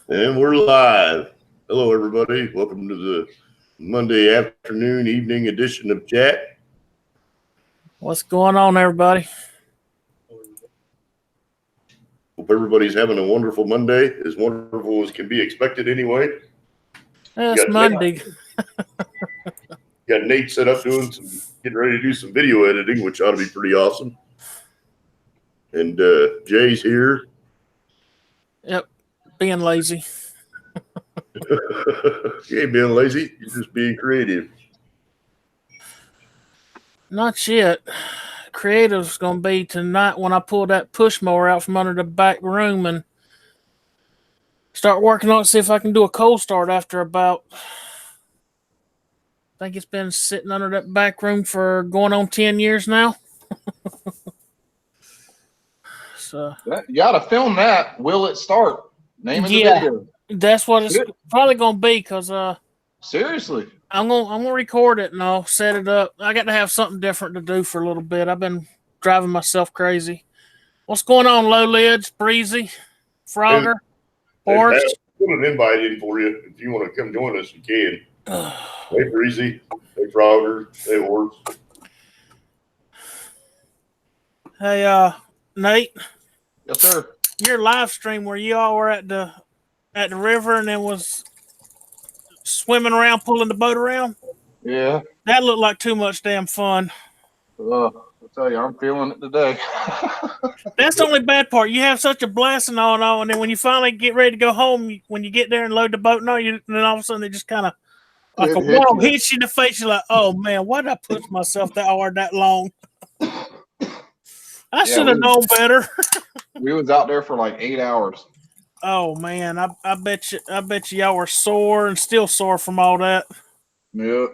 And we're live. Hello, everybody. Welcome to the Monday afternoon, evening edition of Chat. What's going on, everybody? Hope everybody's having a wonderful Monday, as wonderful as can be expected anyway. It's Monday. Got Nate set up getting ready to do some video editing, which ought to be pretty awesome. And Jay's here. Yep, being lazy. You ain't being lazy. You're just being creative. Not yet. Creative's going to be tonight when I pull that push mower out from under the back room and start working on it, see if I can do a cold start after about, I think it's been sitting under that back room for going on 10 years now. So you got to film that. Will it start? Name of the video. That's what it's probably going to be because seriously, I'm gonna record it and I'll set it up. I got to have something different to do for a little bit. I've been driving myself crazy. What's going on, Low Lids, Breezy, Frogger, Horse? Put an invite in for you. If you want to come join us, you can. Hey, Breezy. Hey, Frogger. Hey, Horse. Hey, Nate. Yes, sir. Your live stream where you all were at the river and then was swimming around, pulling the boat around. Yeah. That looked like too much damn fun. I'll tell you, I'm feeling it today. That's the only bad part. You have such a blast and all, and then when you finally get ready to go home, when you get there and load the boat and all, then all of a sudden it just kind of like a wall hits you in the face. You're like, oh man, why did I push myself that hard that long? I should have known better. We was out there for like 8 hours. Oh man, I bet you y'all were sore and still sore from all that. Yep.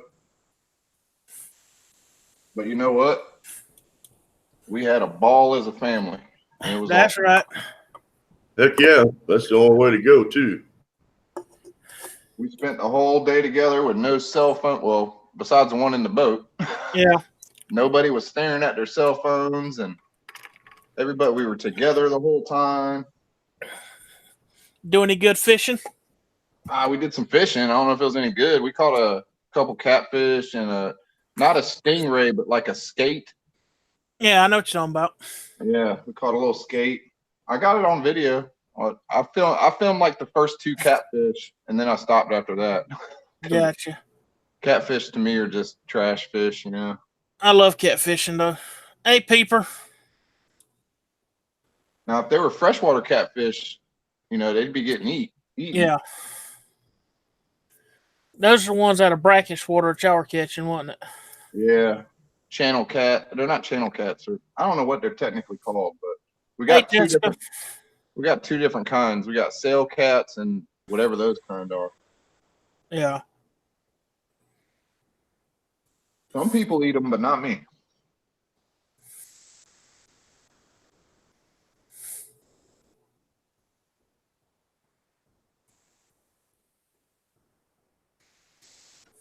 But you know what? We had a ball as a family. And it was That's awesome. right. Heck yeah, that's the only way to go too. We spent the whole day together with no cell phone. Well, besides the one in the boat. Yeah. Nobody was staring at their cell phones, and everybody, we were together the whole time. Do any good fishing? We did some fishing. I don't know if it was any good. We caught a couple catfish and not a stingray, but like a skate. Yeah, I know what you're talking about. Yeah, we caught a little skate. I got it on video. I filmed like the first 2 catfish, and then I stopped after that. Gotcha. Catfish to me are just trash fish, you know. I love catfishing though. Hey, Peeper. Now, if they were freshwater catfish, you know, they'd be getting eaten. Yeah. Those are the ones out of brackish water that y'all were catching, wasn't it? Yeah. Channel cat. They're not channel cats. I don't know what they're technically called, but we got two different kinds. We got sail cats and whatever those kind are. Yeah. Some people eat them, but not me.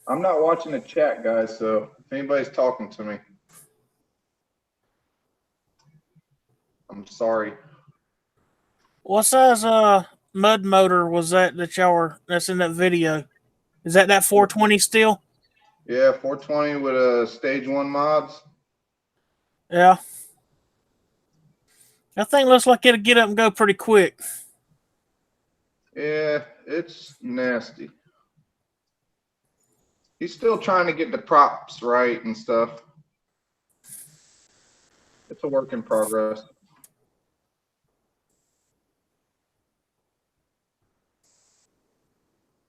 I'm not watching the chat, guys, so if anybody's talking to me, I'm sorry. What size mud motor was that's in that video? Is that 420 still? Yeah, 420 with stage 1 mods. Yeah. That thing looks like it'll get up and go pretty quick. Yeah, it's nasty. He's still trying to get the props right and stuff. It's a work in progress.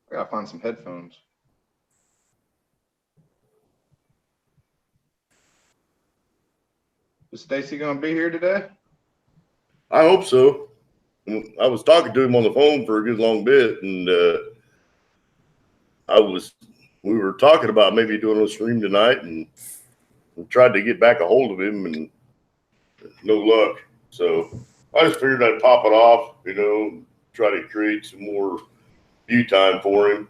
I gotta find some headphones. Is Stacy gonna be here today? I hope so. I was talking to him on the phone for a good long bit, and we were talking about maybe doing a stream tonight, and we tried to get back a hold of him, and no luck. So I just figured I'd pop it off, you know, try to create some more view time for him.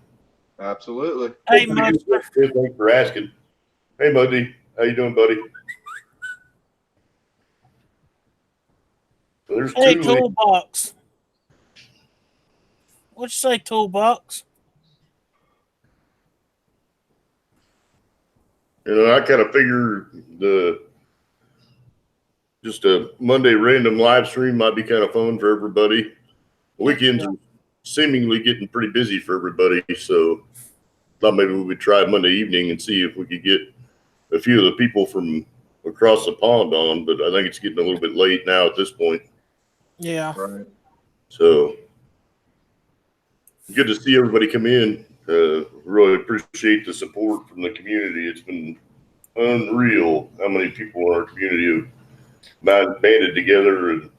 Absolutely. Hey, Muddy. Thanks for asking. Hey, Muddy. How you doing, buddy? So there's Hey, two. Toolbox. What you say, toolbox? I kind of figure just a Monday random live stream might be kind of fun for everybody. Weekends are seemingly getting pretty busy for everybody, so thought maybe we would try Monday evening and see if we could get a few of the people from across the pond on, but I think it's getting a little bit late now at this point. Yeah. Right. So good to see everybody come in. Really appreciate the support from the community. It's been unreal how many people in our community have banded together and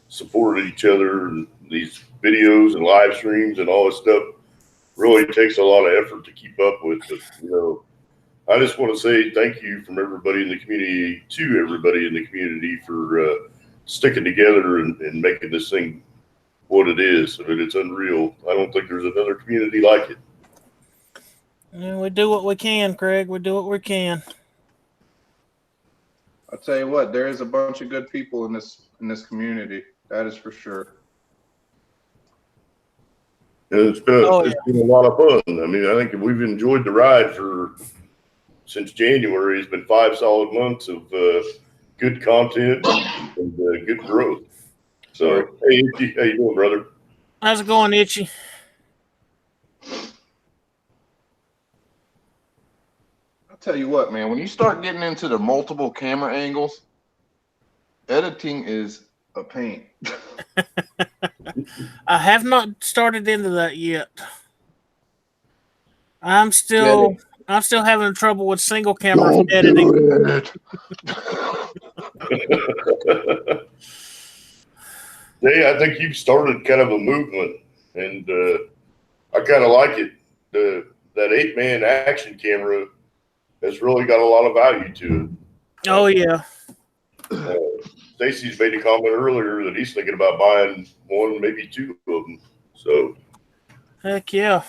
supported each other, and these videos and live streams and all this stuff really takes a lot of effort to keep up with. But I just want to say thank you from everybody in the community to everybody in the community for sticking together and making this thing what it is. I mean, it's unreal. I don't think there's another community like it. Yeah, we do what we can, Craig. We do what we can. I'll tell you what, there is a bunch of good people in this community. That is for sure. And it's been a lot of fun. I mean, I think we've enjoyed the ride since January. It's been 5 solid months of good content and good growth. So, hey, Itchy, how you doing, brother? How's it going, Itchy? I'll tell you what, man, when you start getting into the multiple camera angles, editing is a pain. I have not started into that yet. I'm still having trouble with single camera editing. Jay, I think you've started kind of a movement, and I kind of like it. That 8-man action camera has really got a lot of value to it. Oh yeah. Stacy's made a comment earlier that he's thinking about buying one, maybe 2 of them. So, heck yeah.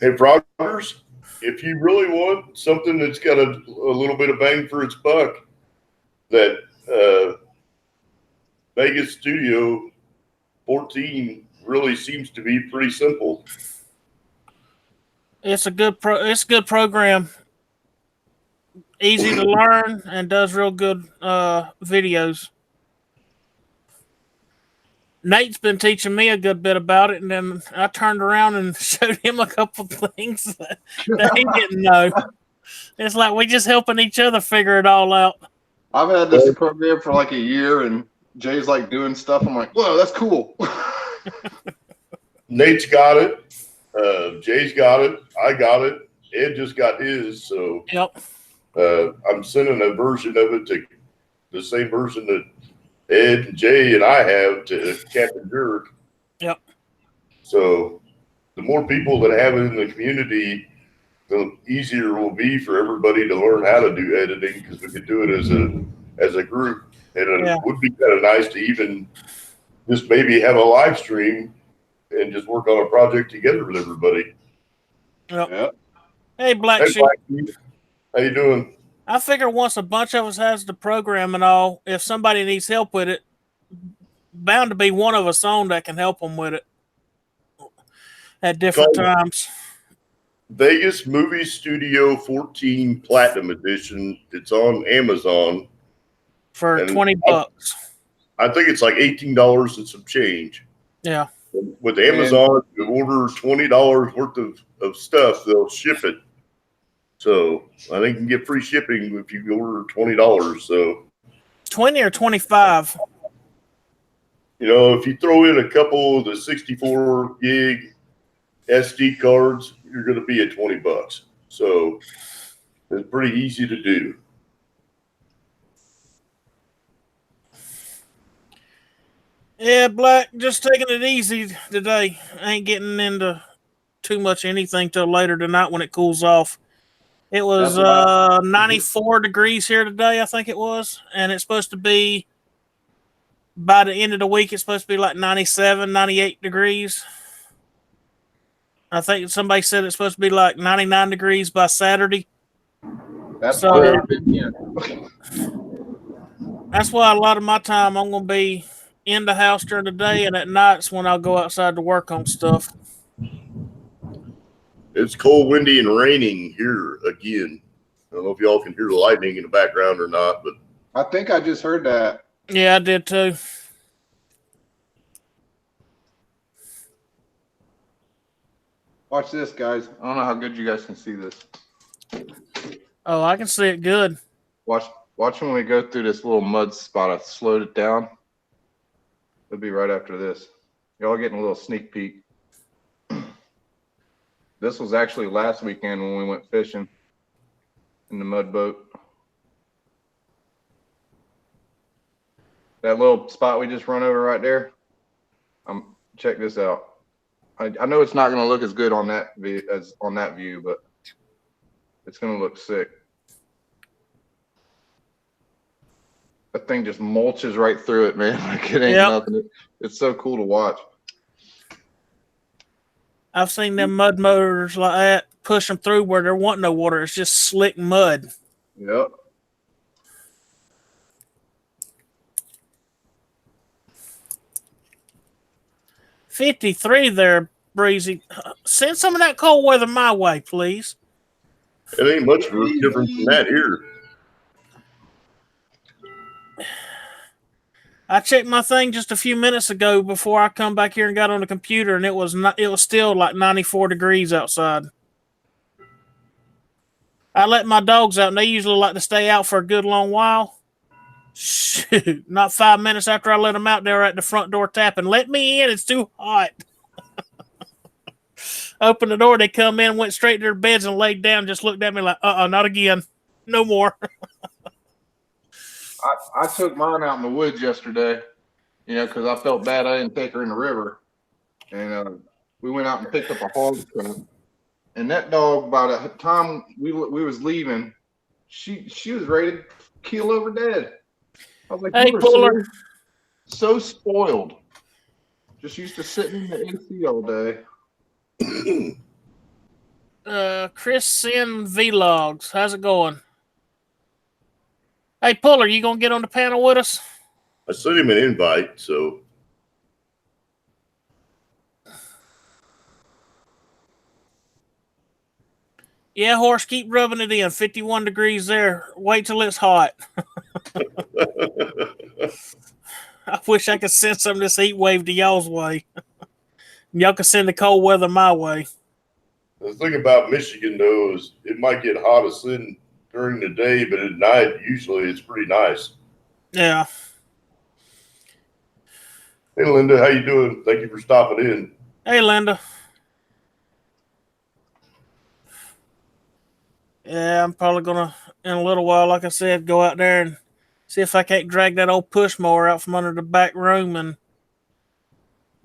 Hey, Froggers, if you really want something that's got a little bit of bang for its buck, that Vegas Studio 14 really seems to be pretty simple. It's a good program. Easy to learn and does real good videos. Nate's been teaching me a good bit about it, and then I turned around and showed him a couple of things that he didn't know. It's like we just helping each other figure it all out. I've had this program for like a year, and Jay's like doing stuff. I'm like, whoa, that's cool. Nate's got it. Jay's got it. I got it. Ed just got his. So yep. I'm sending a version of it to the same version that Ed and Jay and I have to Captain Jerk. Yep. So the more people that have it in the community, the easier it will be for everybody to learn how to do editing, because we could do it as a group. And it would be kind of nice to even just maybe have a live stream and just work on a project together with everybody. Yep. Hey, Black Sheep. How you doing? I figure once a bunch of us has the program and all, if somebody needs help with it, bound to be one of us on that can help them with it at different times. Vegas Movie Studio 14 Platinum Edition. It's on Amazon for $20. I think it's like $18 and some change. Yeah. With Amazon, if you order $20 worth of stuff, they'll ship it. So I think you can get free shipping if you order $20. So 20 or 25. If you throw in a couple of the 64 gig SD cards, you're going to be at $20. So it's pretty easy to do. Yeah, Black, just taking it easy today. I ain't getting into too much anything till later tonight when it cools off. It was 94 degrees here today, I think it was. And it's supposed to be, by the end of the week, it's supposed to be like 97, 98 degrees. I think somebody said it's supposed to be like 99 degrees by Saturday. That's why a lot of my time I'm going to be in the house during the day, and at nights when I'll go outside to work on stuff. It's cold, windy, and raining here again. I don't know if y'all can hear the lightning in the background or not, but I think I just heard that. Yeah, I did too. Watch this, guys. I don't know how good you guys can see this. Oh, I can see it good. Watch when we go through this little mud spot. I slowed it down. It'll be right after this. Y'all are getting a little sneak peek. This was actually last weekend when we went fishing in the mud boat. That little spot we just run over right there. Check this out. I know it's not going to look as good on that view, but it's going to look sick. That thing just mulches right through it, man. Like it ain't nothing. It's so cool to watch. I've seen them mud motors like that push them through where there wasn't no water. It's just slick mud. Yep. $53 there, Breezy. Send some of that cold weather my way, please. it ain't much different than that here. I checked my thing just a few minutes ago before I come back here and got on the computer, and it was still like 94 degrees outside. I let my dogs out, and they usually like to stay out for a good long while. Shoot, not 5 minutes after I let them out, they were at the front door tapping, "Let me in, it's too hot." Opened the door, they come in, went straight to their beds and laid down, just looked at me like, not again. No more. I took mine out in the woods yesterday, because I felt bad I didn't take her in the river. And we went out and picked up a hog trap. And that dog, by the time we was leaving, she was ready to keel over dead. I was like, "Hey, Puller, so spoiled. Just used to sitting in the AC all day." Chris Sin Vlogs, how's it going? Hey, Puller, you gonna get on the panel with us? I sent him an invite, so Yeah, horse, keep rubbing it in. 51 degrees there. Wait till it's hot. I wish I could send some of this heat wave to y'all's way. Y'all can send the cold weather my way. the thing about Michigan, though, is it might get hot as sin during the day, but at night, usually it's pretty nice. Yeah. Hey, Linda, how you doing? Thank you for stopping in. Hey, Linda. Yeah, I'm probably going to, in a little while, like I said, go out there and see if I can't drag that old push mower out from under the back room and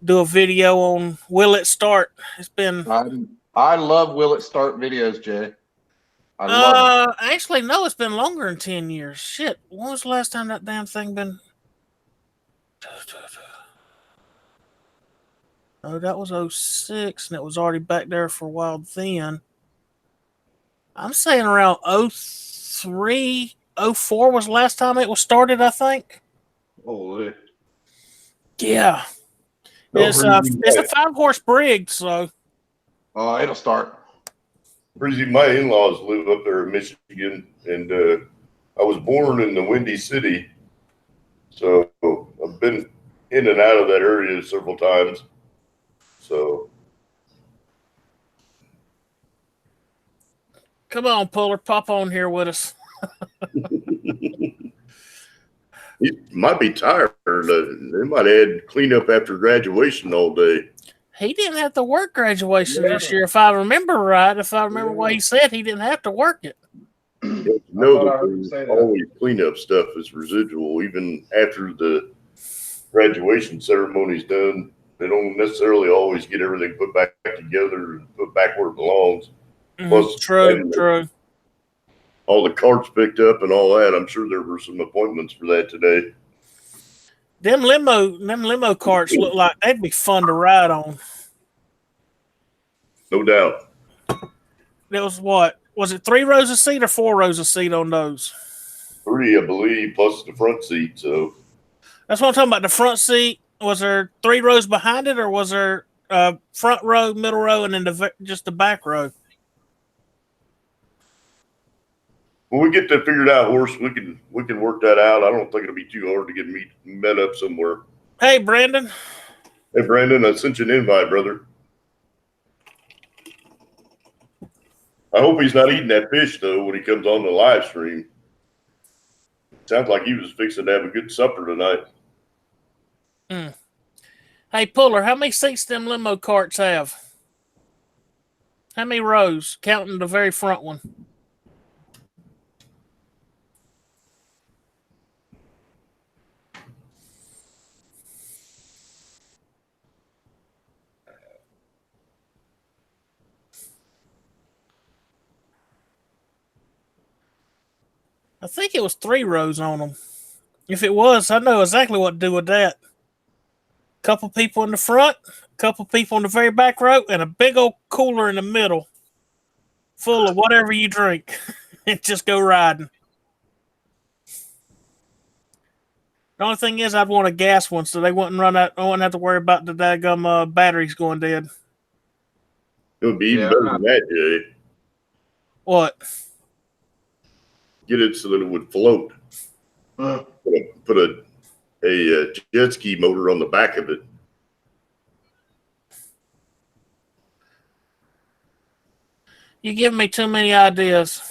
do a video on Will It Start. It's been... I love Will It Start videos, Jay. I love them. Actually, no, it's been longer than 10 years. Shit, when was the last time that damn thing been... Oh, that was 06, and it was already back there for a while then. I'm saying around 03, 04 was the last time it was started, I think. Holy. Yeah. It's a 5-horse brig, so... It'll start. Breezy, my in-laws live up there in Michigan, and I was born in the Windy City, so I've been in and out of that area several times. So, come on, Puller, pop on here with us. he might be tired. They might have had cleanup after graduation all day. He didn't have to work graduation this year, if I remember right. If I remember what he said, he didn't have to work it. You know that always cleanup stuff is residual, even after the graduation ceremony's done. They don't necessarily always get everything put back together and put back where it belongs. Plus, True. All the carts picked up and all that. I'm sure there were some appointments for that today. Them limo carts look like they'd be fun to ride on. No doubt. There was what? Was it 3 rows of seat or 4 rows of seat on those? 3, I believe, plus the front seat. So that's what I'm talking about. The front seat. Was there 3 rows behind it, or was there front row, middle row, and then just the back row? when we get that figured out, horse, we can work that out. I don't think it'll be too hard to get met up somewhere. Hey, Brandon. Hey, Brandon, I sent you an invite, brother. I hope he's not eating that fish though when he comes on the live stream. Sounds like he was fixing to have a good supper tonight. Hey, Puller, how many seats them limo carts have? How many rows, counting the very front one? I think it was 3 rows on them. If it was, I know exactly what to do with that. Couple people in the front, couple people in the very back row, and a big old cooler in the middle full of whatever you drink. And just go riding. The only thing is I'd want a gas one so they wouldn't run out. I wouldn't have to worry about the daggum batteries going dead. It would be even better than that, Jay. What? Get it so that it would float. Put a jet ski motor on the back of it. You give me too many ideas.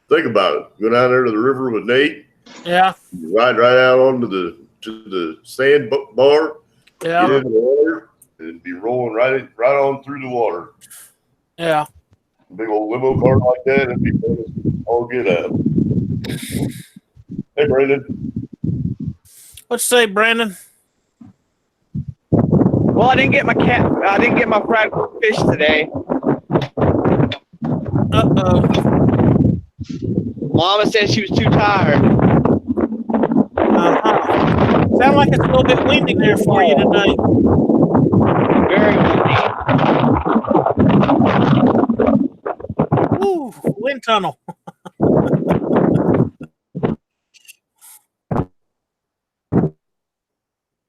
Think about it. Go down there to the river with Nate. Yeah. Ride right out onto the sand bar. Yeah. Get in the water and be rolling right on through the water. Yeah. Big old limo car like that, it'd be fun. All get out. Hey, Brandon. What you say, Brandon? Well, I didn't get my fried fish today. Uh-oh. Mama said she was too tired. Sound like it's a little bit windy there for you today. Very windy. Woo, wind tunnel.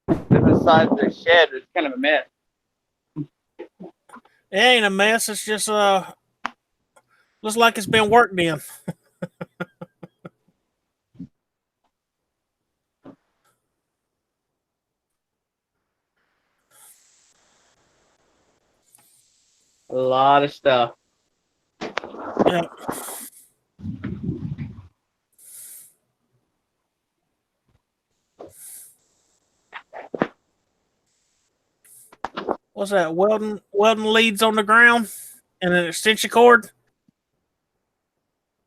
The size of the shed is kind of a mess. It ain't a mess. It's just looks like it's been worked in. A lot of stuff. Yeah. What's that? Welding leads on the ground and an extension cord.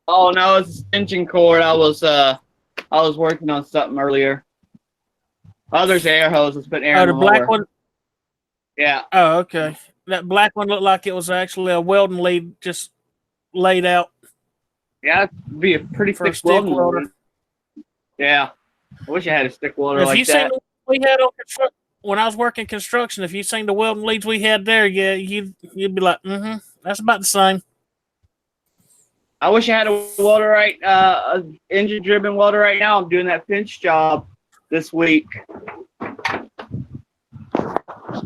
Oh no, it's a extension cord. I was working on something earlier. Oh, there's the air hose. Let's put air. Oh, in the the black mower. one. Yeah. Oh, okay. That black one looked like it was actually a welding lead just laid out. Yeah, it'd be a pretty For a thick stick welding welder. lead. Yeah. I wish I had a stick welder If like you that. seen the we had on construction when I was working construction, if you seen the welding leads we had there, yeah, you'd be like, that's about the same. I wish I had a welder engine driven welder right now. I'm doing that pinch job this week.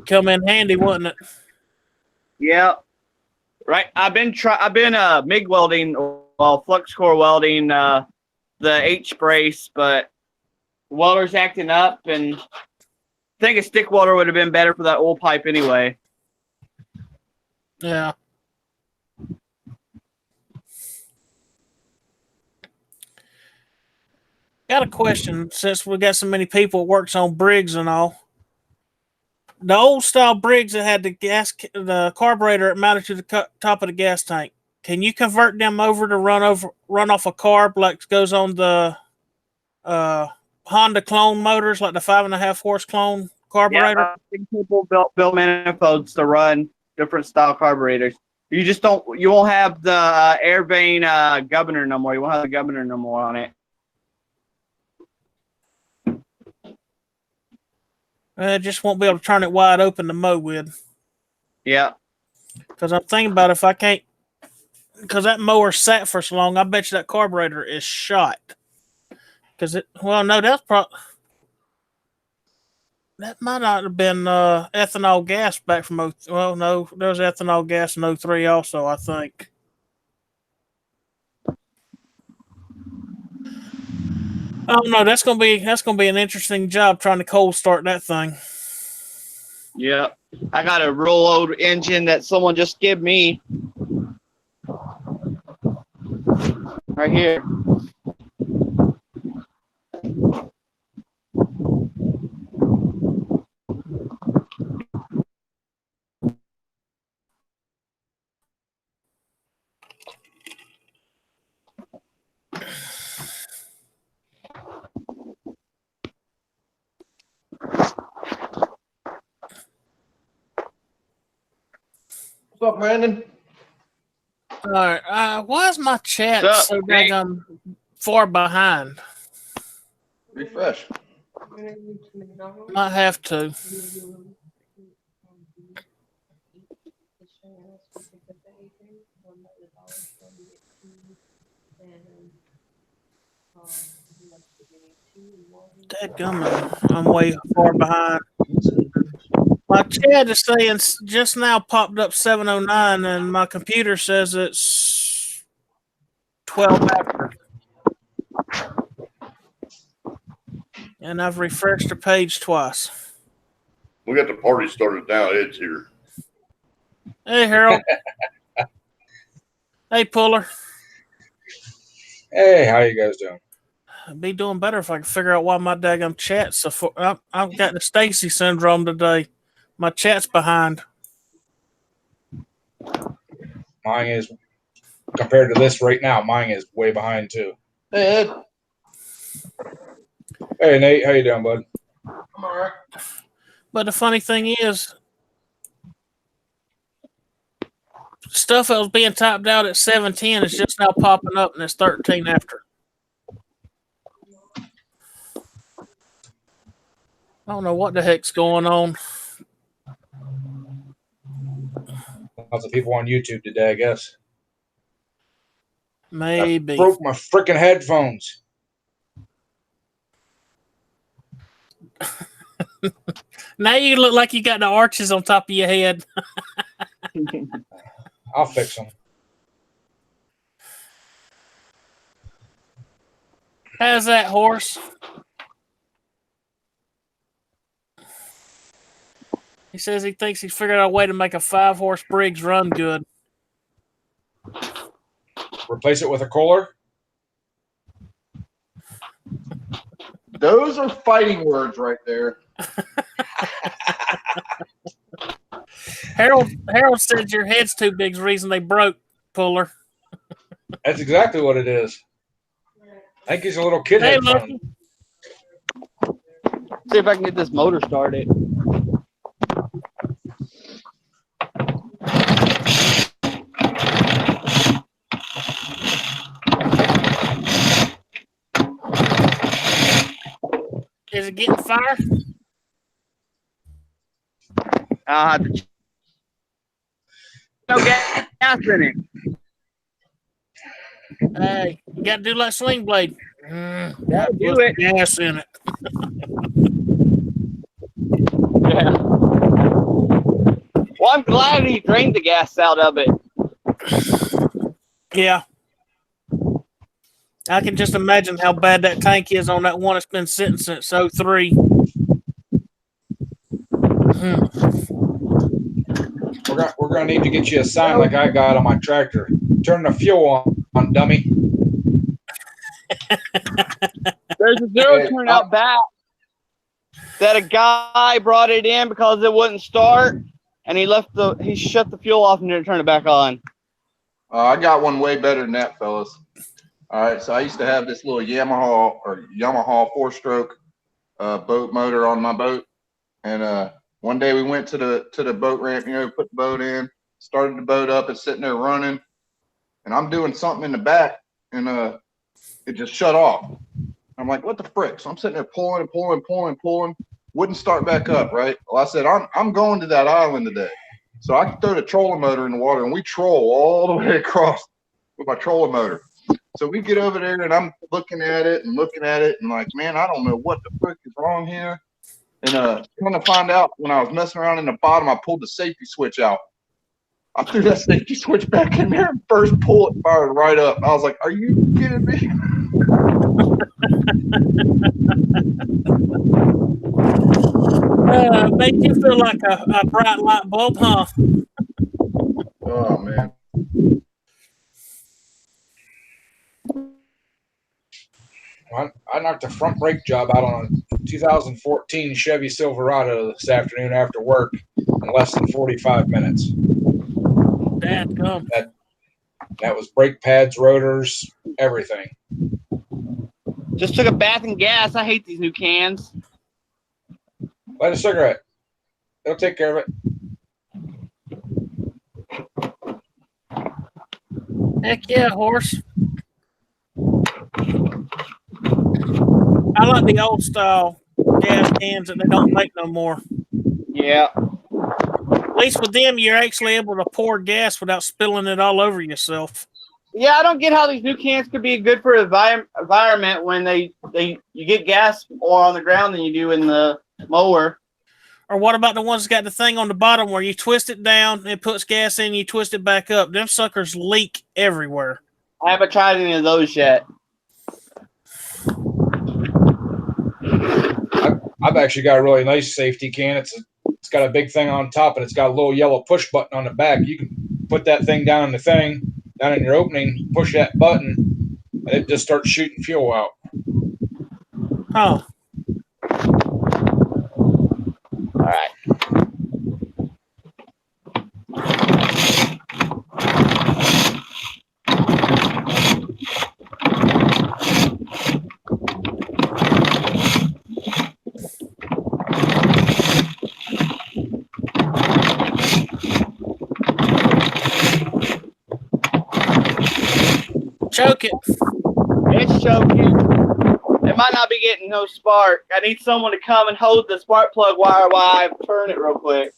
Come in handy, wouldn't it? Yeah. Right. I've been MIG welding, flux core welding the H brace, but welder's acting up, and I think a stick welder would have been better for that oil pipe anyway. Yeah. Got a question since we got so many people that works on Briggs and all. The old style Briggs that had the carburetor mounted to the top of the gas tank. Can you convert them over to run off a carb like goes on the Honda clone motors, like the 5.5 horse clone carburetor? Yeah, I think people built manifolds to run different style carburetors. You won't have the air vane governor no more. You won't have the governor no more on it. Just won't be able to turn it wide open to mow with. Yeah. Because I'm thinking about if I can't, because that mower sat for so long, I bet you that carburetor is shot. Because that might not have been ethanol gas back from no, there was ethanol gas in 03 also, I think. Oh no, that's gonna be an interesting job trying to cold start that thing. Yep. I got a real old engine that someone just gave me. Right here. What's up, Brandon? All right. Why is my chat So, so daggone far behind? Refresh. Might have to. Dadgummit, I'm way far behind. My chat is saying just now popped up 7:09, and my computer says it's 12 after. And I've refreshed the page twice. We got the party started now. Ed's here. Hey, Harold. Hey, Puller. Hey, how you guys doing? I'd be doing better if I could figure out why my daggum chat's so far. I've got the Stacy syndrome today. My chat's behind. Mine is, compared to this right now, mine is way behind too. Hey, Ed. Hey, Nate, how you doing, bud? I'm all right. But the funny thing is, stuff that was being typed out at 7:10 is just now popping up, and it's 13 after. I don't know what the heck's going on. Lots of people on YouTube today, I guess. Maybe. I broke my freaking headphones. Now you look like you got the arches on top of your head. I'll fix them. How's that, horse? He says he thinks he's figured out a way to make a 5-horse Briggs run good. Replace it with a Kohler? Those are fighting words right there. Harold said your head's too big's the reason they broke, Puller. That's exactly what it is. I think he's a little kid Hey, headphone. Lucky. see if I can get this motor started. Is it getting fire? I'll have to. No gas in it. Hey, you got to do like Sling Blade. Gotta do it. Gas in it. Yeah. Well, I'm glad he drained the gas out of it. Yeah. I can just imagine how bad that tank is on that one that's been sitting since 03. We're gonna need to get you a sign like I got on my tractor. Turn the fuel on, dummy. There's a zero turnout back that a guy brought it in because it wouldn't start, and he shut the fuel off and didn't turn it back on. I got one way better than that, fellas. All right, so I used to have this little Yamaha 4-stroke boat motor on my boat, and one day we went to the boat ramp, put the boat in, started the boat up, it's sitting there running, and I'm doing something in the back, and it just shut off. I'm like, what the frick? So I'm sitting there pulling, wouldn't start back up, right? Well, I said, I'm going to that island today. So I throw the trolling motor in the water, and we troll all the way across with my trolling motor. So we get over there, and I'm looking at it, and like, man, I don't know what the frick is wrong here. And come to find out, when I was messing around in the bottom, I pulled the safety switch out. I threw that safety switch back in there, and first pull it fired right up. I was like, are you kidding me? Make you feel like a bright light bulb, huh? Oh man. I knocked a front brake job out on a 2014 Chevy Silverado this afternoon after work in less than 45 minutes. Dadgum. That was brake pads, rotors, everything. Just took a bath in gas. I hate these new cans. Light a cigarette. It'll take care of it. Heck yeah, horse. I like the old style gas cans that they don't make no more. Yeah. At least with them, you're actually able to pour gas without spilling it all over yourself. Yeah, I don't get how these new cans could be good for environment when you get gas more on the ground than you do in the mower. Or what about the ones that got the thing on the bottom where you twist it down, it puts gas in, you twist it back up? Them suckers leak everywhere. I haven't tried any of those yet. I've actually got a really nice safety can. It's got a big thing on top, and it's got a little yellow push button on the back. You can put that thing down in your opening, push that button, and it just starts shooting fuel out. Huh. All right. Choke it. It's choking. It might not be getting no spark. I need someone to come and hold the spark plug wire while I turn it real quick.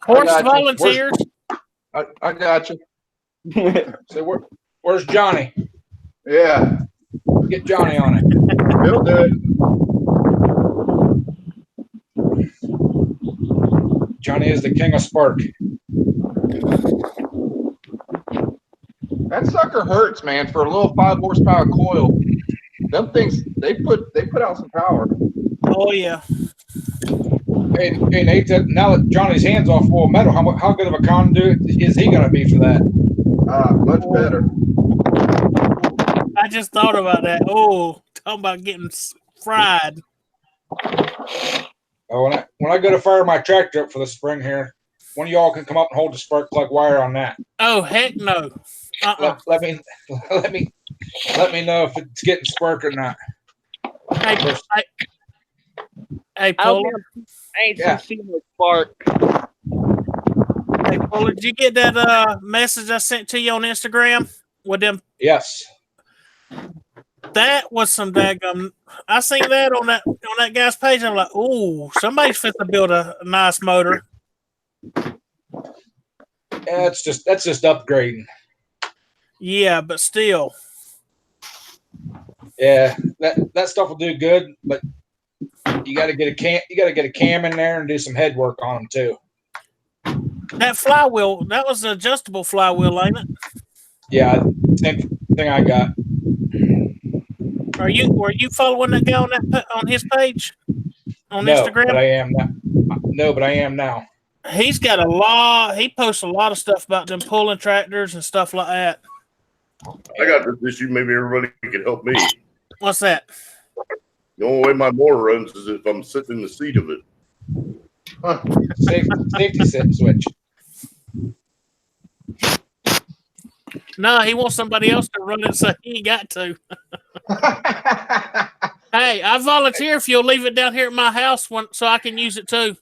Horse got you. volunteers. I got you. So where's Johnny? Yeah, Get Johnny on it. he'll do it. Johnny is the king of spark. That sucker hurts, man. For a little 5 horsepower coil, them things they put out some power. Oh, yeah. Hey Nate, now that Johnny's hands off full of metal, how good of a conduit is he going to be for that? Much better. I just thought about that. Oh, talking about getting fried. Oh, when I go to fire my tractor up for the spring here, one of y'all can come up and hold the spark plug wire on that. Oh, heck no. Let me know if it's getting spark or not. Hey, I Puller. ain't Yeah. seen the spark. Hey, Puller, did you get that message I sent to you on Instagram with them? Yes. That was some daggum. I seen that on that guy's page. And I'm like, ooh, somebody's fit to build a nice motor. Yeah, that's just upgrading. Yeah, but still. Yeah, that stuff will do good, but you got to get a cam in there and do some head work on them too. That flywheel, that was an adjustable flywheel, ain't it? Yeah, same thing I got. Were you following that guy on his page on Instagram? But I am now. No, but I am now. He's got a lot. He posts a lot of stuff about them pulling tractors and stuff like that. I got this issue. Maybe everybody can help me. What's that? The only way my motor runs is if I'm sitting in the seat of it. Safety switch. No, he wants somebody else to run it, so he ain't got to. Hey, I volunteer if you'll leave it down here at my house so I can use it too.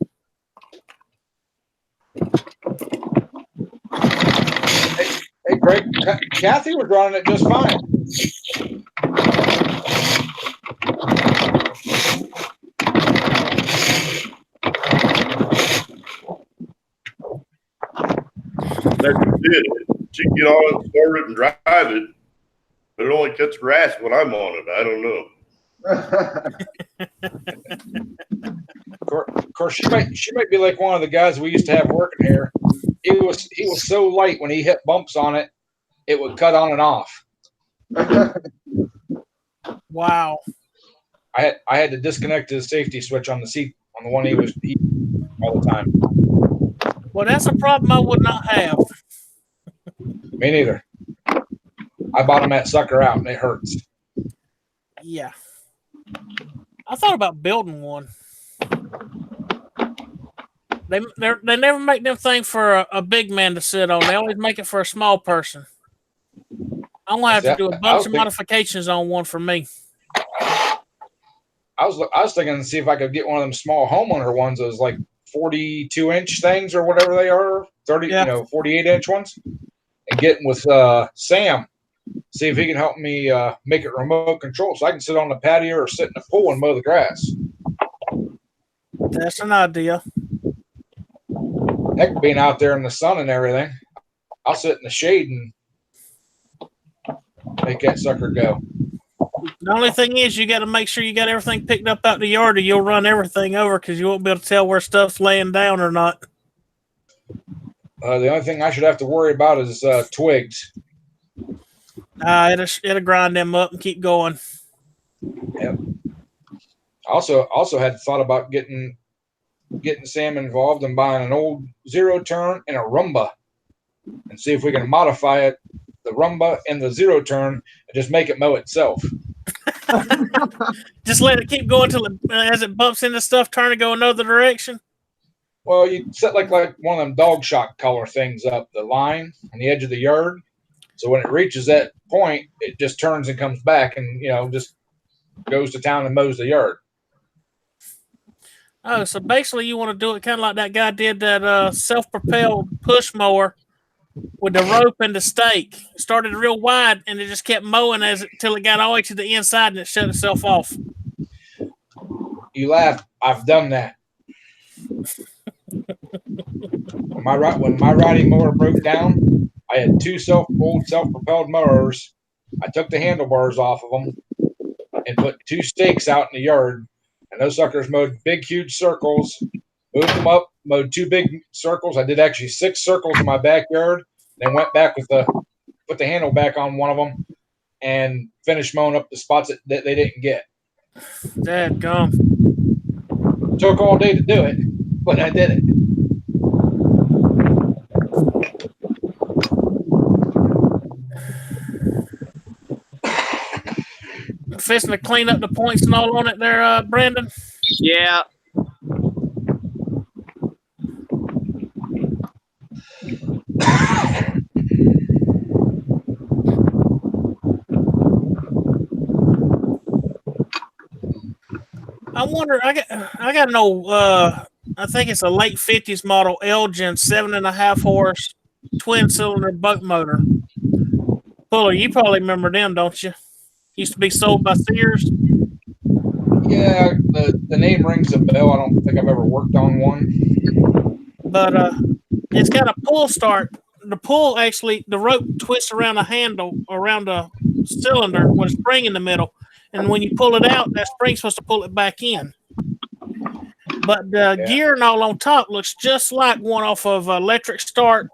Hey, Greg, Kathy was running it just fine. That you did. She can get on it, start it, and drive it, but it only cuts grass when I'm on it. I don't know. Of course, she might be like one of the guys we used to have working here. He was so light when he hit bumps on it, it would cut on and off. Wow. I had to disconnect the safety switch on the seat on the one he all the time. Well, that's a problem I would not have. Me neither. I bottom that sucker out and it hurts. Yeah. I thought about building one. They never make them thing for a big man to sit on. They always make it for a small person. I'm gonna have to do a bunch of modifications on one for me. I was thinking to see if I could get one of them small homeowner ones, those like 42-inch things or whatever they are, 48-inch ones, and getting with Sam, see if he can help me make it remote control so I can sit on the patio or sit in the pool and mow the grass. That's an idea. Heck, being out there in the sun and everything, I'll sit in the shade and make that sucker go. The only thing is, you got to make sure you got everything picked up out the yard, or you'll run everything over because you won't be able to tell where stuff's laying down or not. The only thing I should have to worry about is twigs. It'll grind them up and keep going. Yep. Also had thought about getting Sam involved and buying an old zero turn and a Rumba, and see if we can modify it, the Rumba and the zero turn, and just make it mow itself. Just let it keep going till as it bumps into stuff, turn to go another direction. Well, you set like one of them dog shock collar things up the line on the edge of the yard, so when it reaches that point, it just turns and comes back, and just goes to town and mows the yard. Oh, so basically you want to do it kind of like that guy did that self-propelled push mower with the rope and the stake. It started real wide, and it just kept mowing till it got all the way to the inside, and it shut itself off. You laugh. I've done that. When my riding mower broke down, I had two old self-propelled mowers. I took the handlebars off of them and put two stakes out in the yard, and those suckers mowed big, huge circles, moved them up, mowed two big circles. I did actually 6 circles in my backyard, then went back put the handle back on one of them, and finished mowing up the spots that they didn't get. Dadgum. Took all day to do it, but I did it. Fixing to clean up the points and all on it there, Brandon? Yeah. I wonder. I got an old. I think it's a late '50s model Elgin 7.5 horse twin cylinder boat motor. Fuller, you probably remember them, don't you? Used to be sold by Sears. Yeah, the name rings a bell. I don't think I've ever worked on one. But it's got a pull start. The pull actually, the rope twists around a handle, around a cylinder with a spring in the middle. And when you pull it out, that spring's supposed to pull it back in. But the gear and all on top looks just like one off of Electric Start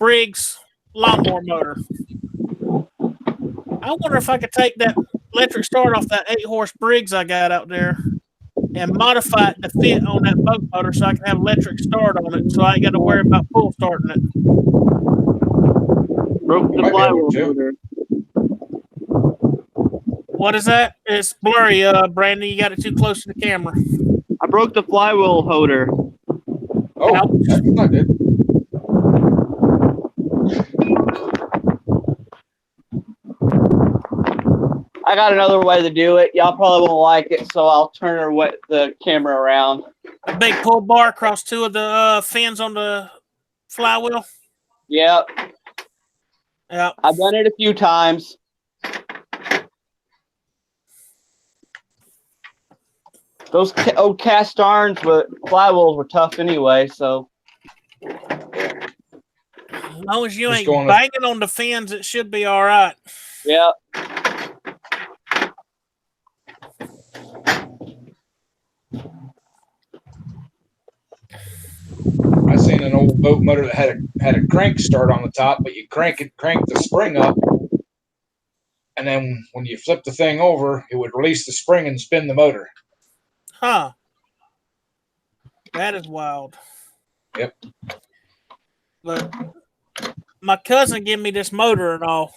Briggs lawnmower motor. I wonder if I could take that electric start off that 8-horse Briggs I got out there and modify it to fit on that boat motor so I can have electric start on it so I ain't got to worry about pull starting it. Broke the flywheel motor. What is that? It's blurry, Brandon. You got it too close to the camera. I broke the flywheel holder. Oh, that's not good. I got another way to do it. Y'all probably won't like it, so I'll turn the camera around. A big pull bar across 2 of the fins on the flywheel. Yep. Yep. I've done it a few times. Those old cast irons with flywheels were tough anyway, so. As long as you ain't banging on the fins, it should be all right. Yep. I seen an old boat motor that had a crank start on the top, but you crank the spring up, and then when you flip the thing over, it would release the spring and spin the motor. Huh. That is wild. Yep. But my cousin gave me this motor and all,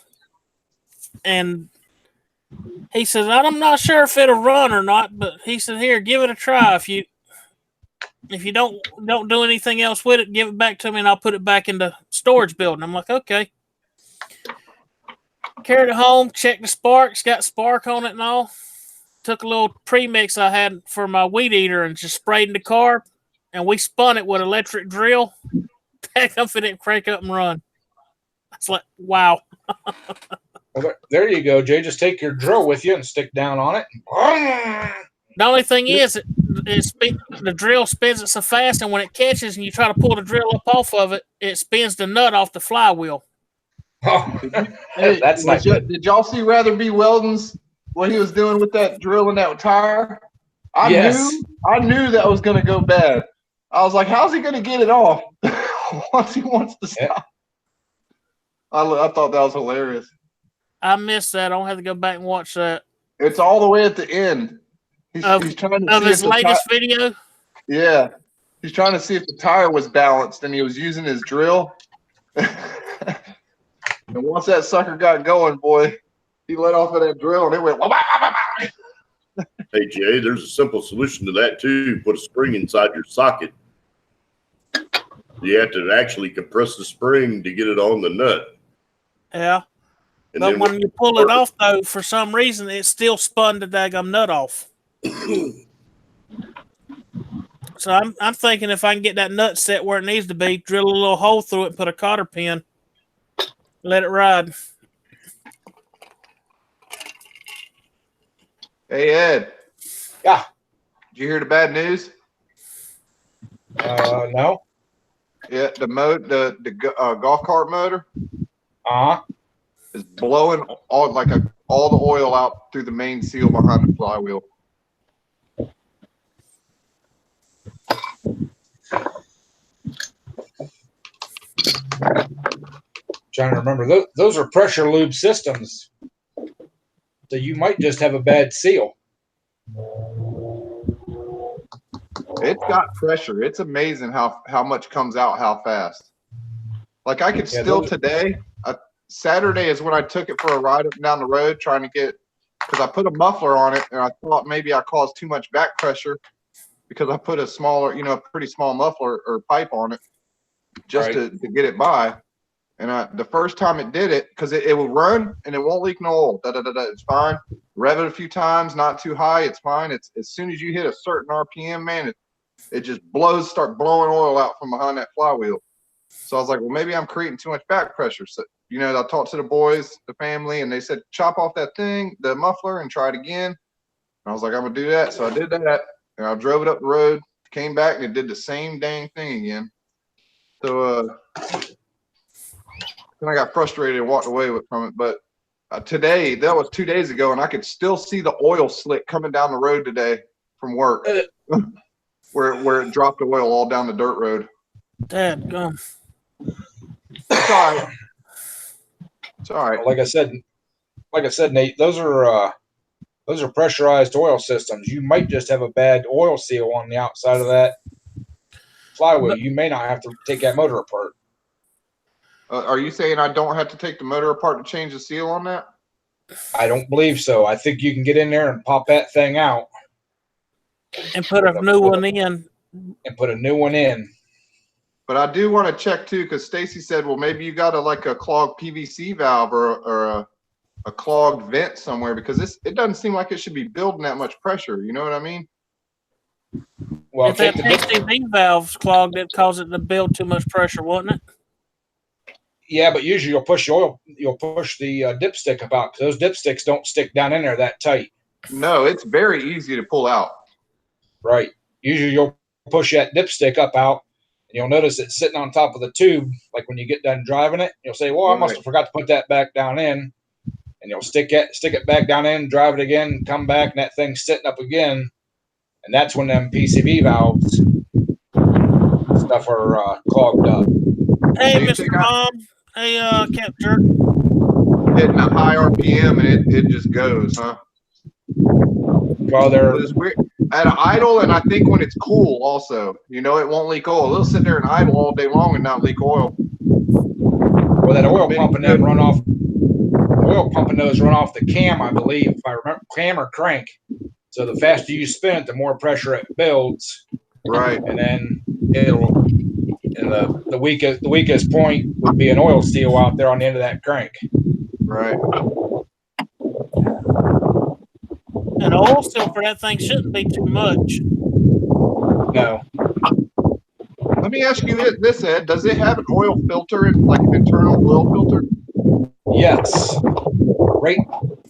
and he says, I'm not sure if it'll run or not, but he said, here, give it a try. If you don't do anything else with it, give it back to me and I'll put it back in the storage building. I'm like, okay. Carried it home, checked the sparks, got spark on it and all. Took a little premix I had for my weed eater and just sprayed in the car, and we spun it with an electric drill. Back up, it didn't crank up and run. It's like, wow. Well, there you go, Jay. Just take your drill with you and stick down on it. The only thing is, the drill spins it so fast, and when it catches and you try to pull the drill up off of it, it spins the nut off the flywheel. Oh, Hey, that's not good. did y'all see Rather Be Weldon's what he was doing with that drill and that tire? I knew that was going to go bad. I was like, how's he going to get it off once he wants to stop? I thought that was hilarious. I missed that. I don't have to go back and watch that. It's all the way at the end. He's trying to Of see his if the latest video? Yeah. He's trying to see if the tire was balanced, and he was using his drill. And once that sucker got going, boy, he let off of that drill, and it went. Hey, Jay, there's a simple solution to that, too. Put a spring inside your socket. You have to actually compress the spring to get it on the nut. Yeah. And But then when you pull it off, though, for some reason, it still spun the daggum nut off. So I'm thinking if I can get that nut set where it needs to be, drill a little hole through it and put a cotter pin, let it ride. Hey, Ed. Yeah. Did you hear the bad news? No. Yeah, the golf cart motor is blowing all the oil out through the main seal behind the flywheel. Trying to remember, those are pressure lube systems, so you might just have a bad seal. It's got pressure. It's amazing how much comes out how fast. Like I could today. Saturday is when I took it for a ride up and down the road trying to get, because I put a muffler on it and I thought maybe I caused too much back pressure because I put a smaller, pretty small muffler or pipe on it just to get it by. And the first time it did it, because it will run and it won't leak no oil. It's fine. Rev it a few times, not too high. It's fine. It's as soon as you hit a certain RPM, man, it just start blowing oil out from behind that flywheel. So I was like, well, maybe I'm creating too much back pressure. So, I talked to the boys, the family, and they said, chop off that thing, the muffler, and try it again. And I was like, I'm going to do that. So I did that, and I drove it up the road, came back, and it did the same dang thing again. So then I got frustrated and walked away from it. But today, that was 2 days ago, and I could still see the oil slick coming down the road today from work where it dropped oil all down the dirt road. Dadgum. It's all right. It's all right. Like I said, Nate, those are pressurized oil systems. You might just have a bad oil seal on the outside of that flywheel. You may not have to take that motor apart. Are you saying I don't have to take the motor apart to change the seal on that? I don't believe so. I think you can get in there and pop that thing out And put a new one in. And put a new one in. But I do want to check too, because Stacy said, well, maybe you got a clogged PVC valve or a clogged vent somewhere, because it doesn't seem like it should be building that much pressure. You know what I mean? Well, if that PCV valve's clogged, it causes it to build too much pressure, wouldn't it? Yeah, but usually you'll push the dipstick up out, because those dipsticks don't stick down in there that tight. No, it's very easy to pull out. Right. Usually you'll push that dipstick up out, and you'll notice it's sitting on top of the tube. Like when you get done driving it, you'll say, well, I must have forgot to put that back down in. And you'll stick it back down in, drive it again, come back, and that thing's sitting up again. And that's when them PCV valves stuff are clogged up. Hey, Mr. Mom. Hey, Cap Jerk. hitting a high RPM and it just goes, huh? Well, they're It's weird. At idle, and I think when it's cool also, you know, it won't leak oil. It'll sit there and idle all day long and not leak oil. well, that oil pump and them run off. The oil pump and those run off the cam, I believe, if I remember, cam or crank. So the faster you spin it, the more pressure it builds, Right. and then it'll. And the weakest point would be an oil seal out there on the end of that crank. Right. And the oil seal for that thing shouldn't be too much. No. Let me ask you this, Ed. Does it have an oil filter, like an internal oil filter? Yes. Right.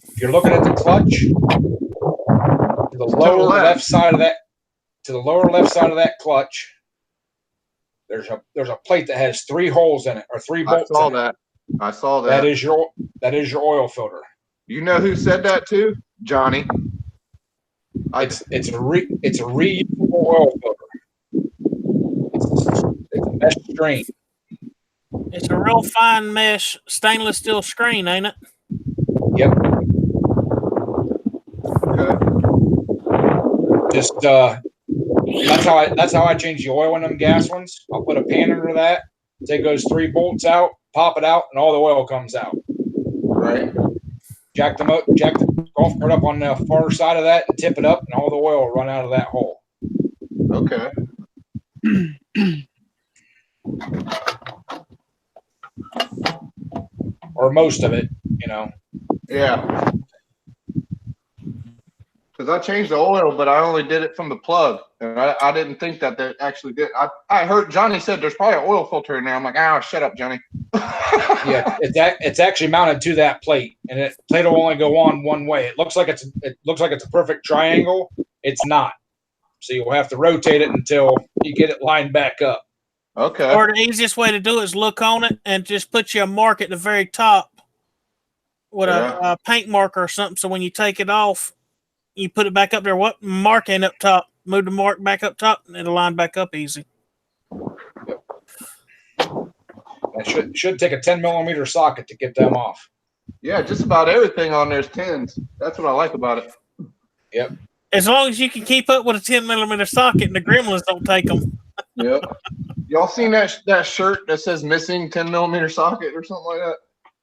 If you're looking at the clutch, to the lower left side of that, clutch, there's a plate that has 3 holes in it, or 3 bolts. I saw that. That is your oil filter. You know who said that too? Johnny. It's a reusable oil filter. It's a mesh screen. It's a real fine mesh stainless steel screen, ain't it? Yep. Okay. Just that's how I change the oil in them gas ones. I'll put a pan under that, take those 3 bolts out, pop it out, and all the oil comes out. Right. Jack the golf cart up on the far side of that and tip it up, and all the oil will run out of that hole. Okay. Or most of it, you know. Yeah. Because I changed the oil, but I only did it from the plug, and I didn't think that actually did. I heard Johnny said there's probably an oil filter in there. I'm like, shut up, Johnny. Yeah, it's actually mounted to that plate, and the plate will only go on one way. It looks like it's a perfect triangle. It's not. So you'll have to rotate it until you get it lined back up. Okay. Or the easiest way to do it is look on it and just put you a mark at the very top with a paint marker or something. So when you take it off, you put it back up there. What mark ain't up top? Move the mark back up top, and it'll line back up easy. Yep. It should take a 10mm socket to get them off. Yeah, just about everything on there's 10s. That's what I like about it. Yep. As long as you can keep up with a 10mm socket and the gremlins don't take them. Yep. Y'all seen that shirt that says missing 10mm socket or something like that?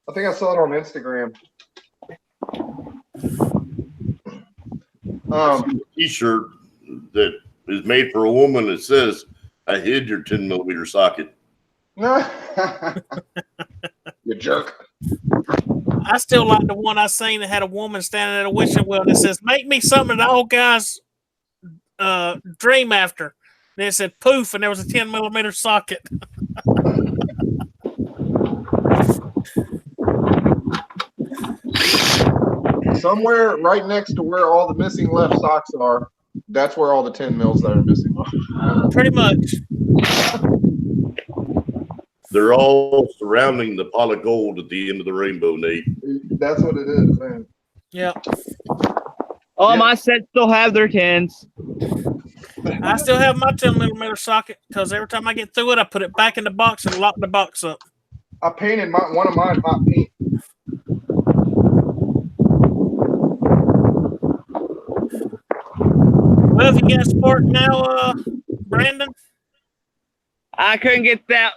I think I saw it on Instagram. T-shirt that is made for a woman that says, "I hid your 10mm socket." You jerk. I still like the one I seen that had a woman standing at a wishing well that says, "Make me something the old guys dream after." And it said poof, and there was a 10mm socket. Somewhere right next to where all the missing left socks are, that's where all the 10 mils that are missing are. Pretty much. They're all surrounding the pot of gold at the end of the rainbow, Nate. That's what it is, man. Yeah. All my sets still have their 10s. I still have my 10mm socket because every time I get through it, I put it back in the box and lock the box up. I painted one of mine hot pink. Well, if you got spark now, Brandon? I couldn't get that.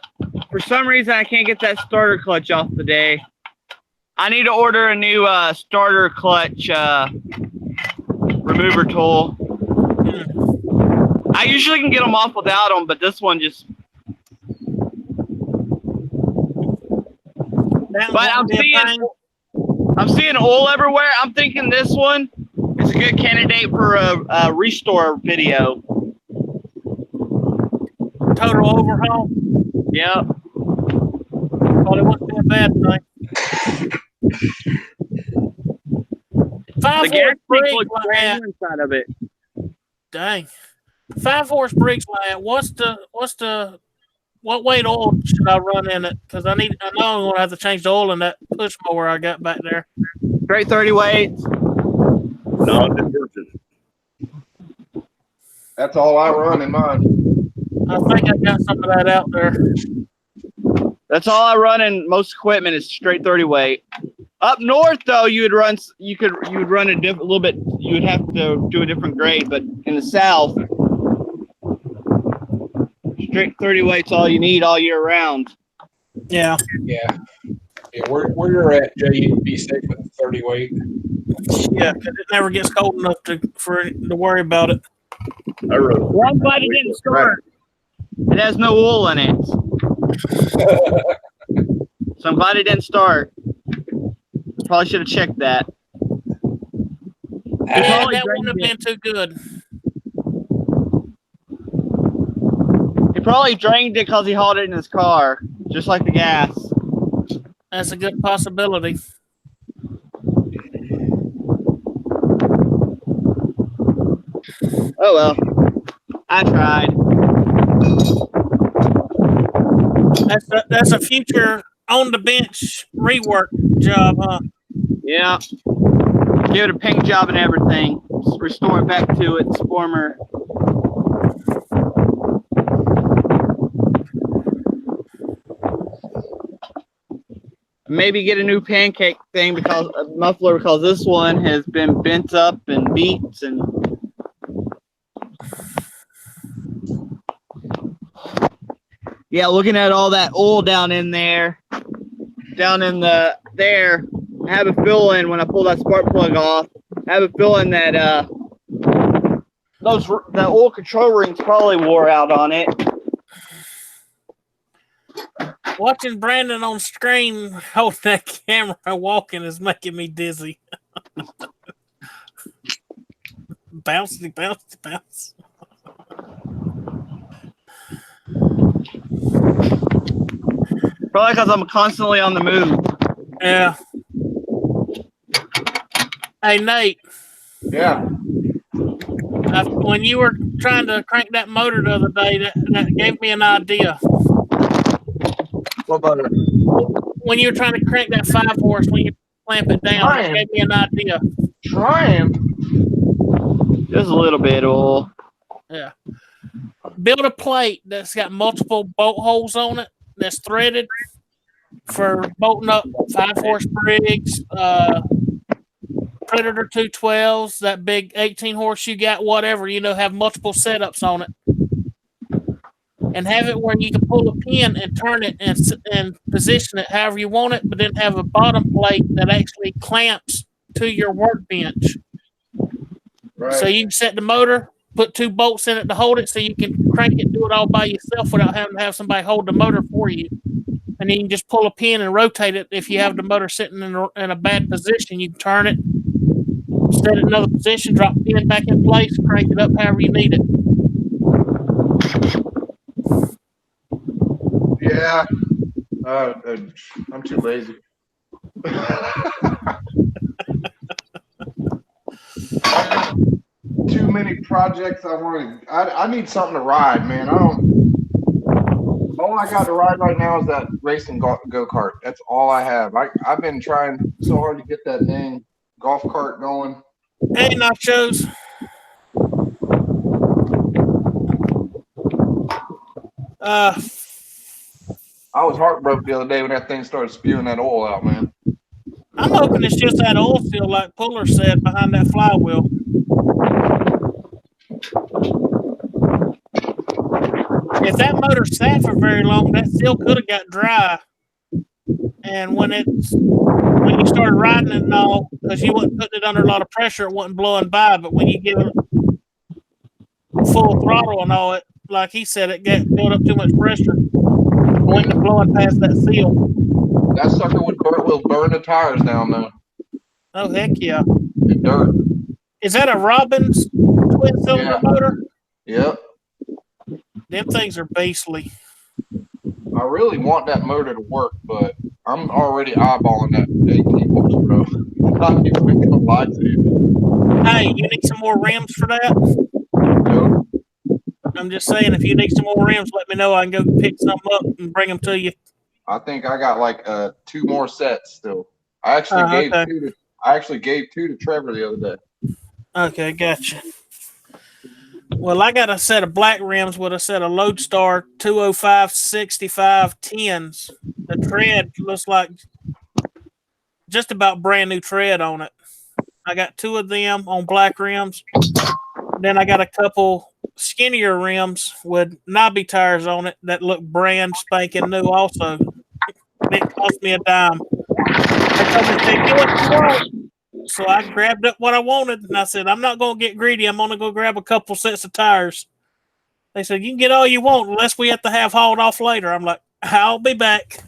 For some reason, I can't get that starter clutch off today. I need to order a new starter clutch remover tool. I usually can get them off without them, but this one just... But I'm seeing oil everywhere. I'm thinking this one is a good candidate for a restore video. Total overhaul? Yep. Thought it wouldn't be a bad thing. The gas tank looks brand new inside of it. Dang. 5-horse brakes like that. What weight oil should I run in it? Because I know I'm gonna have to change the oil in that push mower I got back there. Straight 30 weights. Non-divergent. That's all I run in mine. I think I got some of that out there. That's all I run in most equipment is straight 30 weight. Up north, though, you would run a little bit. You would have to do a different grade, but in the south, straight 30 weight's all you need all year round. Yeah. Yeah. Where you're at, Jay, you'd be safe with the 30 weight. Yeah, because it never gets cold enough to worry about it. I rode. One body didn't start. It has no wool in it. So I'm glad it didn't start. Probably should have checked that. Yeah, that wouldn't have been too good. He probably drained it because he hauled it in his car, just like the gas. That's a good possibility. Oh well, I tried. That's a future on the bench rework job, huh? Yeah. Give it a paint job and everything. Just restore it back to its former. Maybe get a new pancake thing because muffler because this one has been bent up and beat and. Yeah, looking at all that oil down in there, there, I have a feeling when I pull that spark plug off, I have a feeling that the oil control rings probably wore out on it. Watching Brandon on screen hold that camera walking is making me dizzy. Bouncy, bouncy, bounce. Probably because I'm constantly on the move. Yeah. Hey, Nate. Yeah. When you were trying to crank that motor the other day, that gave me an idea. What about it? When you were trying to crank that 5-horse, when you clamp it down, it gave me an idea. Trying. Just a little bit of oil. Yeah. Build a plate that's got multiple bolt holes on it that's threaded for bolting up 5-horse rigs, Predator 212s, that big 18-horse you got, whatever, have multiple setups on it. And have it where you can pull a pin and turn it and position it however you want it, but then have a bottom plate that actually clamps to your workbench. Right. So you can set the motor, put 2 bolts in it to hold it so you can crank it, do it all by yourself without having to have somebody hold the motor for you. And then you can just pull a pin and rotate it. If you have the motor sitting in a bad position, you can turn it, set it in another position, drop the pin back in place, crank it up however you need it. Yeah. I'm too lazy. Too many projects I need something to ride, man. All I got to ride right now is that racing go-kart. That's all I have. I've been trying so hard to get that dang golf cart going. Hey, nachos. I was heartbroken the other day when that thing started spewing that oil out, man. I'm hoping it's just that oil seal, like Puller said, behind that flywheel. If that motor sat for very long, that seal could have got dry. And when you started riding it and all, because you wasn't putting it under a lot of pressure, it wasn't blowing by. But when you give it full throttle and all, it, like he said, it built up too much pressure. When you're blowing past that seal. That sucker will burn the tires down, though. Oh, heck yeah. In dirt. Is that a Robbins twin-cylinder motor? Yep. Them things are beastly. I really want that motor to work, but I'm already eyeballing that 18 horse, bro. I'm not even gonna lie to you. Hey, you need some more rims for that? Nope. I'm just saying, if you need some more rims, let me know. I can go pick some up and bring them to you. I think I got like 2 more sets still. I actually gave 2 to Trevor the other day. Okay, gotcha. Well, I got a set of black rims with a set of Lodestar 205 65 10s. The tread looks like just about brand new tread on it. I got 2 of them on black rims. Then I got a couple skinnier rims with knobby tires on it that look brand spanking new also. It cost me a dime. They told me, "Hey, get what you want." So I grabbed up what I wanted, and I said, "I'm not going to get greedy. I'm going to go grab a couple sets of tires." They said, "You can get all you want unless we have to have hauled off later." I'm like, "I'll be back."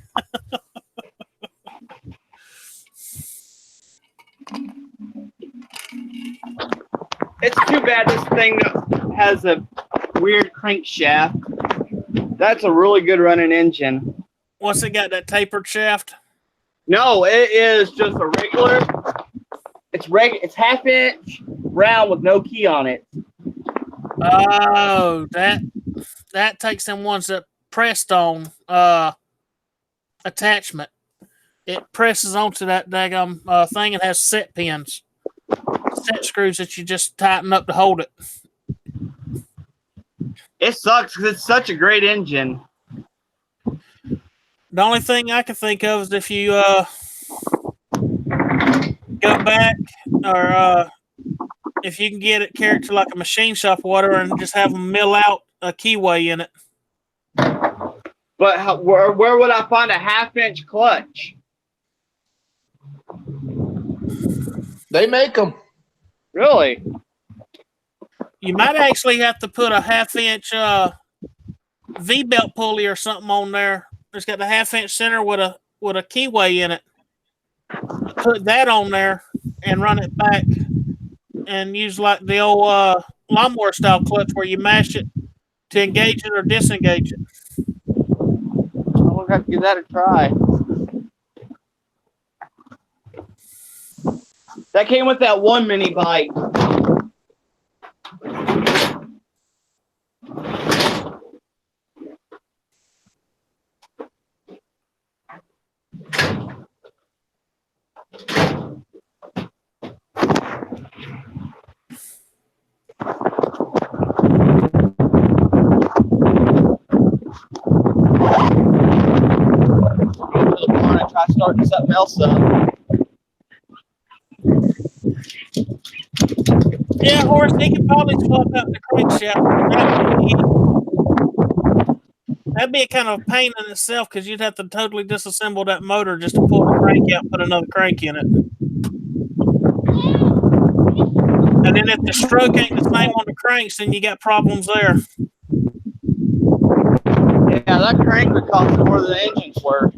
It's too bad this thing has a weird crankshaft. That's a really good running engine. Once it got that tapered shaft. No, it is just a regular. It's half-inch round with no key on it. Oh, that takes them ones that pressed on attachment. It presses onto that daggum thing and has set pins, set screws that you just tighten up to hold it. It sucks because it's such a great engine. The only thing I can think of is if you go back or if you can get it carried to like a machine shop or whatever and just have them mill out a keyway in it. But where would I find a half-inch clutch? They make them. Really? You might actually have to put a half-inch V-belt pulley or something on there. It's got the half-inch center with a keyway in it. Put that on there and run it back, and use like the old lawnmower style clutch where you mash it to engage it or disengage it. I'll have to give that a try. That came with that one mini bike. I try starting something else up. Yeah, Horace, they could probably swap out the crankshaft. That'd be a kind of a pain in itself because you'd have to totally disassemble that motor just to pull the crank out and put another crank in it. And then if the stroke ain't the same on the cranks, then you got problems there. Yeah, that crank would cost more than the engine's worth.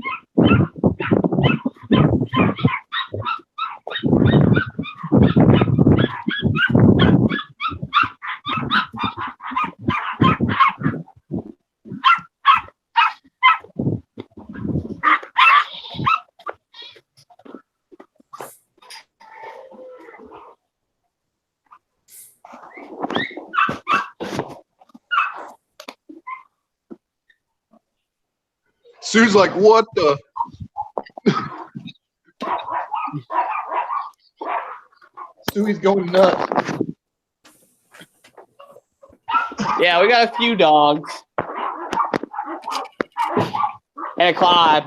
Sue's like, what the? Sue's going nuts. Yeah, we got a few dogs. And a Clyde.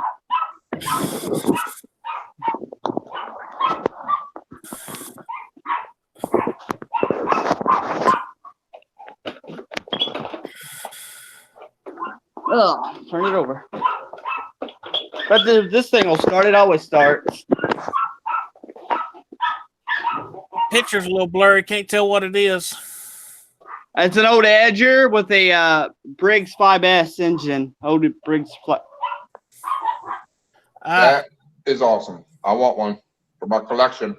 Oh, turn it over. But this thing will start. It always starts. Picture's a little blurry. Can't tell what it is. It's an old Edger with a Briggs 5S engine. Old Briggs. That is awesome. I want one for my collection.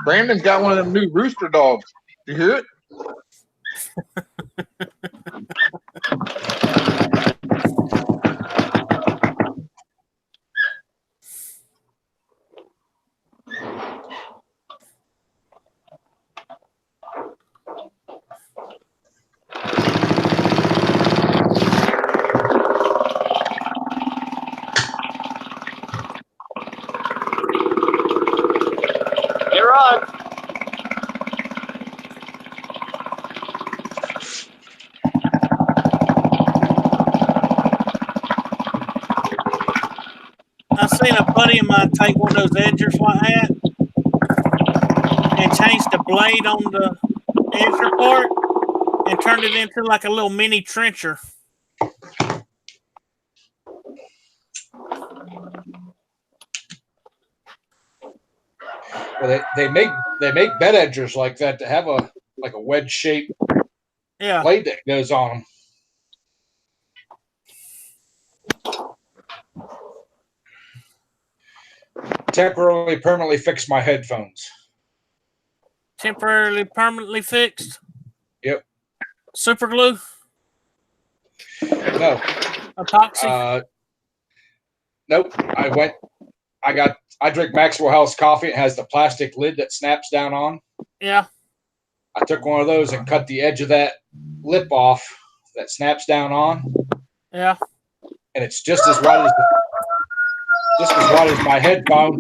Brandon's got one of them new rooster dogs. You hear it? I seen a buddy of mine take one of those edgers like that and change the blade on the edger part and turned it into like a little mini trencher. Well, they make bed edgers like that to have a wedge shaped blade that goes on them. Temporarily, permanently fix my headphones. Temporarily, permanently fixed? Yep. Super glue? No. Epoxy? Nope. I drink Maxwell House coffee. It has the plastic lid that snaps down on. Yeah. I took one of those and cut the edge of that lip off that snaps down on. Yeah. And it's just as wide as my headphone,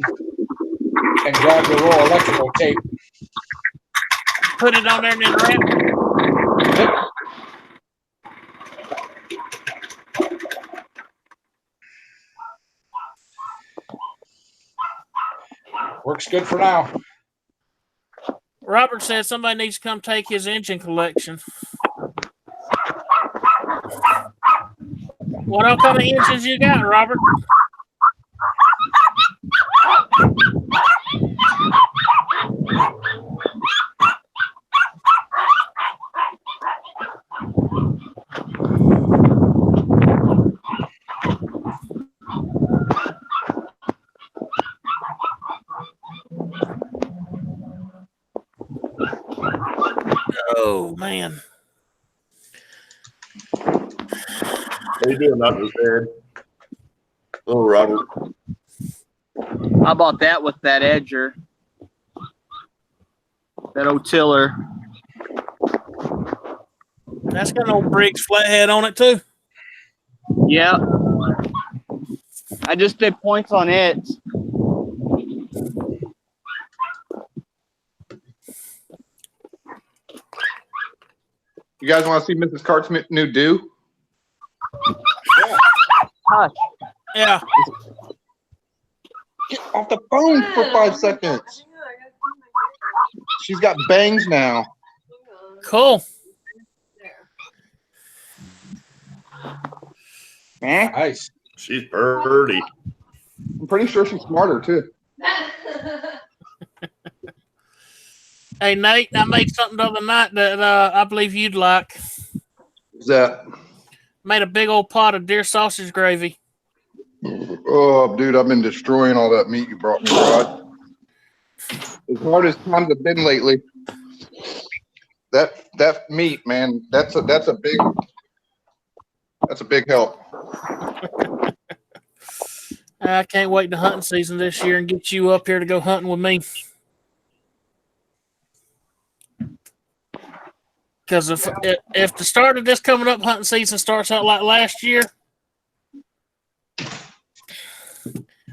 and grab the roll electrical tape. Put it on there and then wrap. Yep. Works good for now. Robert said somebody needs to come take his engine collection. What all kind of engines you got, Robert? Oh, man. How you doing, Dr. Ted? Hello, Robert. How about that with that edger? That old tiller. That's got an old Briggs flathead on it, too. Yeah. I just did points on it. You guys want to see Mrs. Cart's new do? Yeah. Hush. Yeah. Get off the phone for 5 seconds. She's got bangs now. Cool. Nice. She's pretty. I'm pretty sure she's smarter too. Hey, Nate, I made something the other night that I believe you'd like. Is that? Made a big old pot of deer sausage gravy. Oh, dude, I've been destroying all that meat you brought me, Rod. As hard as times have been lately, that meat, man, that's a big help. I can't wait to hunting season this year and get you up here to go hunting with me. Because if the start of this coming up hunting season starts out like last year,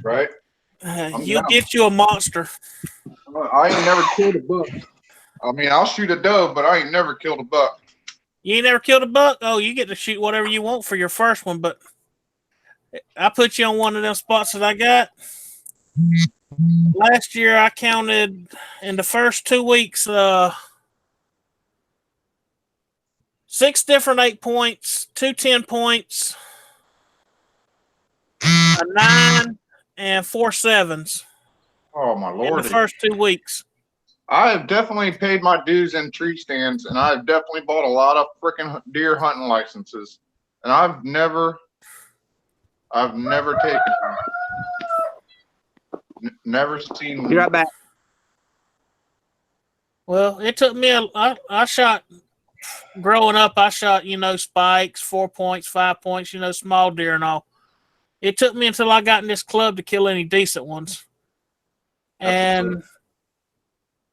Right? you'll get you a monster. I ain't never killed a buck. I mean, I'll shoot a dove, but I ain't never killed a buck. You ain't never killed a buck? Oh, you get to shoot whatever you want for your first one, but I put you on one of them spots that I got. Last year, I counted in the first 2 weeks 6 different 8 points, 2 10 points, a 9, and 4 7s. Oh, my Lord. In the first 2 weeks. I have definitely paid my dues in tree stands, and I've definitely bought a lot of freaking deer hunting licenses, and I've never taken one. Never seen one. Be right back. Well, it took me I shot growing up. I shot spikes, 4 points, 5 points, small deer and all. It took me until I got in this club to kill any decent ones. And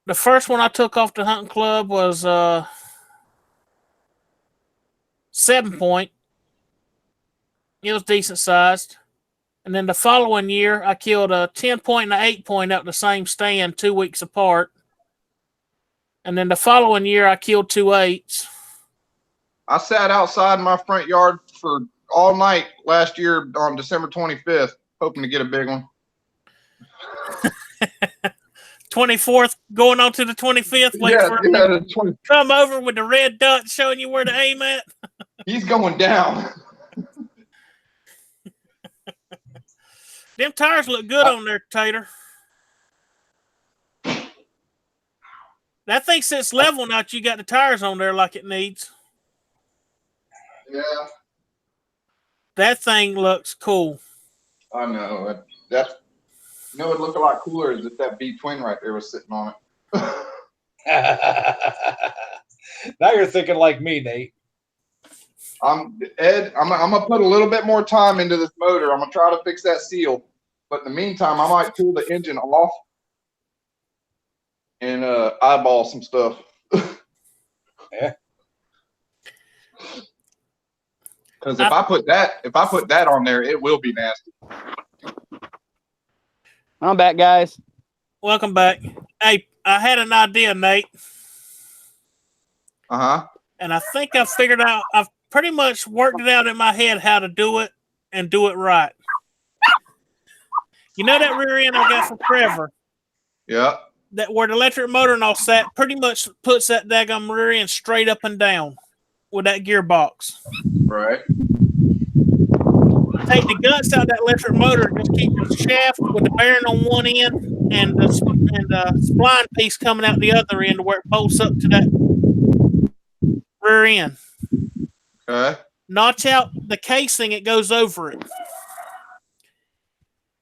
the first one I took off the hunting club was 7 point. It was decent sized. And then the following year, I killed a 10 point and an 8 point out the same stand 2 weeks apart. And then the following year, I killed 2 8s. I sat outside my front yard for all night last year on December 25th, hoping to get a big one. 24th, going on to the 25th. Wait Yeah, for yeah, him to the 20 come over with the red dot showing you where to aim at. he's going down. Them tires look good on there, Tater. That thing sits level now that you got the tires on there like it needs. Yeah, That thing looks cool. I know. That's it'd look a lot cooler if that V twin right there was sitting on it. Now you're thinking like me, Nate. Ed, I'm gonna put a little bit more time into this motor. I'm gonna try to fix that seal, but in the meantime, I might pull the engine off and eyeball some stuff. Yeah. Because if I put that on there, it will be nasty. I'm back, guys. Welcome back. Hey, I had an idea, Nate, and I think I've figured out. I've pretty much worked it out in my head how to do it and do it right. You know that rear end I got from Trevor? Yeah. That where the electric motor and all sat pretty much puts that daggum rear end straight up and down with that gearbox. Right. Take the guts out of that electric motor and just keep the shaft with the bearing on one end and the spline piece coming out the other end where it bolts up to that rear end. Okay. Notch out the casing, it goes over it.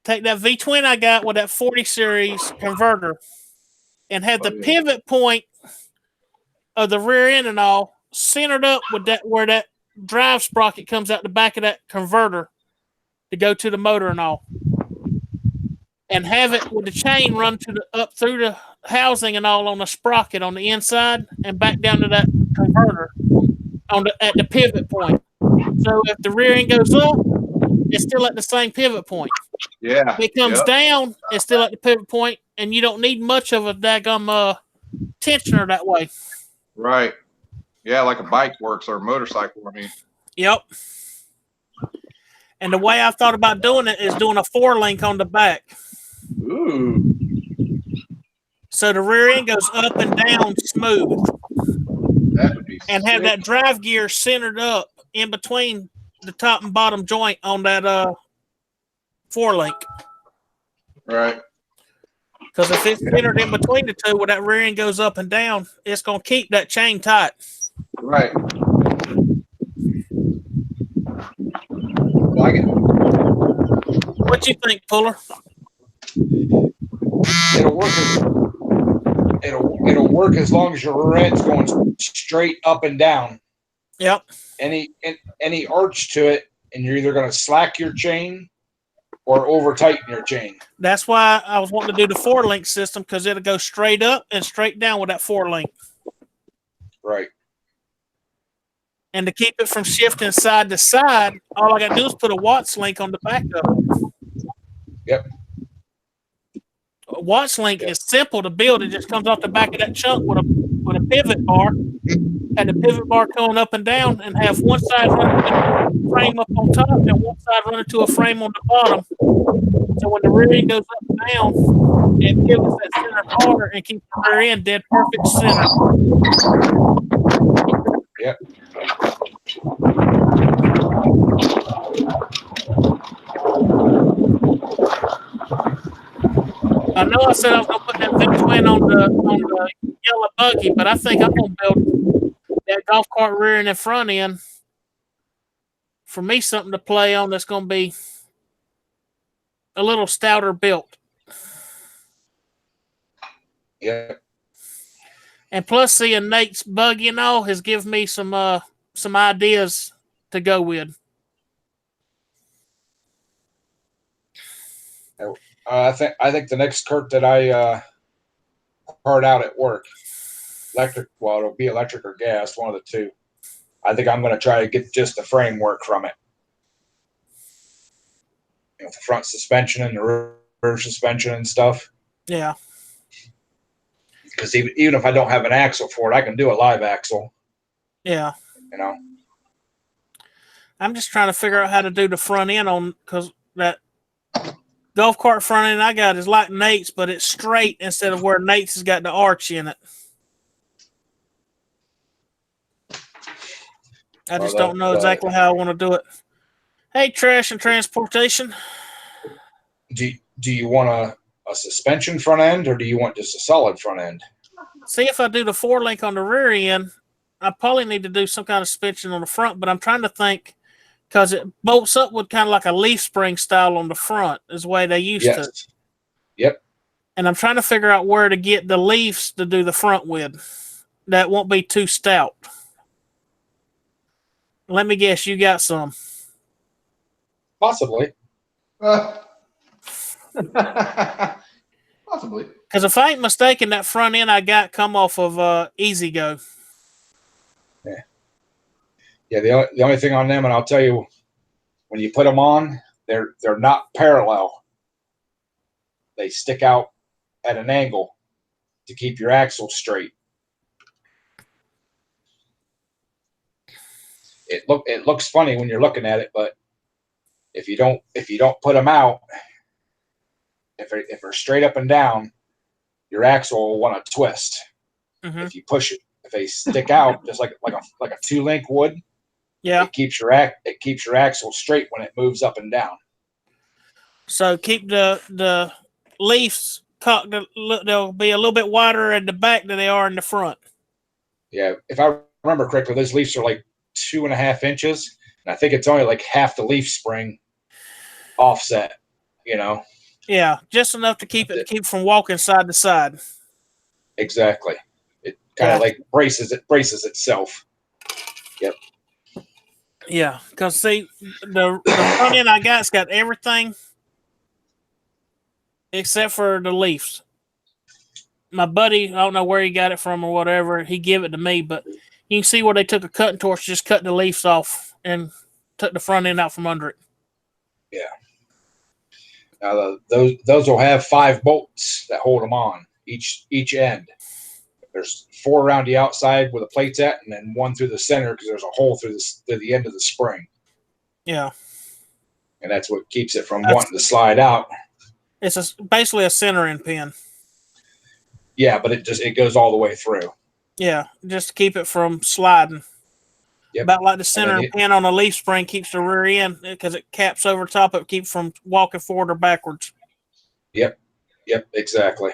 Take that V-twin I got with that 40 series converter and have the pivot point of the rear end and all centered up with that where that drive sprocket comes out the back of that converter to go to the motor and all. And have it with the chain run to the up through the housing and all on the sprocket on the inside and back down to that converter at the pivot point. So if the rear end goes up, it's still at the same pivot point. Yeah. If it comes down, it's still at the pivot point, and you don't need much of a daggum tensioner that way. Right. Yeah, like a bike works or a motorcycle. I mean. Yep. And the way I've thought about doing it is doing a 4-link on the back. Ooh. So the rear end goes up and down smooth. That would be and have sick. that drive gear centered up in between the top and bottom joint on that 4-link. Right. Because if it's centered in between the two where that rear end goes up and down, it's going to keep that chain tight. Right. Like it. What you think, Puller? It'll work. It'll work as long as your rear end's going straight up and down. Yep. Any arch to it, and you're either going to slack your chain or over tighten your chain. That's why I was wanting to do the 4-link system, because it'll go straight up and straight down with that 4-link. Right. And to keep it from shifting side to side, all I got to do is put a Watts link on the back of it. Yep. A Watts link is simple to build. It just comes off the back of that chunk with a pivot bar, and the pivot bar going up and down, and have one side running to a frame up on top and one side running to a frame on the bottom. So when the rear end goes up and down, it pivots that center corner and keeps the rear end dead perfect center. Yep. I know I said I was going to put that V-twin on the yellow buggy, but I think I'm going to build that golf cart rear end and front end for me something to play on that's going to be a little stouter built. Yeah. And plus, seeing Nate's buggy and all has given me some ideas to go with. I think the next cart that I part out at work, electric. Well, it'll be electric or gas, one of the two. I think I'm going to try to get just the framework from it. You know, the front suspension and the rear suspension and stuff. Yeah. Because even if I don't have an axle for it, I can do a live axle. Yeah. You know. I'm just trying to figure out how to do the front end on, because that golf cart front end I got is like Nate's, but it's straight instead of where Nate's has got the arch in it. I just don't know exactly how I want to do it. Hey, trash and transportation. Do you want a suspension front end, or do you want just a solid front end? See, if I do the 4-link on the rear end, I probably need to do some kind of suspension on the front, but I'm trying to think because it bolts up with kind of like a leaf spring style on the front is the way they used to. Yep. And I'm trying to figure out where to get the leaves to do the front with. That won't be too stout. Let me guess, you got some. Possibly. Possibly. Because if I ain't mistaken, that front end I got come off of Easy Go. Yeah, the only thing on them, and I'll tell you, when you put them on, they're not parallel. They stick out at an angle to keep your axle straight. It looks funny when you're looking at it, but if you don't put them out, if they're straight up and down, your axle will want to twist. Mm-hmm. If you push it, if they stick out just like a 2-link would, yeah, it keeps your axle straight when it moves up and down. So keep the leaves cocked. They'll be a little bit wider at the back than they are in the front. Yeah, if I remember correctly, those leaves are like 2.5 inches, and I think it's only like half the leaf spring offset. Yeah, just enough to keep from walking side to side. Exactly. It kind of like braces itself. Yep. Yeah, because see, the front end I got's got everything except for the leaves. My buddy, I don't know where he got it from or whatever, he gave it to me, but you can see where they took a cutting torch, just cut the leaves off and took the front end out from under it. Yeah. Now those will have 5 bolts that hold them on each end. There's 4 around the outside where the plate's at, and then 1 through the center because there's a hole through the end of the spring. Yeah. And that's what keeps it from wanting to slide out. It's basically a centering pin. Yeah, but it goes all the way through. Yeah, just to keep it from sliding. Yep. About like the center pin on a leaf spring keeps the rear end because it caps over top of it, keeps from walking forward or backwards. Yep, exactly.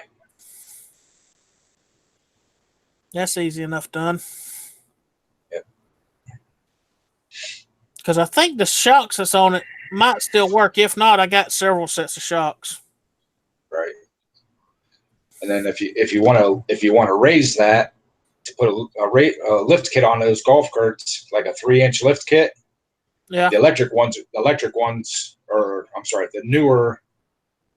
That's easy enough done. Yep. Because I think the shocks that's on it might still work. If not, I got several sets of shocks. Right. And then if you want to raise that to put a lift kit on those golf carts, like a 3-inch lift kit. Yeah. The electric ones, or I'm sorry, the newer,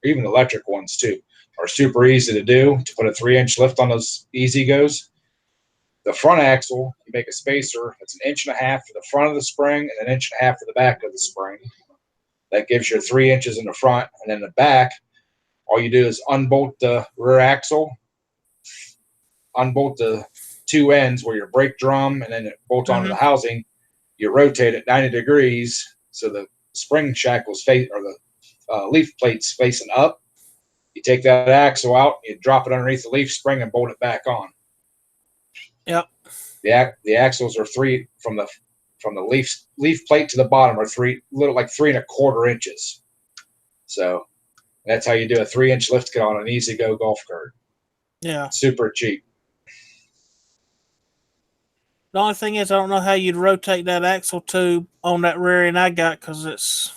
even electric ones too, are super easy to do. To put a 3-inch lift on those Easy Goes. The front axle, you make a spacer that's 1.5 inches for the front of the spring and 1.5 inches for the back of the spring. That gives you 3 inches in the front, and then the back. All you do is unbolt the rear axle, unbolt the 2 ends where your brake drum, and then it bolts onto the housing. You rotate it 90 degrees so the spring shackles face, or the leaf plate's facing up. You take that axle out, you drop it underneath the leaf spring, and bolt it back on. Yep. The axles are 3 from the leaf plate to the bottom are 3.25 inches. So that's how you do a 3-inch lift kit on an Easy Go golf cart. Yeah. Super cheap. The only thing is, I don't know how you'd rotate that axle tube on that rear end I got because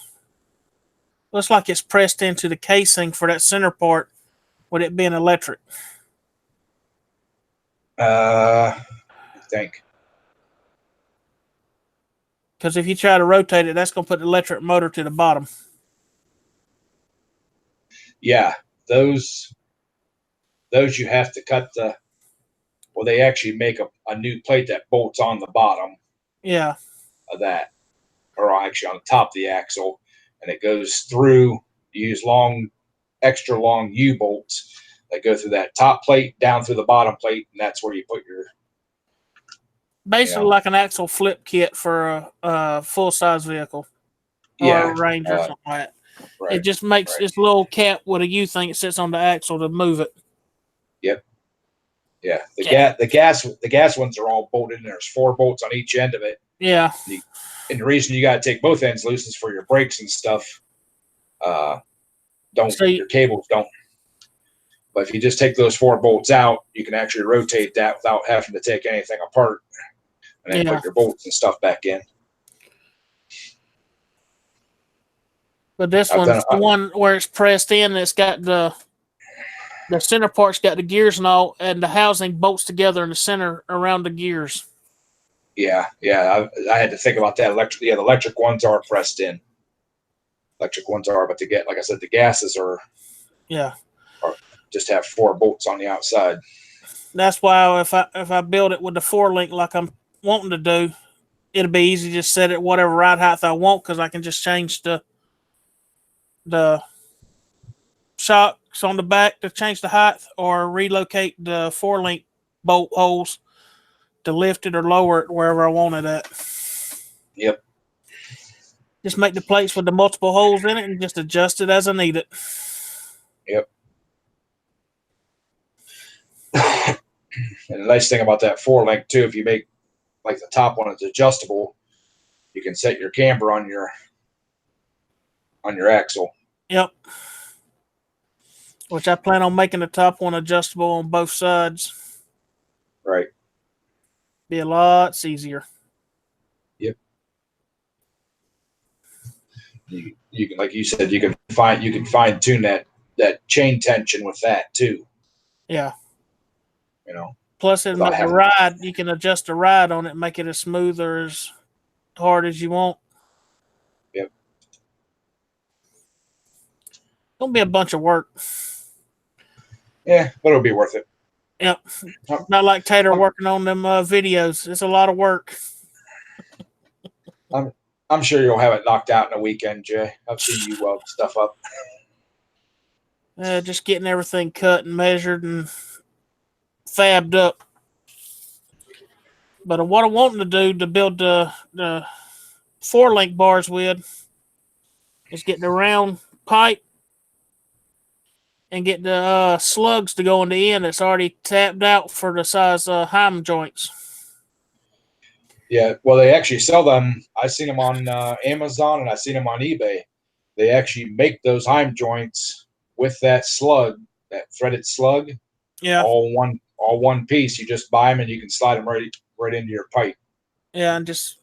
looks like it's pressed into the casing for that center part with it being electric. I think. Because if you try to rotate it, that's going to put the electric motor to the bottom. Yeah, those you have to cut they actually make a new plate that bolts on the bottom. Yeah. Of that, or actually on the top of the axle, and it goes through. You use extra long U-bolts that go through that top plate down through the bottom plate, and that's where you put your. Basically, like an axle flip kit for a full-size vehicle. Yeah. Or a Ranger or something like that. Right. It just makes Right. this little cap with a U thing that sits on the axle to move it. Yep. Yeah. The gas ones are all bolted, and there's 4 bolts on each end of it. Yeah. And the reason you got to take both ends loose is for your brakes and stuff. Your cables don't. But if you just take those 4 bolts out, you can actually rotate that without having to take anything apart, and then put your bolts and stuff back in. But this one's the one where it's pressed in, and it's got the center part's got the gears and all, and the housing bolts together in the center around the gears. Yeah. I had to think about that. The electric ones are pressed in. Electric ones are, but like I said, the gases are just have 4 bolts on the outside. That's why if I build it with the 4-link like I'm wanting to do, it'll be easy to just set it whatever ride height I want, because I can just change the shocks on the back to change the height, or relocate the 4-link bolt holes to lift it or lower it wherever I want it at. Yep. Just make the plates with the multiple holes in it and just adjust it as I need it. Yep. And the nice thing about that 4-link too, if you make like the top one is adjustable, you can set your camber on your axle. Yep. Which I plan on making the top one adjustable on both sides. Right. Be a lot easier. Yep. You can, like you said, you can fine tune that chain tension with that too. Yeah. You know. Plus, it'll make the ride. You can adjust the ride on it, and make it as smooth or as hard as you want. Yep. Gonna be a bunch of work. Yeah, but it'll be worth it. Yep. Not like Tater working on them videos. It's a lot of work. I'm sure you'll have it knocked out in a weekend, Jay. I've seen you weld stuff up. Just getting everything cut and measured and fabbed up. But what I'm wanting to do to build the 4-link bars with is get the round pipe and get the slugs to go in the end that's already tapped out for the size Heim joints. Yeah, well, they actually sell them. I've seen them on Amazon, and I've seen them on eBay. They actually make those Heim joints with that slug, that threaded slug. Yeah. All one piece. You just buy them, and you can slide them right into your pipe. Yeah, and just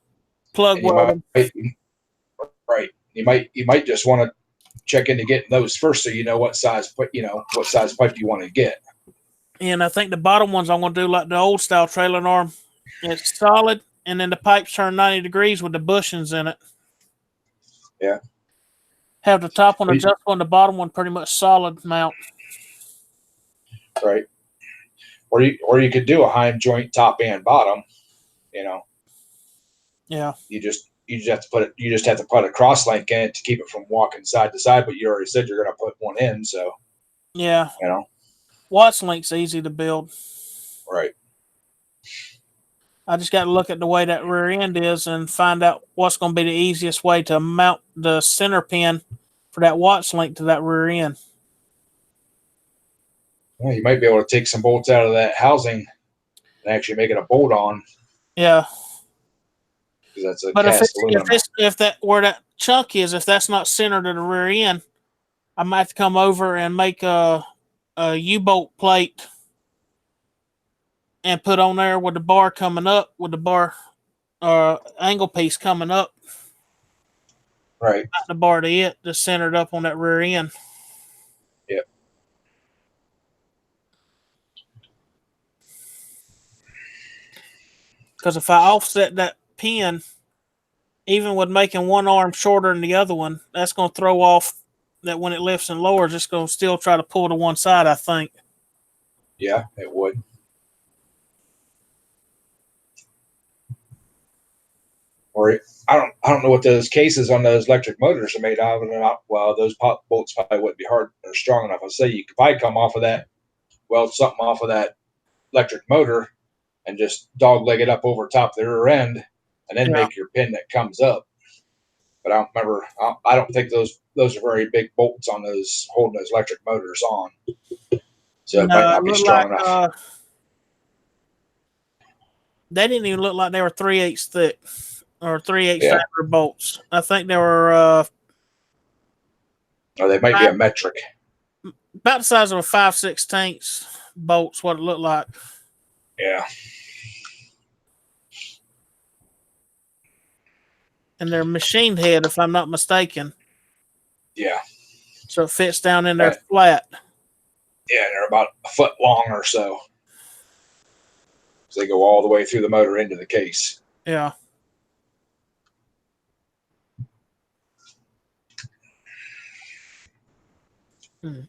plug weld them. Right. You might just want to check into getting those first, so you know what size pipe you want to get. And I think the bottom ones I'm going to do like the old style trailer arm. It's solid, and then the pipes turn 90 degrees with the bushings in it. Yeah. Have the top one adjustable and the bottom one pretty much solid mount. Right. Or you could do a Heim joint top and bottom. You know. Yeah. You just have to put a cross link in it to keep it from walking side to side, but you already said you're going to put one in, so. Yeah. You know. Watts link's easy to build. Right. I just got to look at the way that rear end is and find out what's going to be the easiest way to mount the center pin for that Watts link to that rear end. Well, you might be able to take some bolts out of that housing and actually make it a bolt on. Yeah. Because that's a but cast aluminum. if that where that chunk is, if that's not centered to the rear end, I might have to come over and make a U-bolt plate and put on there with the bar coming up, with the bar angle piece coming up. Right. Not the bar to it, just centered up on that rear end. Yep. Because if I offset that pin, even with making one arm shorter than the other one, that's going to throw off that when it lifts and lowers, it's going to still try to pull to one side, I think. Yeah, it would. Or I don't know what those cases on those electric motors are made of. Well, those pop bolts probably wouldn't be hard or strong enough. I'll say you could probably come off of that, weld something off of that electric motor and just dog leg it up over top the rear end and then make your pin that comes up. but I don't remember. I don't think those are very big bolts on those holding those electric motors on. So it might No, it not be looked strong like enough. they didn't even look like they were 3/8 thick or 3/8 Yeah. diameter bolts. I think they were Or they might be a metric. about the size of a 5/16 bolts. What it looked like. Yeah. And they're machine head, if I'm not mistaken. Yeah. So it fits down in there Right. flat. Yeah, they're about a foot long or so. So they go all the way through the motor into the case. Yeah. You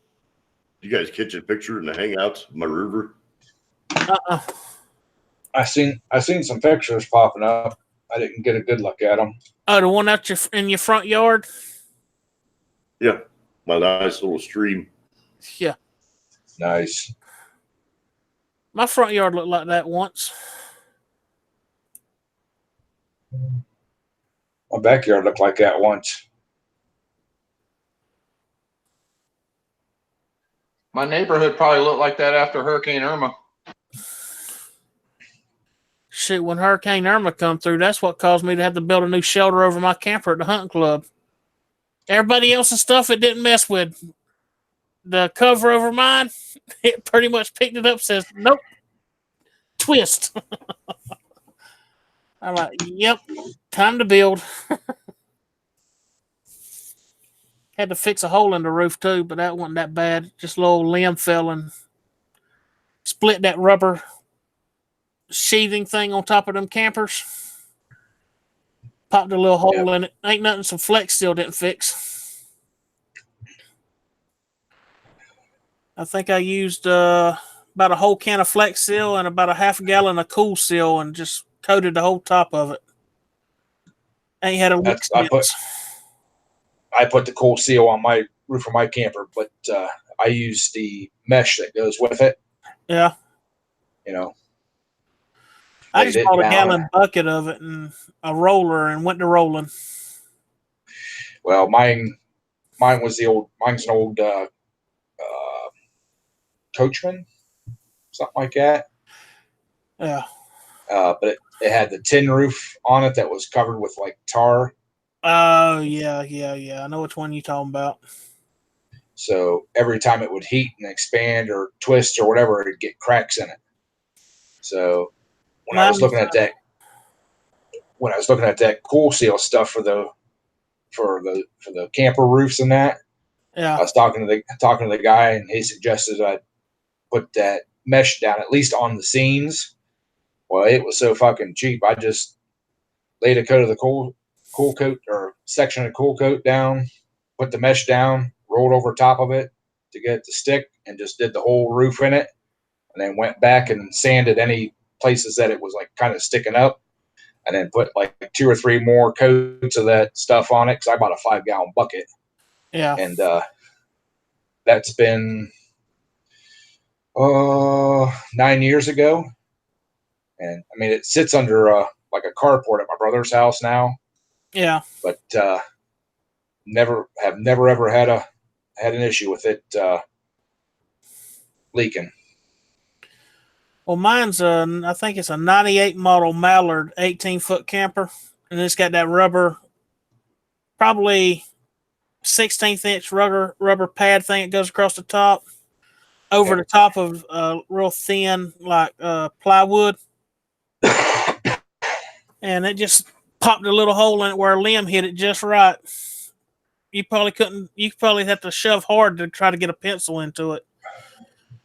guys catch a picture in the hangouts of my river? Uh-uh. I seen some pictures popping up. I didn't get a good look at them. Oh, the one out in your front yard? Yeah, my nice little stream. Yeah. Nice. My front yard looked like that once. My backyard looked like that once. My neighborhood probably looked like that after Hurricane Irma. Shit, when Hurricane Irma come through, that's what caused me to have to build a new shelter over my camper at the hunting club. Everybody else's stuff it didn't mess with. The cover over mine, it pretty much picked it up, says, nope, twist. I'm like, yep, time to build. Had to fix a hole in the roof too, but that wasn't that bad. Just a little limb fell and split that rubber sheathing thing on top of them campers. Popped a little hole in it. Ain't nothing some Flex Seal didn't fix. I think I used about a whole can of Flex Seal and about a half a gallon of Cool Seal and just coated the whole top of it. Ain't had a lick since. I put the Cool Seal on my roof of my camper, but I used the mesh that goes with it. Yeah. You know. I just bought a gallon bucket of it and a roller and went to rolling. Well, mine's an old Coachman, something like that. Yeah. But it had the tin roof on it that was covered with like tar. Oh, yeah. I know which one you're talking about. So every time it would heat and expand or twist or whatever, it'd get cracks in it. So when I was looking at that Cool Seal stuff for the camper roofs and that, yeah, I was talking to the guy and he suggested I put that mesh down at least on the seams. Well, it was so fucking cheap. I just laid a coat of the cool coat or section of cool coat down, put the mesh down, rolled over top of it to get it to stick, and just did the whole roof in it, and then went back and sanded any places that it was like kind of sticking up, and then put like 2 or 3 more coats of that stuff on it because I bought a 5-gallon bucket. Yeah, and that's been 9 years ago. And I mean, it sits under like a carport at my brother's house now. Yeah, but never ever had an issue with it leaking. Well, mine's I think it's a 98 model Mallard 18-foot camper, and it's got that rubber, probably 16th inch rubber pad thing that goes across the top, over the top of real thin like plywood, and it just popped a little hole in it where a limb hit it just right. You probably have to shove hard to try to get a pencil into it.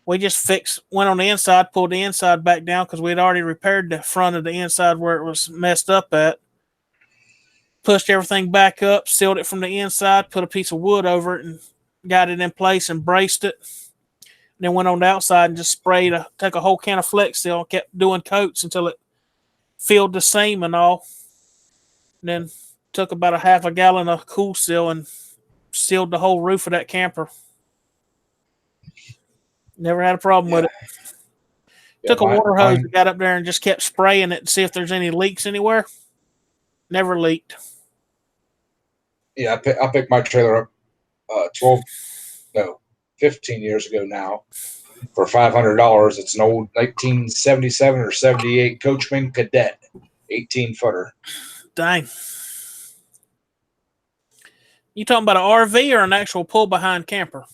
We just went on the inside, pulled the inside back down because we'd already repaired the front of the inside where it was messed up at. Pushed everything back up, sealed it from the inside, put a piece of wood over it and got it in place and braced it. Then went on the outside and just took a whole can of Flex Seal and kept doing coats until it filled the seam and all. And then took about a half a gallon of Cool Seal and sealed the whole roof of that camper. Never had a problem with it. Took a water hose and got up there and just kept spraying it to see if there's any leaks anywhere. Never leaked. Yeah, I picked my trailer up 15 years ago now for $500. It's an old 1977 or 78 Coachman Cadet, 18-footer. Dang. You talking about an RV or an actual pull behind camper?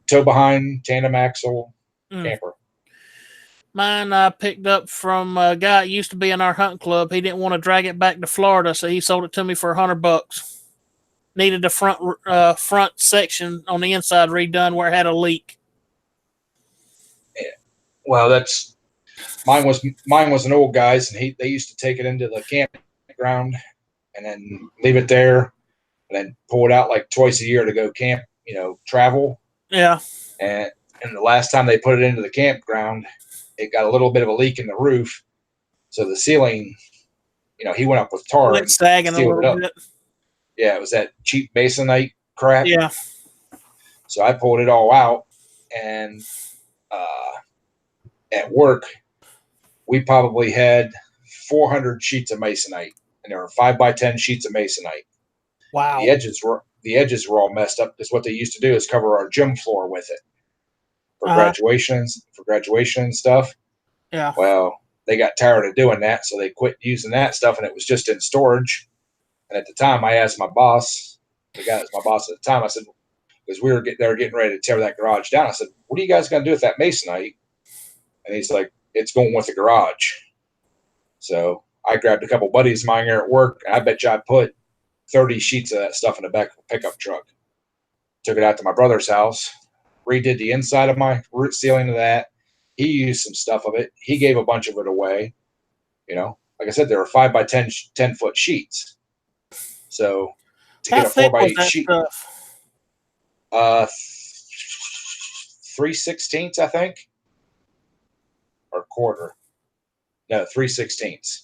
Tow behind, tandem axle camper. Mine I picked up from a guy that used to be in our hunting club. He didn't want to drag it back to Florida, so he sold it to me for $100. Needed the front section on the inside redone where it had a leak. Yeah. Well, that's mine was an old guy's, and they used to take it into the campground and then leave it there, and then pull it out like twice a year to go camp, travel. Yeah. And the last time they put it into the campground, it got a little bit of a leak in the roof, so the ceiling, he went up with tar and sagging a sealed it little up. bit. Yeah, it was that cheap masonite crap. Yeah. So I pulled it all out, and at work, we probably had 400 sheets of masonite, and there were 5x10 sheets of masonite. Wow. The edges were all messed up because what they used to do is cover our gym floor with it for graduation and stuff. Yeah. Well, they got tired of doing that, so they quit using that stuff, and it was just in storage. And at the time, I asked my boss, the guy that's my boss at the time, I said, because they were getting ready to tear that garage down. I said, "What are you guys going to do with that masonite?" And he's like, "It's going with the garage." So I grabbed a couple buddies of mine here at work, and I bet you I put 30 sheets of that stuff in the back of a pickup truck. Took it out to my brother's house, redid the inside of my root ceiling of that. He used some stuff of it. He gave a bunch of it away. Like I said, there were 5x10 10-foot sheets. So to How get a thick 4x8 was that sheet, stuff? 3/16, I think, or quarter. No, 3/16.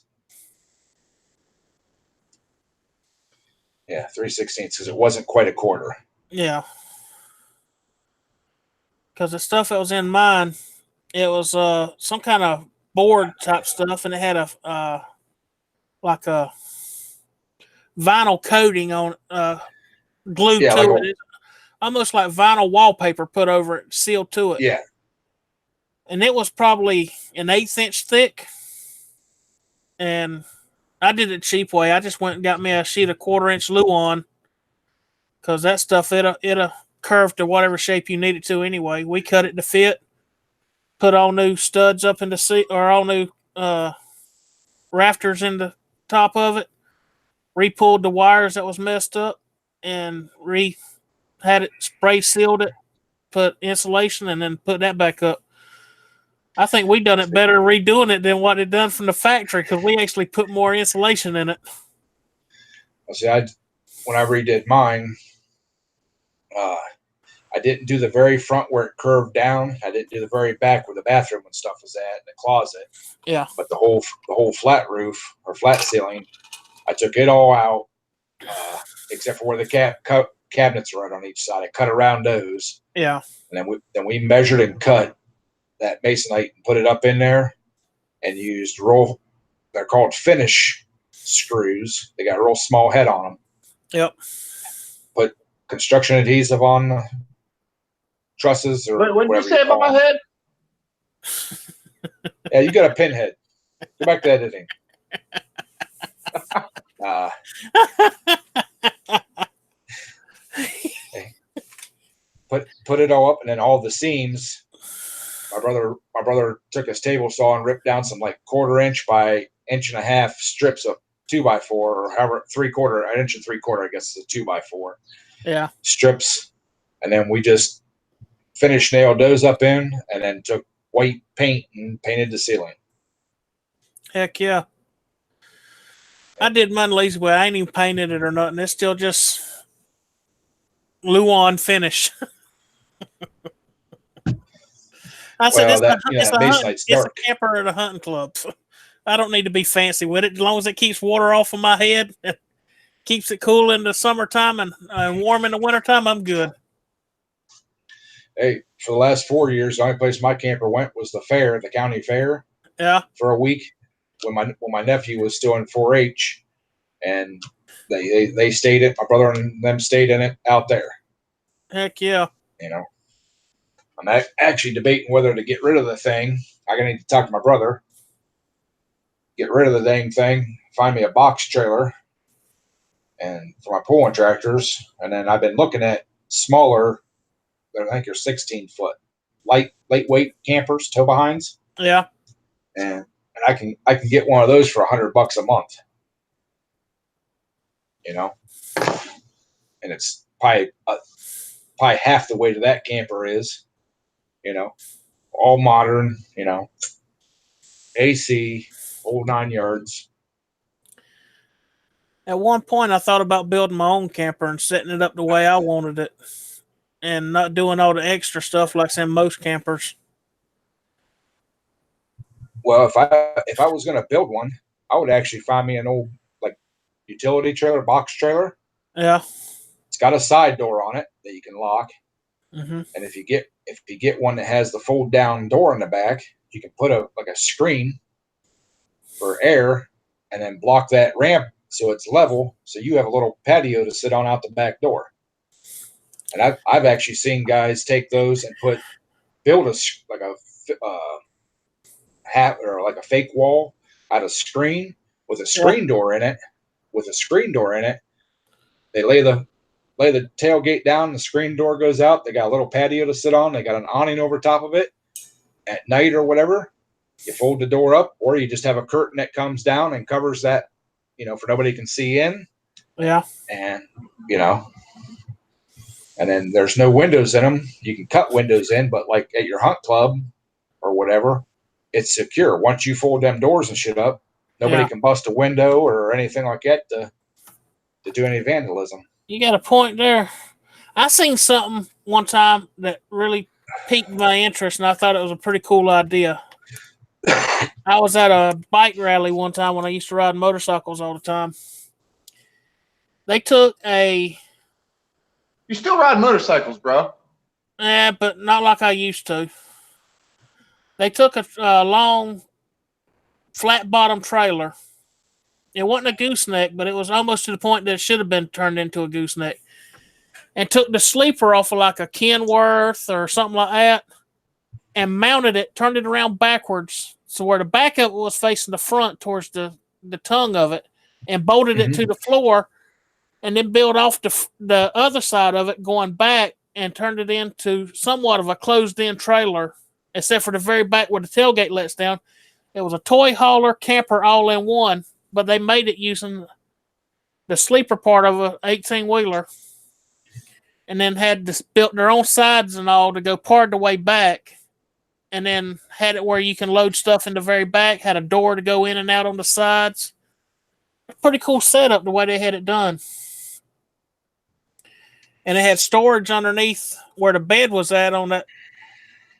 Yeah, 3/16 because it wasn't quite a quarter. Yeah. Because the stuff that was in mine, it was some kind of board type stuff, and it had a like a vinyl coating on glued to it. Almost like vinyl wallpaper put over it, sealed to it. Yeah. And it was probably an 1/8 inch thick. And I did it cheap way. I just went and got me a sheet of 1/4 inch Luan, because that stuff it'll curve to whatever shape you need it to anyway. We cut it to fit, put all new studs up in the seat, or all new rafters in the top of it, re-pulled the wires that was messed up, and had it spray sealed it, put insulation, and then put that back up. I think we done it better redoing it than what it done from the factory, because we actually put more insulation in it. See, when I redid mine, I didn't do the very front where it curved down. I didn't do the very back where the bathroom and stuff was at, the closet. Yeah. But the whole flat roof or flat ceiling, I took it all out, except for where the cabinets are right on each side. I cut around those. Yeah. And then we measured and cut that masonite and put it up in there, and used they're called finish screws. They got a real small head on them. Yep. Put construction adhesive on the trusses or What did whatever you say about my head? Yeah, you got a pinhead. Go back to editing. Put it all up, and then all the seams. My brother took his table saw and ripped down some like 1/4 inch by 1.5 inch strips of 2x4, or however 3/4, 1 inch and 3/4, I guess is a 2x4. Yeah. Strips, and then we just finish nailed those up in, and then took white paint and painted the ceiling. Heck yeah. I did mine lazy way. I ain't even painted it or nothing. It's still just Luan finish. I said, it's a camper at a hunting club. I don't need to be fancy with it. As long as it keeps water off of my head, and keeps it cool in the summertime and warm in the wintertime, I'm good. Hey, for the last 4 years, the only place my camper went was the county fair. Yeah. For a week, when my nephew was still in 4-H, and They stayed it. My brother and them stayed in it out there. Heck yeah. You know, I'm actually debating whether to get rid of the thing. I'm gonna need to talk to my brother. Get rid of the dang thing. Find me a box trailer, and for my pulling tractors. And then I've been looking at smaller. I think they're 16-foot, lightweight campers, tow behinds. Yeah. And I can get one of those for $100 a month. You know, and it's probably half the weight of that camper is. You know, all modern. You know, AC, whole 9 yards. At one point, I thought about building my own camper and setting it up the way I wanted it, and not doing all the extra stuff like in most campers. Well, if I was going to build one, I would actually find me an old like utility trailer, box trailer. Yeah. It's got a side door on it that you can lock. Mm-hmm. And if you get one that has the fold down door in the back, you can put a screen for air, and then block that ramp so it's level, so you have a little patio to sit on out the back door. And I've actually seen guys take those and build a hat or like a fake wall out of screen with a screen door in it. They lay the tailgate down, the screen door goes out. They got a little patio to sit on. They got an awning over top of it. At night or whatever, you fold the door up, or you just have a curtain that comes down and covers that, for nobody can see in. Yeah. And, and then there's no windows in them. You can cut windows in, but like at your hunt club or whatever, it's secure. Once you fold them doors and shit up, nobody can bust a window or anything like that to do any vandalism. You got a point there. I seen something one time that really piqued my interest, and I thought it was a pretty cool idea. I was at a bike rally one time when I used to ride motorcycles all the time. They took You still ride motorcycles, bro? but not like I used to. They took a long, flat-bottom trailer. It wasn't a gooseneck, but it was almost to the point that it should have been turned into a gooseneck. And took the sleeper off of like a Kenworth or something like that and mounted it, turned it around backwards. So where the back of it was facing the front towards the tongue of it, and bolted it to the floor, and then built off the other side of it going back and turned it into somewhat of a closed-in trailer, except for the very back where the tailgate lets down. It was a toy hauler camper all in one, but they made it using the sleeper part of an 18-wheeler. And then had this built their own sides and all to go part of the way back. And then had it where you can load stuff in the very back, had a door to go in and out on the sides. Pretty cool setup the way they had it done. And it had storage underneath where the bed was at on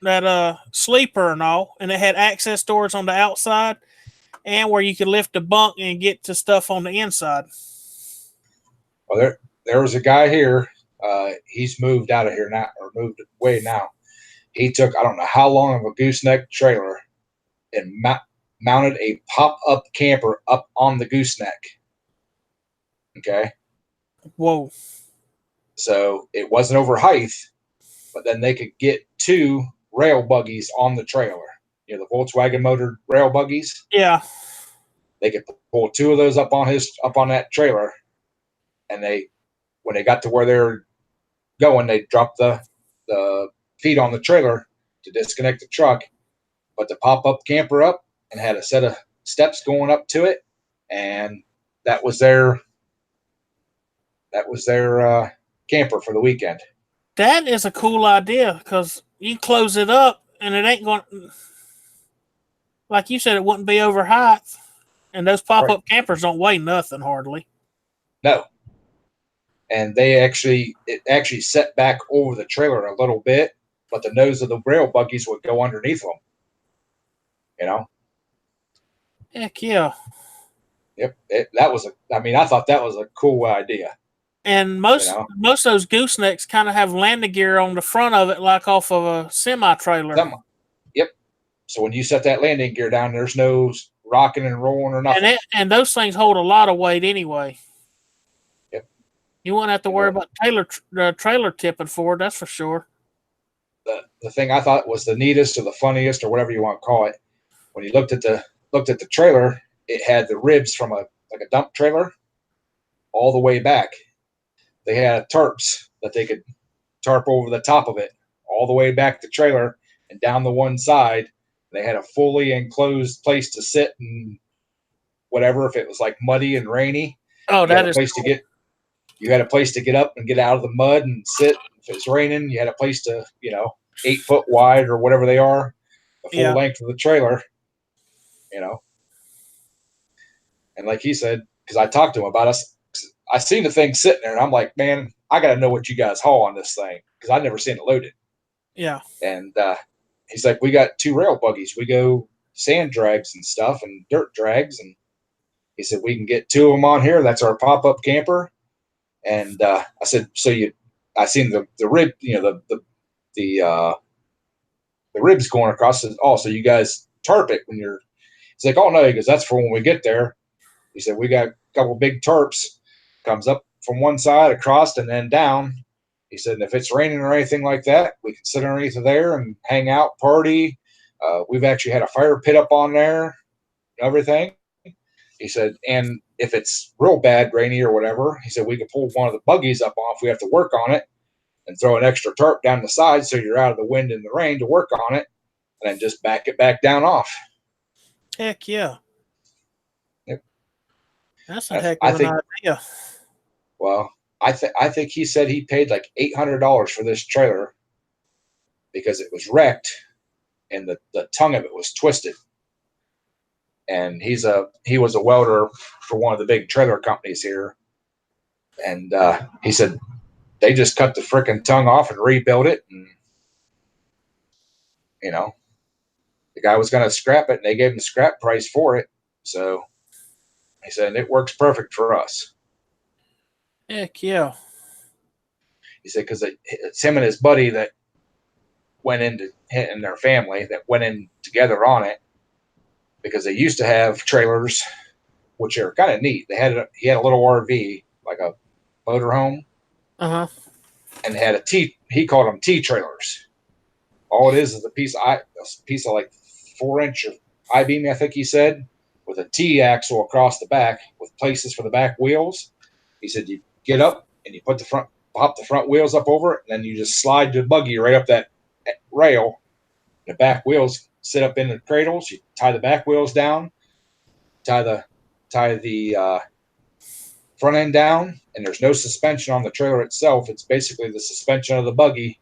that sleeper and all. And it had access doors on the outside and where you could lift the bunk and get to stuff on the inside. Well, there was a guy here. He's moved out of here now, or moved away now. He took, I don't know how long of a gooseneck trailer and mounted a pop-up camper up on the gooseneck. Okay. Whoa. So it wasn't over height, but then they could get 2 rail buggies on the trailer. The Volkswagen motor rail buggies. Yeah. They could pull 2 of those up on that trailer, and when they got to where they're going, they dropped the feet on the trailer to disconnect the truck, put the pop-up camper up, and had a set of steps going up to it, and that was their camper for the weekend. That is a cool idea because you close it up and it ain't going, like you said, it wouldn't be over height, and those pop-up campers don't weigh nothing hardly. No. And it actually set back over the trailer a little bit, but the nose of the rail buggies would go underneath them. Heck yeah. Yep. I thought that was a cool idea. And most of those goosenecks kind of have landing gear on the front of it, like off of a semi-trailer. Yep. So when you set that landing gear down, there's no rocking and rolling or nothing. And those things hold a lot of weight anyway. You won't have to worry about trailer tipping forward. That's for sure. The thing I thought was the neatest or the funniest or whatever you want to call it, when you looked at the trailer, it had the ribs from a dump trailer all the way back. They had tarps that they could tarp over the top of it all the way back the trailer and down the one side. They had a fully enclosed place to sit and whatever. If it was like muddy and rainy, Oh, you had that a is place cool. to get. You had a place to get up and get out of the mud and sit. If it's raining, you had a place to 8 foot wide or whatever they are, the full Yeah. length of the trailer. And like he said, because I talked to him about us, I seen the thing sitting there, and I'm like, man, I got to know what you guys haul on this thing because I've never seen it loaded. Yeah. And he's like, we got 2 rail buggies. We go sand drags and stuff and dirt drags. And he said, we can get 2 of them on here. That's our pop-up camper. And I said, I seen the rib, the ribs going across. Said, oh, so you guys tarp it when you're, he's like, oh no, he goes, that's for when we get there. He said, we got a couple big tarps, comes up from one side across and then down. He said, and if it's raining or anything like that, we can sit underneath of there and hang out, party. We've actually had a fire pit up on there, everything. He said, and if it's real bad, rainy or whatever, he said, we can pull one of the buggies up on if we have to work on it and throw an extra tarp down the side so you're out of the wind and the rain to work on it and then just back it back down off. Heck yeah. Yep. That's a heck of an idea. Well, I think he said he paid like $800 for this trailer because it was wrecked and the tongue of it was twisted. And he was a welder for one of the big trailer companies here. And he said they just cut the frickin' tongue off and rebuilt it. And, the guy was going to scrap it and they gave him the scrap price for it. So he said, it works perfect for us. Heck yeah. He said, because it's him and his buddy that went into and their family that went in together on it because they used to have trailers, which are kind of neat. He had a little RV, like a motorhome, and had he called them T trailers. All it is a piece of like 4-inch I-beam, I think he said, with a T axle across the back with places for the back wheels. He said you get up and you pop the front wheels up over it, and then you just slide the buggy right up that rail. The back wheels sit up in the cradles. You tie the back wheels down, tie the front end down, and there's no suspension on the trailer itself. It's basically the suspension of the buggy,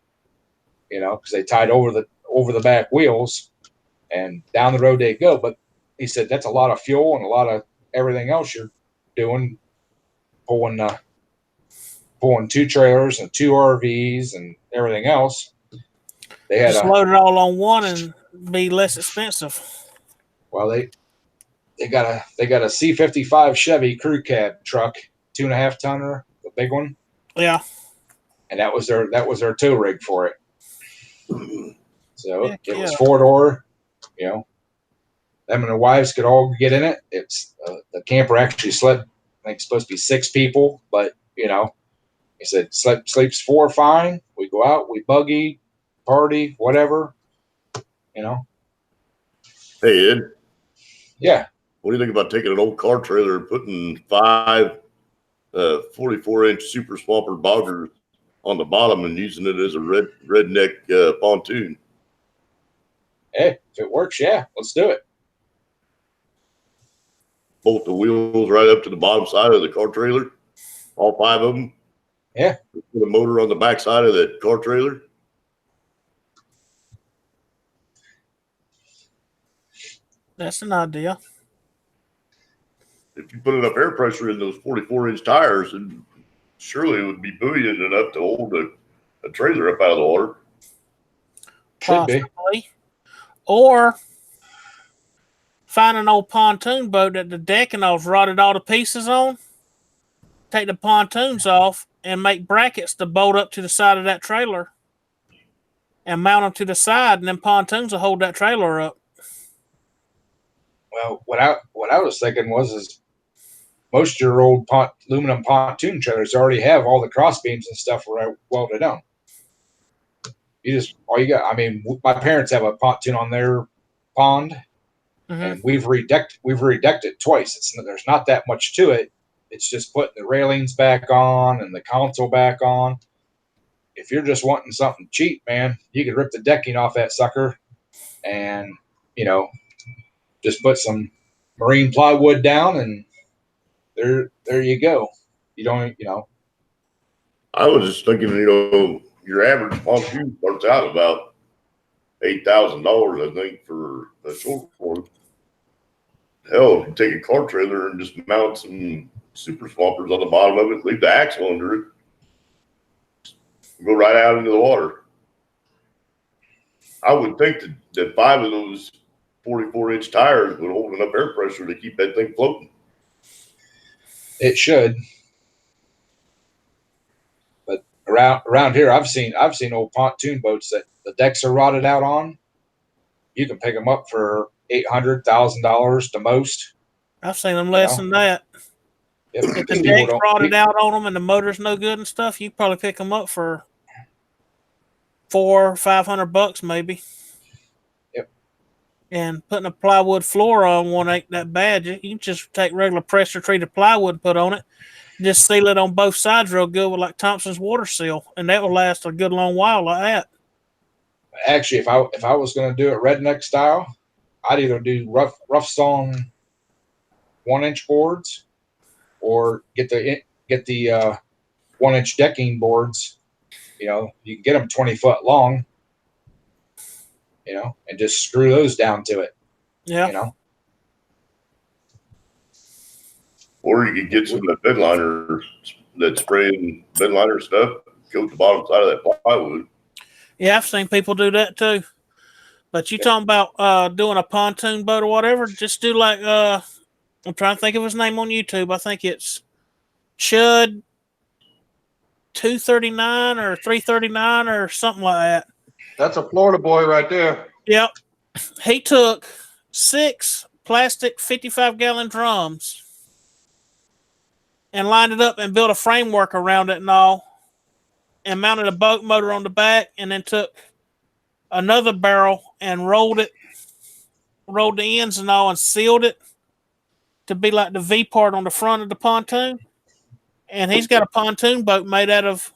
because they tied over the back wheels, and down the road they go. But he said that's a lot of fuel and a lot of everything else you're doing, pulling 2 trailers and 2 RVs and everything else. They had just load it all on one and be less expensive. Well, they got a C55 Chevy crew cab truck, 2.5 tonner, the big one. Yeah. And that was their tow rig for it. So Heck it was yeah. 4-door. Them and their wives could all get in it. It's the camper actually slept. I think it's supposed to be 6 people, but he said sleeps 4 fine. We go out, we buggy, party, whatever. Hey, Ed. Yeah. What do you think about taking an old car trailer and putting 5 44-inch super swamper boggers on the bottom and using it as a redneck pontoon? Hey, if it works, yeah, let's do it. Bolt the wheels right up to the bottom side of the car trailer, all 5 of them. Yeah. Put a motor on the back side of that car trailer. That's an idea. If you put enough air pressure in those 44-inch tires, and surely it would be buoyant enough to hold a trailer up out of the water. Should be. Possibly. Or find an old pontoon boat that the decking all's rotted all to pieces on. Take the pontoons off and make brackets to bolt up to the side of that trailer and mount them to the side, and then pontoons will hold that trailer up. Well, what I was thinking was most of your old aluminum pontoon trailers already have all the cross beams and stuff welded on. All you got. I mean, my parents have a pontoon on their pond, and we've redecked it twice. There's not that much to it. It's just putting the railings back on and the console back on. If you're just wanting something cheap, man, you could rip the decking off that sucker and, just put some marine plywood down, and there you go. You don't, I was just thinking, your average pontoon starts out about $8,000, I think, for a short one. Hell, if you take a car trailer and just mount some super swampers on the bottom of it, leave the axle under it, go right out into the water. I would think that 5 of those 44-inch tires would hold enough air pressure to keep that thing floating. It should. But around here, I've seen old pontoon boats that the decks are rotted out on. You can pick them up for $800,000 to most. I've seen them less than that. Yep. If the deck's rotted out on them and the motor's no good and stuff, you probably pick them up for $400 or $500 maybe. Yep. And putting a plywood floor on one ain't that bad. You can just take regular pressure treated plywood and put on it. Just seal it on both sides real good with like Thompson's water seal, and that will last a good long while like that. Actually, if I was going to do it redneck style, I'd either do rough sawn 1-inch boards, or get the 1-inch decking boards. You can get them 20 foot long. And just screw those down to it. Yeah. Or you could get some of that bed liner, that spraying bed liner stuff, coat the bottom side of that plywood. Yeah, I've seen people do that too. But you talking about doing a pontoon boat or whatever, just do like I'm trying to think of his name on YouTube. I think it's Chud 239 or 339 or something like that. That's a Florida boy right there. Yep. He took 6 plastic 55-gallon drums and lined it up and built a framework around it and all, and mounted a boat motor on the back, and then took another barrel and rolled the ends and all and sealed it to be like the V part on the front of the pontoon. And he's got a pontoon boat made out of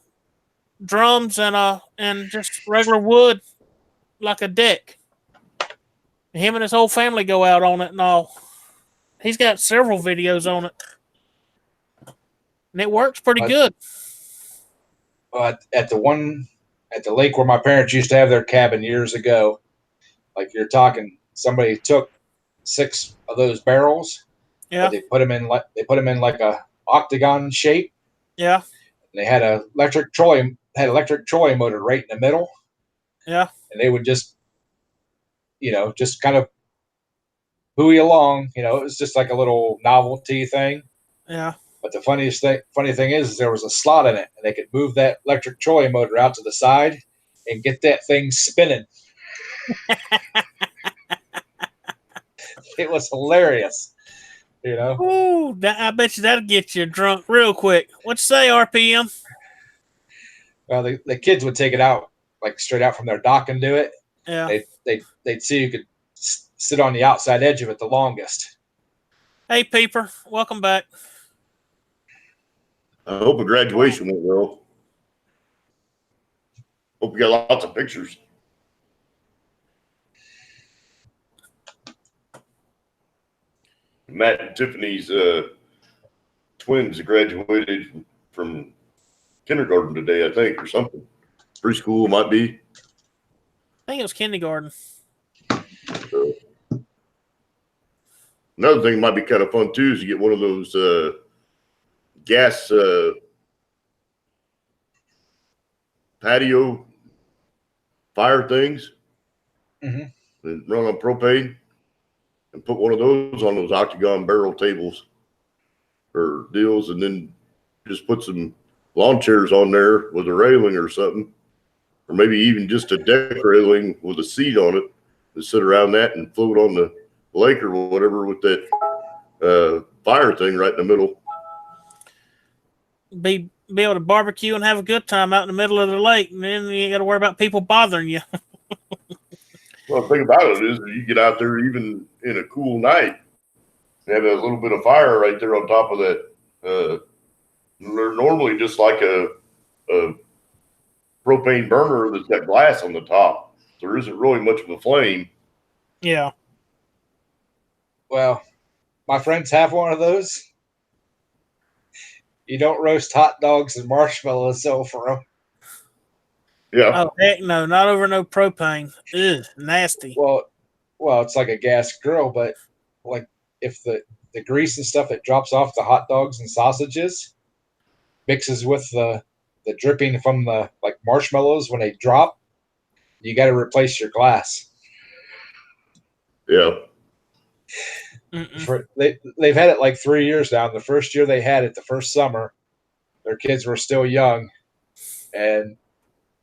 drums and just regular wood, like a deck. Him and his whole family go out on it and all. He's got several videos on it, and it works pretty good. At the lake where my parents used to have their cabin years ago, like you're talking, somebody took 6 of those barrels. Yeah. They put them in like a octagon shape. Yeah. And they had electric trolley motor right in the middle. Yeah. And they would just kind of buoy along. It was just like a little novelty thing. Yeah. But the funny thing is there was a slot in it, and they could move that electric trolley motor out to the side and get that thing spinning. It was hilarious, Ooh, I bet you that'll get you drunk real quick. What you say, RPM? Well, the kids would take it out like straight out from their dock and do it. Yeah. They'd see you could sit on the outside edge of it the longest. Hey, Peeper, welcome back. I hope a graduation went well. Hope you got lots of pictures. Matt and Tiffany's twins graduated from kindergarten today, I think, or something. Preschool might be. I think it was kindergarten. So, another thing might be kind of fun too is you get one of those gas patio fire things that run on propane, and put one of those on those octagon barrel tables or deals, and then just put some lawn chairs on there with a railing or something, or maybe even just a deck railing with a seat on it to sit around that and float on the lake or whatever with that fire thing right in the middle. be able to barbecue and have a good time out in the middle of the lake, and then you ain't got to worry about people bothering you. Well, the thing about it is, you get out there even in a cool night, and have a little bit of fire right there on top of that. They're normally just like a propane burner that's got glass on the top. There isn't really much of a flame. Yeah. Well, my friends have one of those. You don't roast hot dogs and marshmallows over them. Yeah. Oh heck no, not over no propane. Ugh, nasty. Well, it's like a gas grill, but like if the grease and stuff that drops off the hot dogs and sausages mixes with the dripping from the like marshmallows when they drop, you got to replace your glass. Yeah. They've had it like 3 years now. The first year they had it, the first summer, their kids were still young, and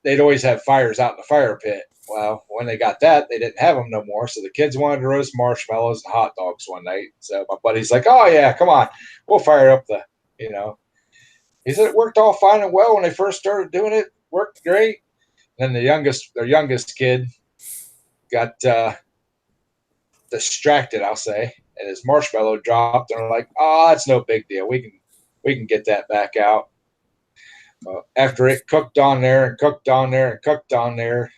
they'd always have fires out in the fire pit. Well, when they got that, they didn't have them no more. So the kids wanted to roast marshmallows and hot dogs one night. So my buddy's like, "Oh yeah, come on, we'll fire up the." He said it worked all fine and well when they first started doing it. Worked great. And then their youngest kid got distracted, I'll say, and his marshmallow dropped. And they're like, "Oh, it's no big deal. We can get that back out." After it cooked on there and cooked on there and cooked on there,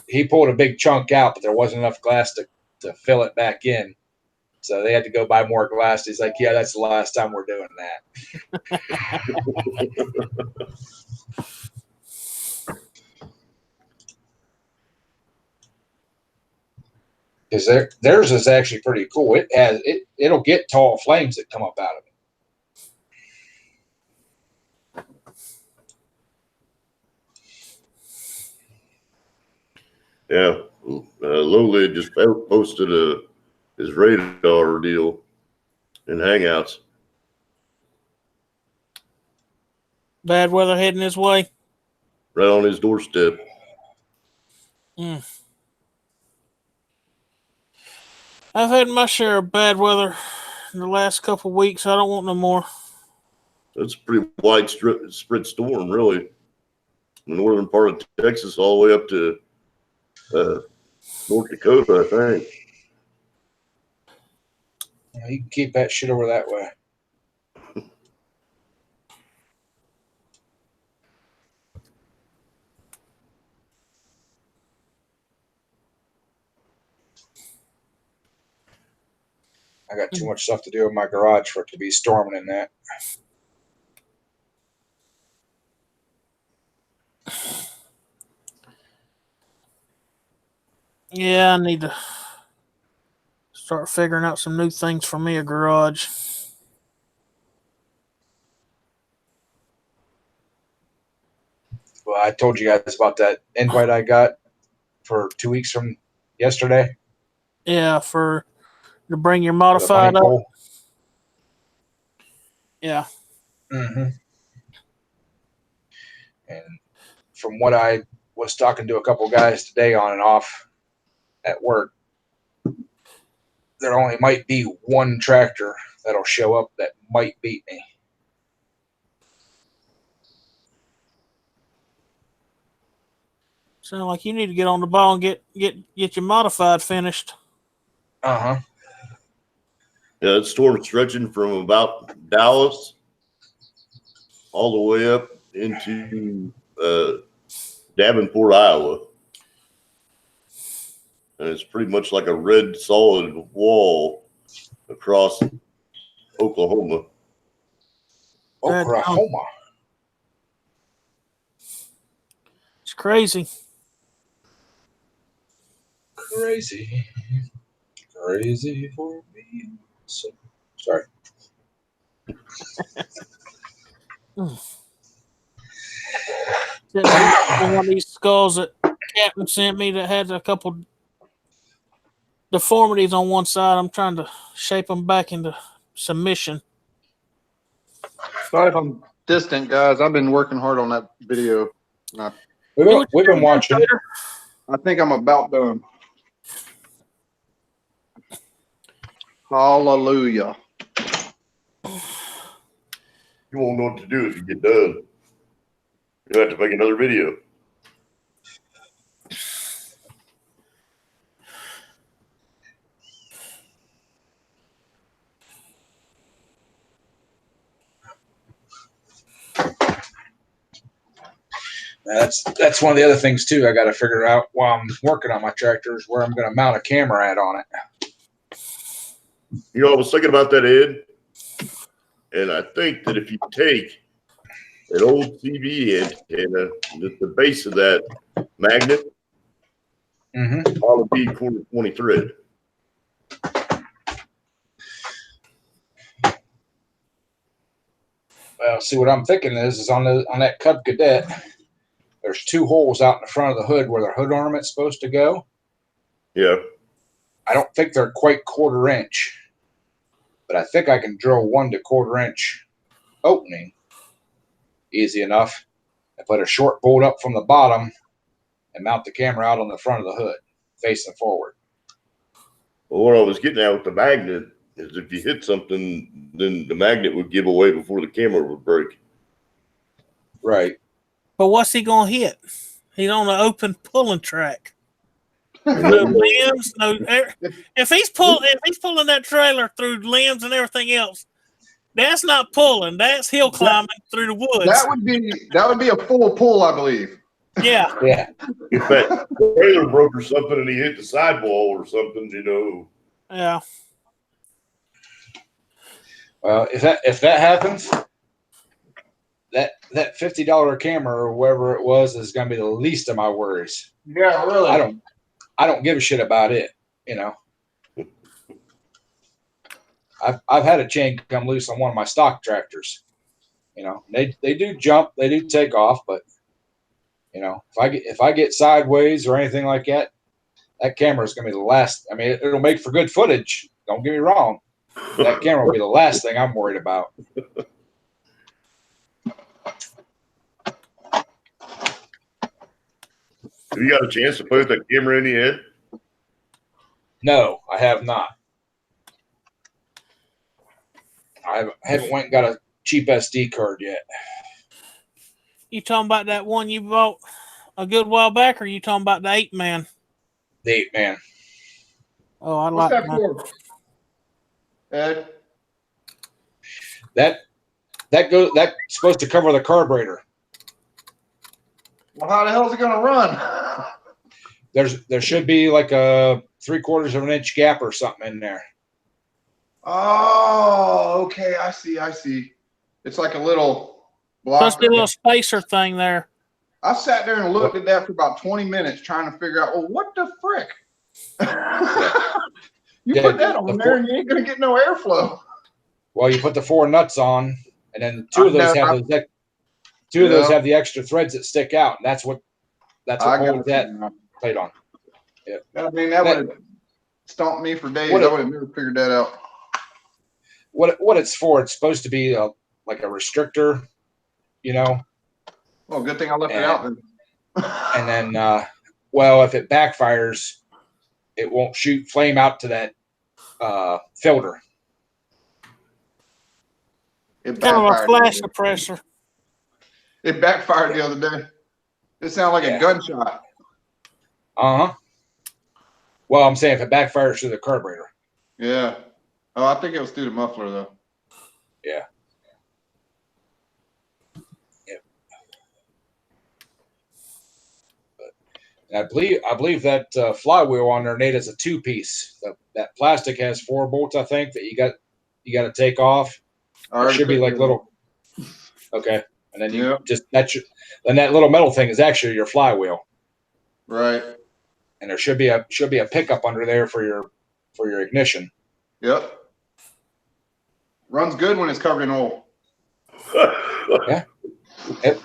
he pulled a big chunk out, but there wasn't enough glass to fill it back in. So they had to go buy more glass. He's like, "Yeah, that's the last time we're doing that." Because theirs is actually pretty cool. It'll get tall flames that come up out of it. Yeah. Lowlid just posted his radar deal in Hangouts. Bad weather heading his way. Right on his doorstep. Mm. I've had my share of bad weather in the last couple of weeks. I don't want no more. It's a pretty widespread storm, really. The northern part of Texas, all the way up to North Dakota, I think. You can keep that shit over that way. I got too much stuff to do in my garage for it to be storming in that. Yeah, I need to start figuring out some new things for me a garage. Well, I told you guys about that invite I got for 2 weeks from yesterday. Yeah, to bring your For the modified money up. pool. Yeah. Mm-hmm. And from what I was talking to a couple guys today on and off at work, there only might be one tractor that'll show up that might beat me. Sound like you need to get on the ball and get your modified finished. Uh-huh. Yeah, that storm stretching from about Dallas all the way up into Davenport, Iowa. And it's pretty much like a red solid wall across Oklahoma. Oklahoma. It's crazy. Crazy for me. So, sorry. One of these skulls that Captain sent me that had a couple deformities on one side. I'm trying to shape them back into submission. Sorry if I'm distant, guys. I've been working hard on that video. We've been watching it. I think I'm about done. Hallelujah. You won't know what to do if you get done. You'll have to make another video. That's one of the other things too. I got to figure out while I'm working on my tractors where I'm going to mount a camera at on it. You know, I was thinking about that, Ed, and I think that if you take an old TV antenna, the base of that magnet, all of be quarter 20 thread. Well, see what I'm thinking is on that Cub Cadet, there's 2 holes out in the front of the hood where the hood ornament's supposed to go. Yeah. I don't think they're quite 1/4 inch, but I think I can drill 1 to 1/4 inch opening easy enough and put a short bolt up from the bottom and mount the camera out on the front of the hood facing forward. Well, what I was getting at with the magnet is if you hit something, then the magnet would give away before the camera would break. Right. But what's he gonna hit? He's on an open pulling track. No limbs, no. If he's pulling that trailer through limbs and everything else, that's not pulling. That's hill climbing through the woods. That would be a full pull, I believe. Yeah. Yeah. If that trailer broke or something and he hit the sidewall or something, you know. Yeah. Well, if that happens, that $50 camera or whatever it was is going to be the least of my worries. Yeah, really. I don't give a shit about it. You know, I've had a chain come loose on one of my stock tractors. You know, they do jump, they do take off, but you know, if I get sideways or anything like that, that camera is going to be the last. I mean, it'll make for good footage. Don't get me wrong. That camera will be the last thing I'm worried about. Have you got a chance to put that camera in the end? No, I have not. I haven't went and got a cheap SD card yet. You talking about that one you bought a good while back, or you talking about the 8-man? The 8-man. Oh, I What's like that that. for? Ed? That's supposed to cover the carburetor. Well, how the hell is it going to run? There should be like a 3/4 of an inch gap or something in there. Oh, okay. I see. It's like a little block. Supposed to be a little spacer thing there. I sat there and looked at that for about 20 minutes trying to figure out, well, what the frick? You put that on there and you ain't going to get no airflow. Well, you put the 4 nuts on, and then two of those have the extra threads that stick out, and that's what holds that plate on. Yeah. I mean, that would have stomped me for days. I would have never figured that out. What it's for? It's supposed to be like a restrictor, you know. Well, good thing I left it out then. And then, well, if it backfires, it won't shoot flame out to that filter. It Kind of a backfired flash suppressor. It backfired the other day. It sounded like a gunshot. Uh-huh. Well, I'm saying if it backfires through the carburetor. Yeah. Oh, I think it was through the muffler though. Yeah. Yep. But I believe that flywheel on there, Nate, is a 2-piece. That plastic has 4 bolts, I think, that you got to take off. It should be like little. Okay, and then that little metal thing is actually your flywheel. Right. And there should be a pickup under there for your ignition. Yep. Runs good when it's covered in oil. Yeah. Yep.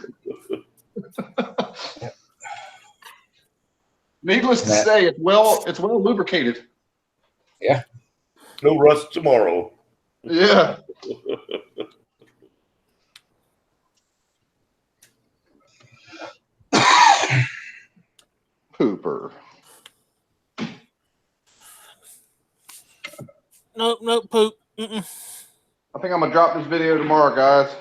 Needless to say, it's well lubricated. Yeah. No rust tomorrow. Yeah. Pooper. Nope, poop. Mm-mm. I think I'm gonna drop this video tomorrow, guys.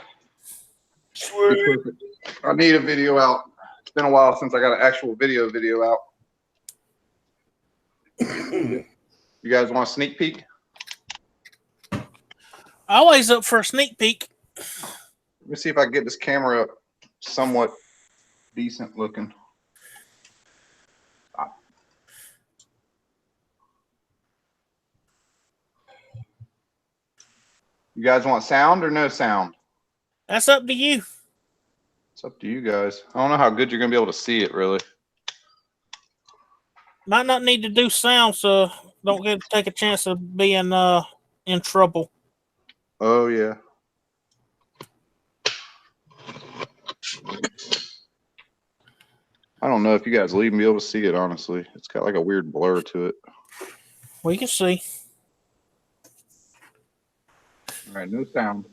Perfect. I need a video out. It's been a while since I got an actual video out. You guys want a sneak peek? Always up for a sneak peek. Let me see if I can get this camera up somewhat decent looking. You guys want sound or no sound? That's up to you. It's up to you guys. I don't know how good you're gonna be able to see it, really. Might not need to do sound, so don't take a chance of being in trouble. Oh yeah. I don't know if you guys will even be able to see it, honestly. It's got like a weird blur to it. We can see. All right, no sound.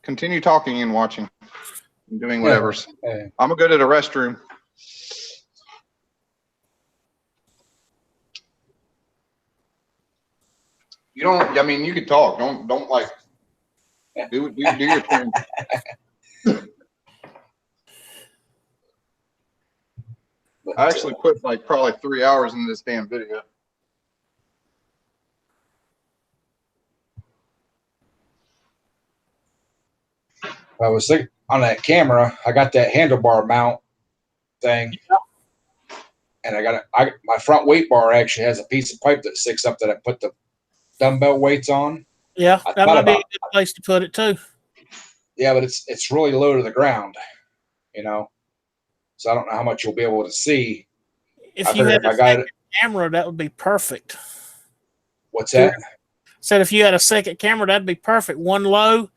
Continue talking and watching and doing whatever. Yeah. I'm gonna go to the restroom. You don't. I mean, you can talk. Don't like. Do your thing. I actually put like probably 3 hours in this damn video. I was thinking on that camera, I got that handlebar mount thing, and my front weight bar actually has a piece of pipe that sticks up that I put the dumbbell weights on. Yeah, I that thought might be a about- good place to put it too. Yeah, but it's really low to the ground, you know. So I don't know how much you'll be able to see. If I you figured had if I a got second it, camera, that would be perfect. what's that? Said if you had a second camera, that'd be perfect. One low,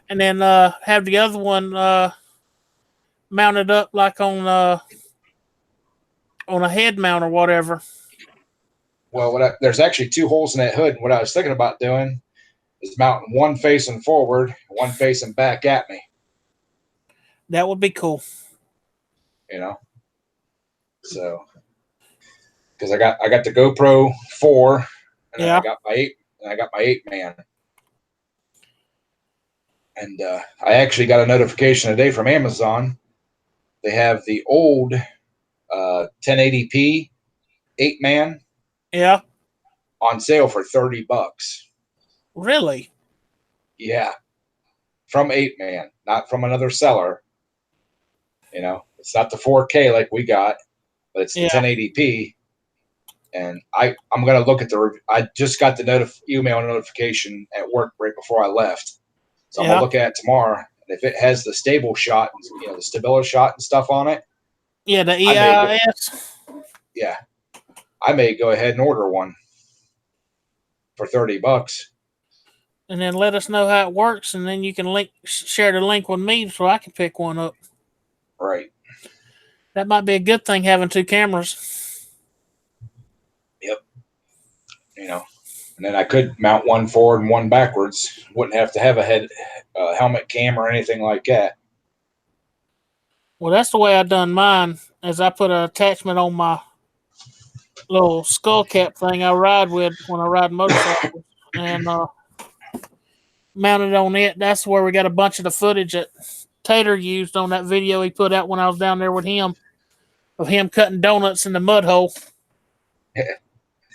and then have the other one mounted up like on a head mount or whatever. Well, there's actually 2 holes in that hood. And what I was thinking about doing is mounting one facing forward, one facing back at me. That would be cool. You know, so because I got the GoPro 4, and then Yeah. I got my 8-man, and I actually got a notification today from Amazon. They have the old 1080p 8-man Yeah. on sale for $30. Really? Yeah, from 8-man, not from another seller. You know, it's not the 4K like we got, but it's the Yeah. 1080p. And I'm gonna look at I just got the email notification at work right before I left, so I'm Yeah. gonna look at it tomorrow. And if it has the stable shot, the stability shot and stuff on it, Yeah, the I may EIS. yeah, I may go ahead and order one for $30. And then let us know how it works, and then you can share the link with me so I can pick one up. Right. That might be a good thing having 2 cameras. Yep. You know, and then I could mount one forward and one backwards. Wouldn't have to have a helmet cam or anything like that. Well, that's the way I done mine. As I put an attachment on my little skull cap thing I ride with when I ride motorcycles, and mounted on it. That's where we got a bunch of the footage that Tater used on that video he put out when I was down there with him, of him cutting donuts in the mud hole.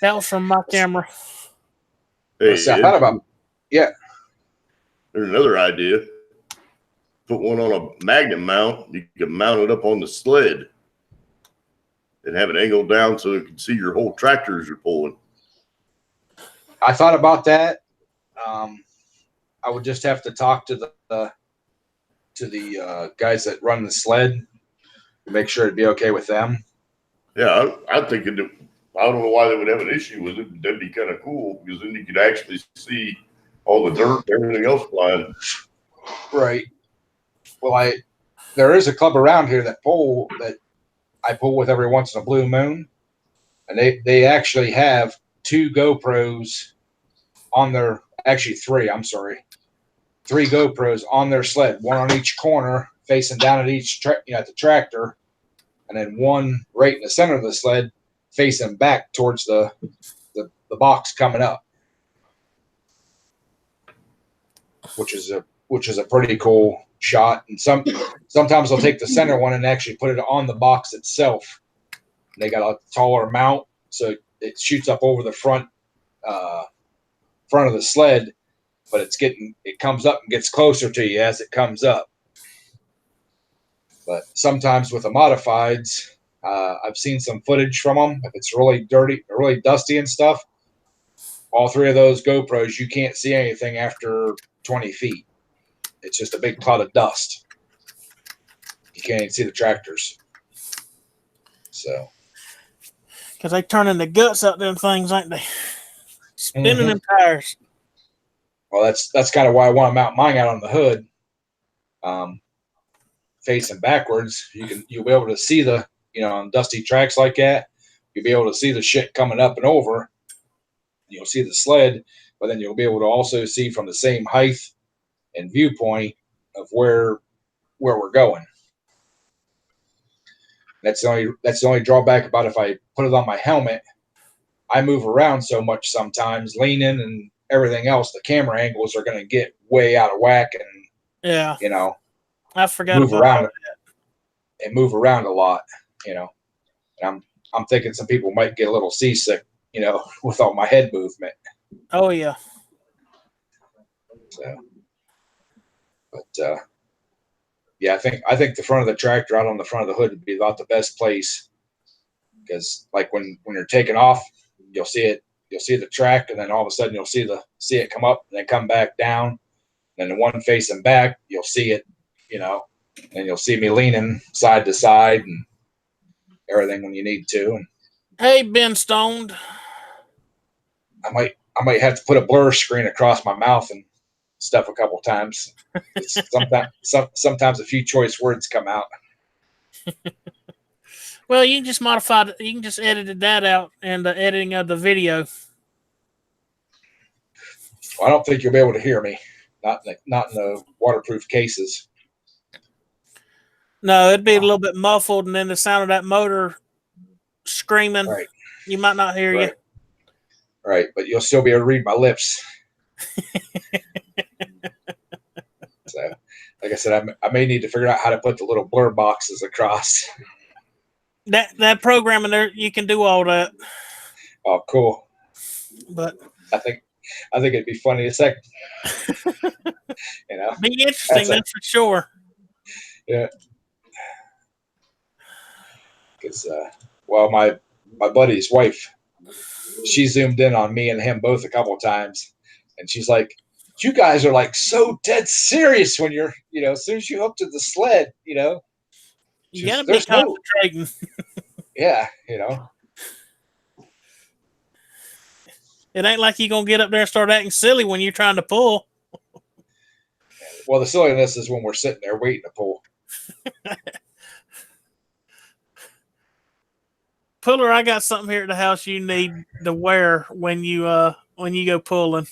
That was from my camera. Hey, So I thought about there's another idea. Put one on a magnet mount. You can mount it up on the sled and have it angled down so you can see your whole tractor as you're pulling. I thought about that. I would just have to talk to the guys that run the sled to make sure it'd be okay with them. Yeah, I think I don't know why they would have an issue with it. That'd be kind of cool because then you could actually see all the dirt and everything else flying. Right. Well, there is a club around here that I pull with every once in a blue moon, and they actually have 2 GoPros on their, actually 3. I'm sorry, 3 GoPros on their sled, one on each corner facing down at each at the tractor, and then one right in the center of the sled facing back towards the box coming up, which is which is a pretty cool shot. And sometimes they'll take the center one and actually put it on the box itself. They got a taller mount, so it shoots up over the front of the sled, but it comes up and gets closer to you as it comes up. But sometimes with the modifieds, I've seen some footage from them. If it's really dirty, really dusty and stuff, all three of those GoPros, you can't see anything after 20 feet. It's just a big cloud of dust. You can't even see the tractors. So, because they turning the guts out them things, ain't they? Spinning them tires. Well, that's kind of why I want to mount mine out on the hood, facing backwards. You'll be able to see on dusty tracks like that. You'll be able to see the shit coming up and over. You'll see the sled, but then you'll be able to also see from the same height and viewpoint of where we're going. That's the only drawback about if I put it on my helmet. I move around so much sometimes, leaning and everything else. The camera angles are going to get way out of whack, and I forgot move about around that. and move around a lot. And I'm thinking some people might get a little seasick, with all my head movement. Oh yeah. So, but yeah, I think the front of the tractor out on the front of the hood would be about the best place, because like when you're taking off, you'll see the track, and then all of a sudden you'll see it come up and then come back down. And the one facing back, you'll see it, and you'll see me leaning side to side and everything when you need to. And Hey, Ben Stoned. I might have to put a blur screen across my mouth and stuff a couple times. Sometimes a few choice words come out. Well, you can just modify it. You can just edit that out in the editing of the video. Well, I don't think you'll be able to hear me. Not in the waterproof cases. No, it'd be a little bit muffled, and then the sound of that motor screaming, Right. You might not hear you. Right, but you'll still be able to read my lips. So, like I said, I may need to figure out how to put the little blur boxes across. That programming there, you can do all that. Oh, cool. But I think it'd be funny as heck. Be interesting, that's for sure. Yeah. Because, my buddy's wife, she zoomed in on me and him both a couple of times, and she's like, "You guys are like so dead serious when you're, as soon as you hook to the sled, You gotta be concentrating." Yeah, It ain't like you're gonna get up there and start acting silly when you're trying to pull. Well, the silliness is when we're sitting there waiting to pull. Puller, I got something here at the house you need to wear when you go pulling.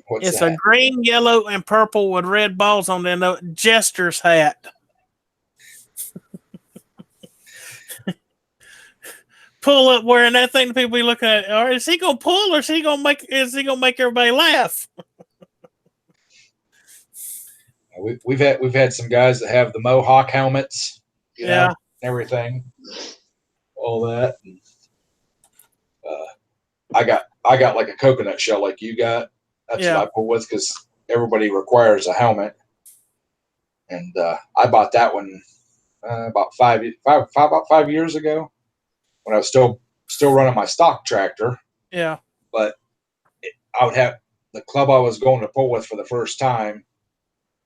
What's a green, yellow, and purple with red balls on the jester's hat. Pull up wearing that thing, people be looking at, or is he gonna pull, or is he gonna make everybody laugh? We've had some guys that have the Mohawk helmets, and everything, all that. And, I got like a coconut shell like you got. That's what I pull with, because everybody requires a helmet. And I bought that one about 5 years ago, when I was still running my stock tractor. Yeah. But I would have the club I was going to pull with for the first time.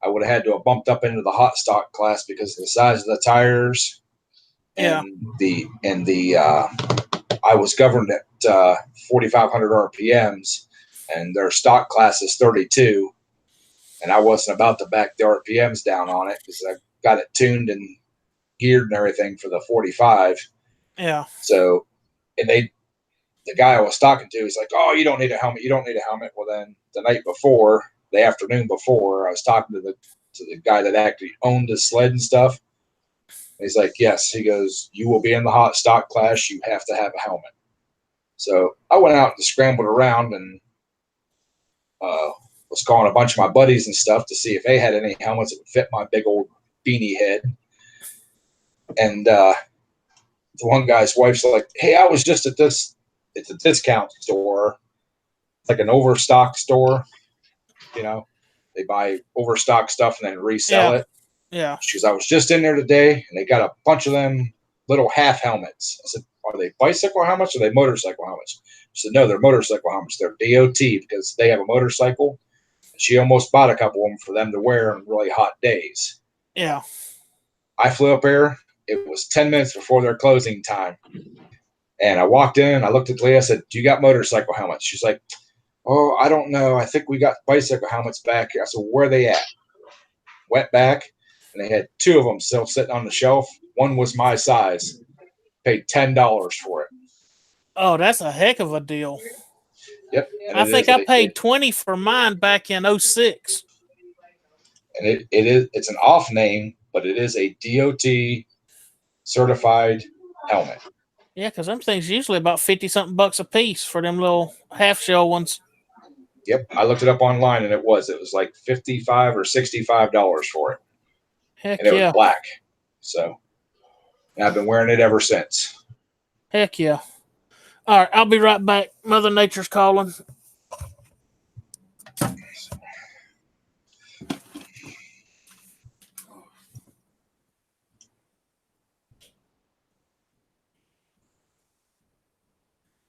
I would have had to have bumped up into the hot stock class because of the size of the tires, and I was governed at 4,500 RPMs, and their stock class is 32, and I wasn't about to back the RPMs down on it because I got it tuned and geared and everything for the 45. Yeah. So, and the guy I was talking to, he's like, "Oh, you don't need a helmet. You don't need a helmet." Well, then the afternoon before, I was talking to the guy that actually owned the sled and stuff. And he's like, "Yes." He goes, "You will be in the hot stock class. You have to have a helmet." So I went out and scrambled around and was calling a bunch of my buddies and stuff to see if they had any helmets that would fit my big old beanie head. And the one guy's wife's like, "Hey, I was just at this. It's a discount store, like an overstock store. You know, they buy overstock stuff and then resell it." Yeah. She goes, "I was just in there today, and they got a bunch of them little half helmets." I said, "Are they bicycle helmets or are they motorcycle helmets?" She said, "No, they're motorcycle helmets. They're DOT because they have a motorcycle." And she almost bought a couple of them for them to wear on really hot days. Yeah. I flew up there. It was 10 minutes before their closing time. And I walked in, I looked at Leah, I said, "Do you got motorcycle helmets?" She's like, "Oh, I don't know. I think we got bicycle helmets back here." I said, "Where are they at?" Went back, and they had two of them still sitting on the shelf. One was my size. Paid $10 for it. Oh, that's a heck of a deal. Yep. And I think I paid $20 for mine back in 06. And it's an off name, but it is a DOT certified helmet. Yeah, because them things usually about 50 something bucks a piece for them little half shell ones. Yep. I looked it up online, and it was like $55 or $65 for it. Heck And it yeah. was black. So, and I've been wearing it ever since. Heck yeah. All right, I'll be right back. Mother Nature's calling.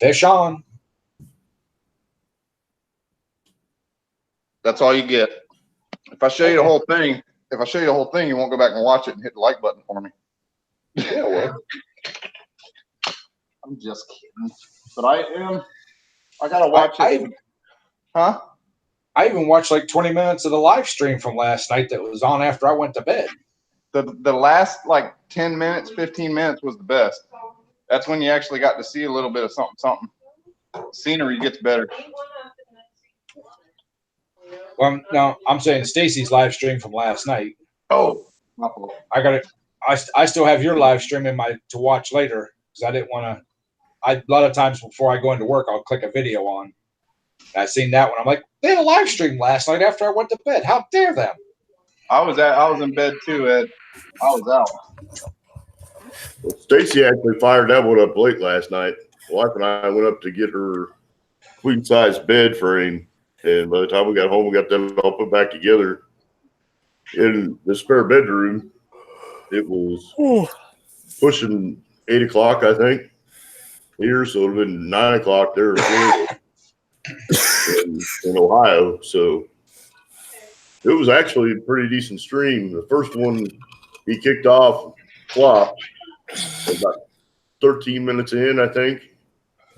Fish on. That's all you get. If I show you the whole thing, you won't go back and watch it and hit the like button for me. Yeah, well. I'm just kidding. But I gotta watch it. Huh? I even watched like 20 minutes of the live stream from last night that was on after I went to bed. The last like 10 minutes, 15 minutes was the best. That's when you actually got to see a little bit of something. Scenery gets better. Well, no, I'm saying Stacy's live stream from last night. Oh, my fault. I got it. I still have your live stream in my to watch later because I didn't want to. A lot of times before I go into work, I'll click a video on. And I seen that one. I'm like, they had a live stream last night after I went to bed. How dare them? I was in bed too, Ed. I was out. Well, Stacy actually fired that one up late last night. Wife and I went up to get her queen size bed frame, and by the time we got home, we got that all put back together. In the spare bedroom, it was pushing 8 o'clock, I think, here, so it would have been 9 o'clock there in Ohio. So it was actually a pretty decent stream. The first one he kicked off flopped about 13 minutes in, I think.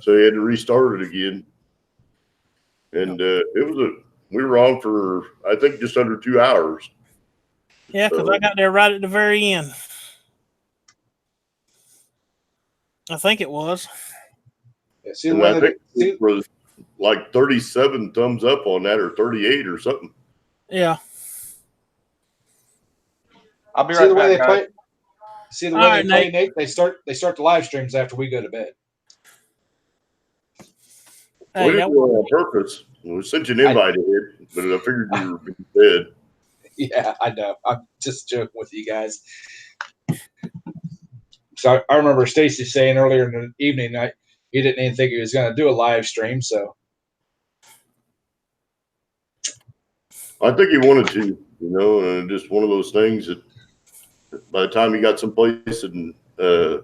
So he had to restart it again. And we were on for, I think, just under 2 hours. Yeah, because I got there right at the very end. I think it was. Yeah, see, And I think it was like 37 thumbs up on that, or 38 or something. Yeah. I'll be right back, guys. See the way they play, Nate? They start the live streams after we go to bed. Hey, we didn't do it on purpose. We sent you an invite here, but I figured you were in bed. Yeah, I know. I'm just joking with you guys. So I remember Stacy saying earlier in the evening that he didn't even think he was going to do a live stream. So I think he wanted to, and just one of those things that by the time he got someplace and got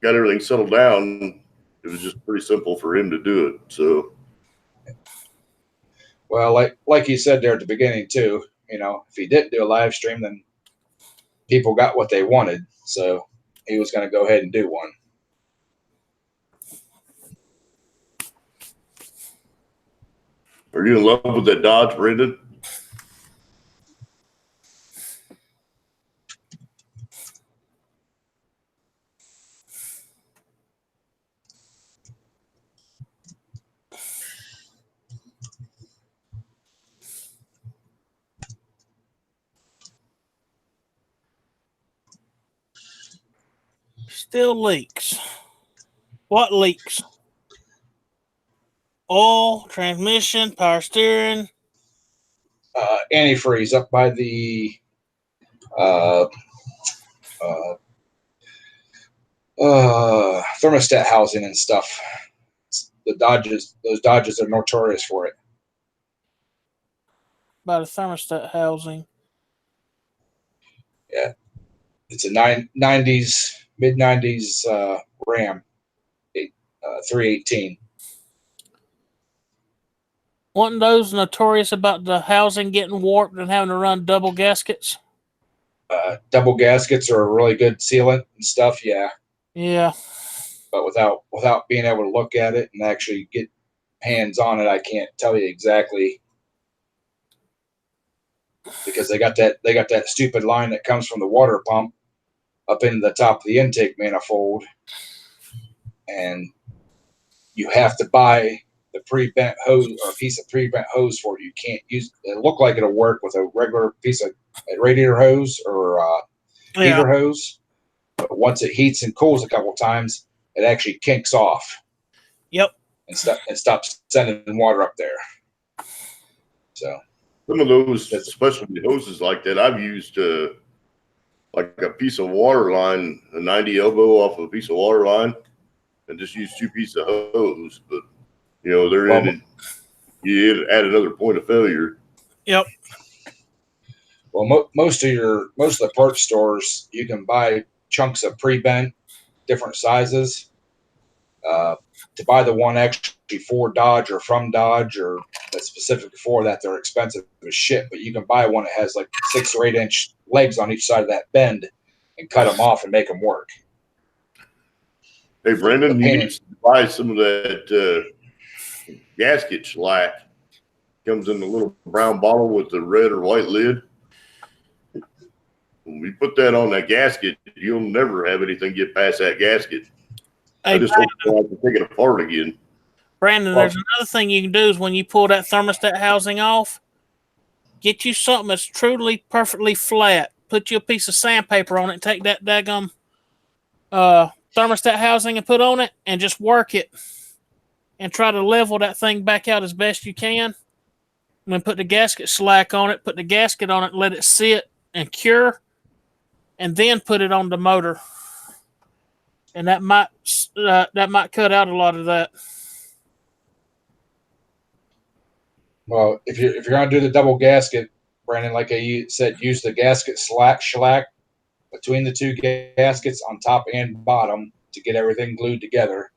everything settled down, it was just pretty simple for him to do it. So, well, like he said there at the beginning too, if he didn't do a live stream, then people got what they wanted. So he was going to go ahead and do one. Are you in love with that Dodge, Brendan? Still leaks. What leaks? Oil, transmission, power steering. Antifreeze up by the uh, uh, thermostat housing and stuff. Those Dodges are notorious for it. By the thermostat housing. Yeah, it's a mid 90s Ram 318. Wasn't those notorious about the housing getting warped and having to run double gaskets? Double gaskets are a really good sealant and stuff. Yeah, Yeah. but without being able to look at it and actually get hands on it, I can't tell you exactly, because they got that stupid line that comes from the water pump up into the top of the intake manifold, and you have to buy the pre-bent hose or a piece of pre-bent hose for it. You can't use it. Look like it'll work with a regular piece of radiator hose or heater hose, but once it heats and cools a couple times, it actually kinks off. Yep. And stops sending water up there. So some of those specialty hoses like that, I've used like a piece of water line, a 90 elbow off of a piece of water line, and just use 2 pieces of hose. But they're in it. You add another point of failure. Yep. Well, most of the parts stores, you can buy chunks of pre-bent, different sizes. To buy the one actually for Dodge or from Dodge or that's specific for that, they're expensive as shit. But you can buy one that has like 6 or 8 inch legs on each side of that bend and cut them off and make them work. Hey, Brendan, you need to buy some of that gasket shellac. Comes in the little brown bottle with the red or white lid. When we put that on that gasket, you'll never have anything get past that gasket. Hey, I just hope I can take it apart again. Brandon, there's another thing you can do is when you pull that thermostat housing off, get you something that's truly perfectly flat. Put you a piece of sandpaper on it, take that daggum thermostat housing and put on it, and just work it. And try to level that thing back out as best you can. And then put the gasket slack on it, put the gasket on it, let it sit and cure, and then put it on the motor. And that might cut out a lot of that. Well, if you're gonna do the double gasket, Brandon, like I said, use the gasket shellac between the 2 gaskets on top and bottom to get everything glued together.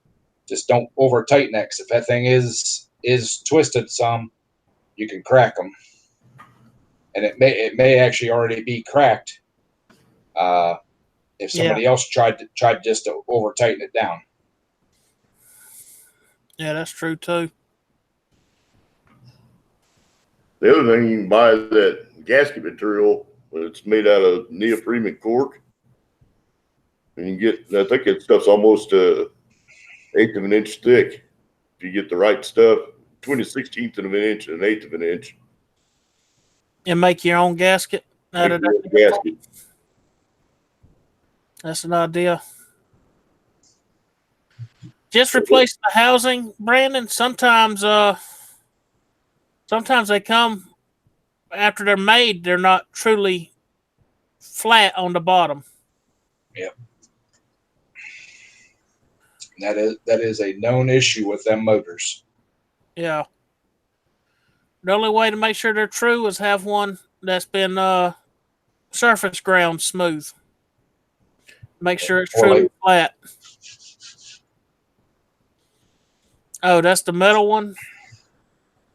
Just don't over tighten that, because if that thing is twisted some, you can crack them, and it may actually already be cracked. If somebody else tried just to over tighten it down. Yeah, that's true too. The other thing, you can buy that gasket material. It's made out of neoprene and cork, and you get. I think that stuff's almost 1/8 of an inch thick. If you get the right stuff, between a 1/16 of an inch and an 1/8 of an inch. And make your own gasket out of that gasket. That's an idea. Just replace the housing, Brandon. Sometimes they come after they're made, they're not truly flat on the bottom. Yep. That is a known issue with them motors. Yeah. The only way to make sure they're true is have one that's been surface ground smooth. Make sure it's truly flat. Oh, that's the metal one?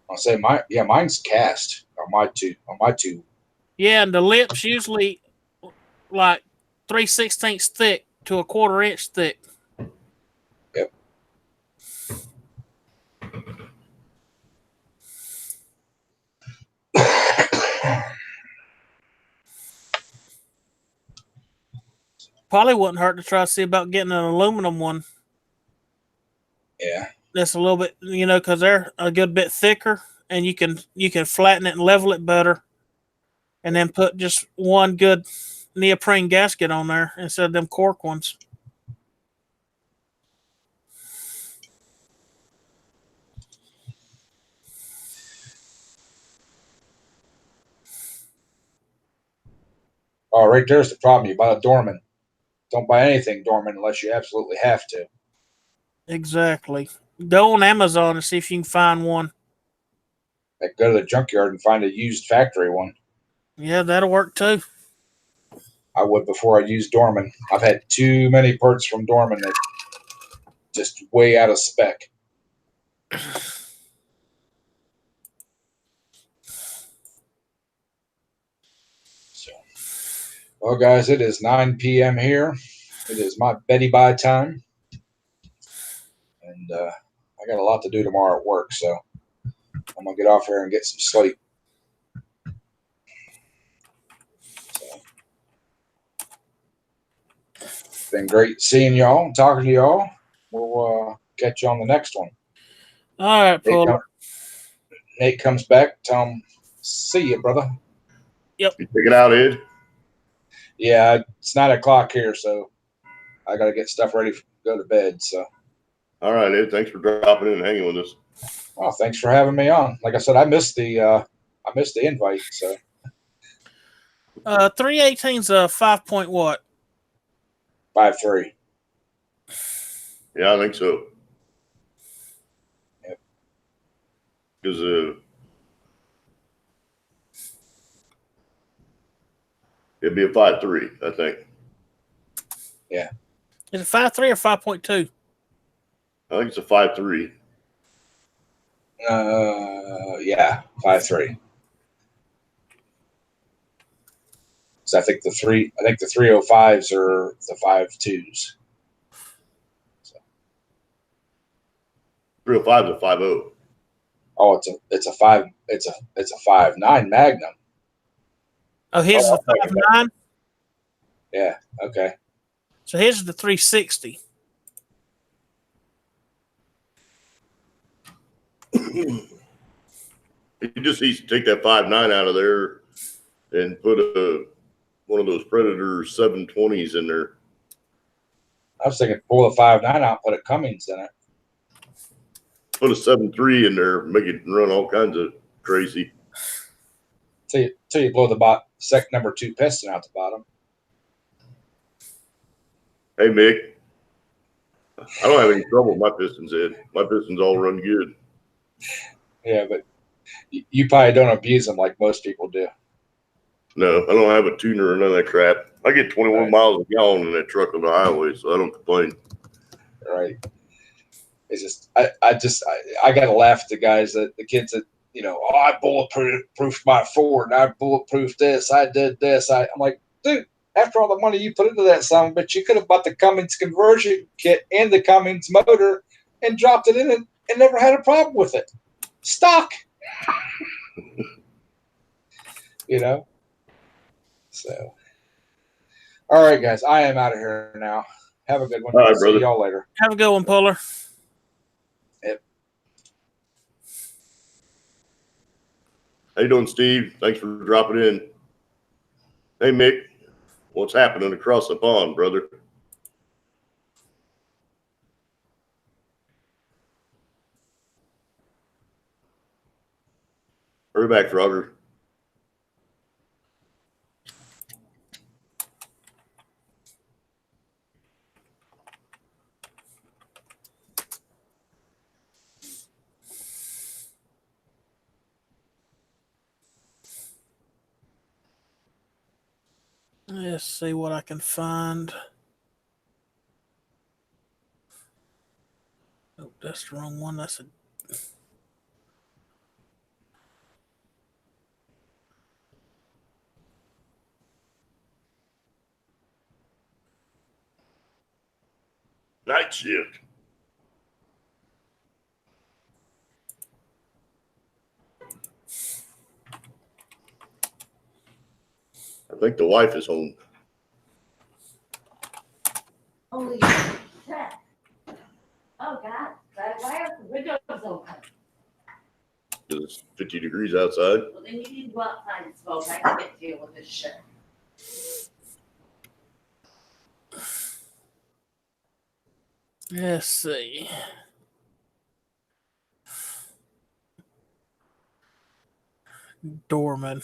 I'll say mine's cast on my two. Yeah, and the lips usually like 3/16 thick to 1/4 inch thick. Yep. Probably wouldn't hurt to try to see about getting an aluminum one. Yeah. That's a little bit, because they're a good bit thicker, and you can flatten it and level it better, and then put just one good neoprene gasket on there instead of them cork ones. Oh, right there's the problem. You buy a Dorman. Don't buy anything Dorman unless you absolutely have to. Exactly. Go on Amazon and see if you can find one. Like, go to the junkyard and find a used factory one. Yeah, that'll work too. I would before I used Dorman. I've had too many parts from Dorman that just way out of spec. So, well, guys, it is 9 p.m. here. It is my Betty Bye time. And I got a lot to do tomorrow at work, so I'm going to get off here and get some sleep. So, it's been great seeing y'all and talking to y'all. We'll catch you on the next one. All right, Paul. Nate comes back. Tell him, see you, brother. You take it out, Ed? Yeah, it's 9 o'clock here, so I got to get stuff ready to go to bed. So, All right, Ed. Thanks for dropping in and hanging with us. oh, thanks for having me on. Like I said, I missed the invite. So 318's a 5 point what? 5.3. Yeah, I think so. Yep. Because it'd be a 5.3, I think. Yeah. Is it 5.3 or 5.2? I think it's a 5.3. Yeah, 5.3. So I think the 305s are the 5.2s. 305 is a 5.0. Oh, it's a 5.9 Magnum. Oh, his is Oh, the 5.9. Yeah. Okay. So his is the 360. You just needs to take that 5.9 out of there and put one of those Predator 720s in there. I was thinking pull the 5.9 out, put a Cummins in it. Put a 7.3 in there, make it run all kinds of crazy. Till you blow the number 2 piston out the bottom. Hey, Mick, I don't have any trouble with my pistons, Ed. My pistons all run good. Yeah, but you probably don't abuse them like most people do. No, I don't have a tuner or none of that crap. I get 21 miles a gallon in that truck on the highway, so I don't complain. Right. It's just I gotta laugh at the guys the kids that, oh, I bulletproofed my Ford, I bulletproofed this, I did this. I'm like, dude, after all the money you put into that son, but you could have bought the Cummins conversion kit and the Cummins motor and dropped it in and never had a problem with it. Stock. So, all right, guys, I am out of here now. Have a good one. All right, See brother. y'all later. Have a good one, Puller. Yep. How you doing, Steve? Thanks for dropping in. Hey, Mick, what's happening across the pond, brother? Hurry back, Frogger. Let's see what I can find. Oh, that's the wrong one. That's a. Night shift. I think the wife is home. Holy shit. Oh, God. Why are the windows open? It's 50 degrees outside. Well, then you need to go outside and smoke. I can't deal with this shit. Let's see. Dorman.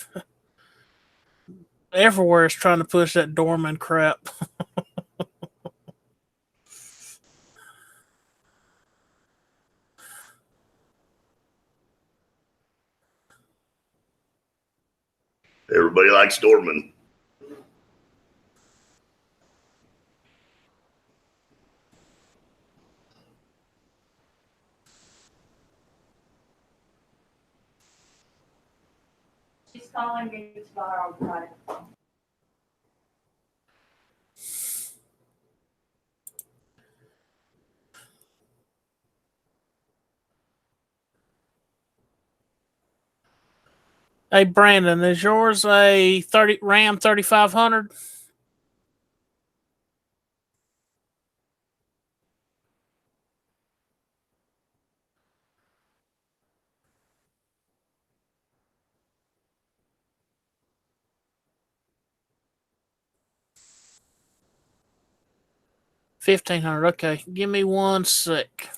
everywhere is trying to push that Dorman crap. Everybody likes Dorman. She's calling me tomorrow, Friday. Hey Brandon, is yours a 30 Ram 3500? $1,500. Okay, give me 1 sec.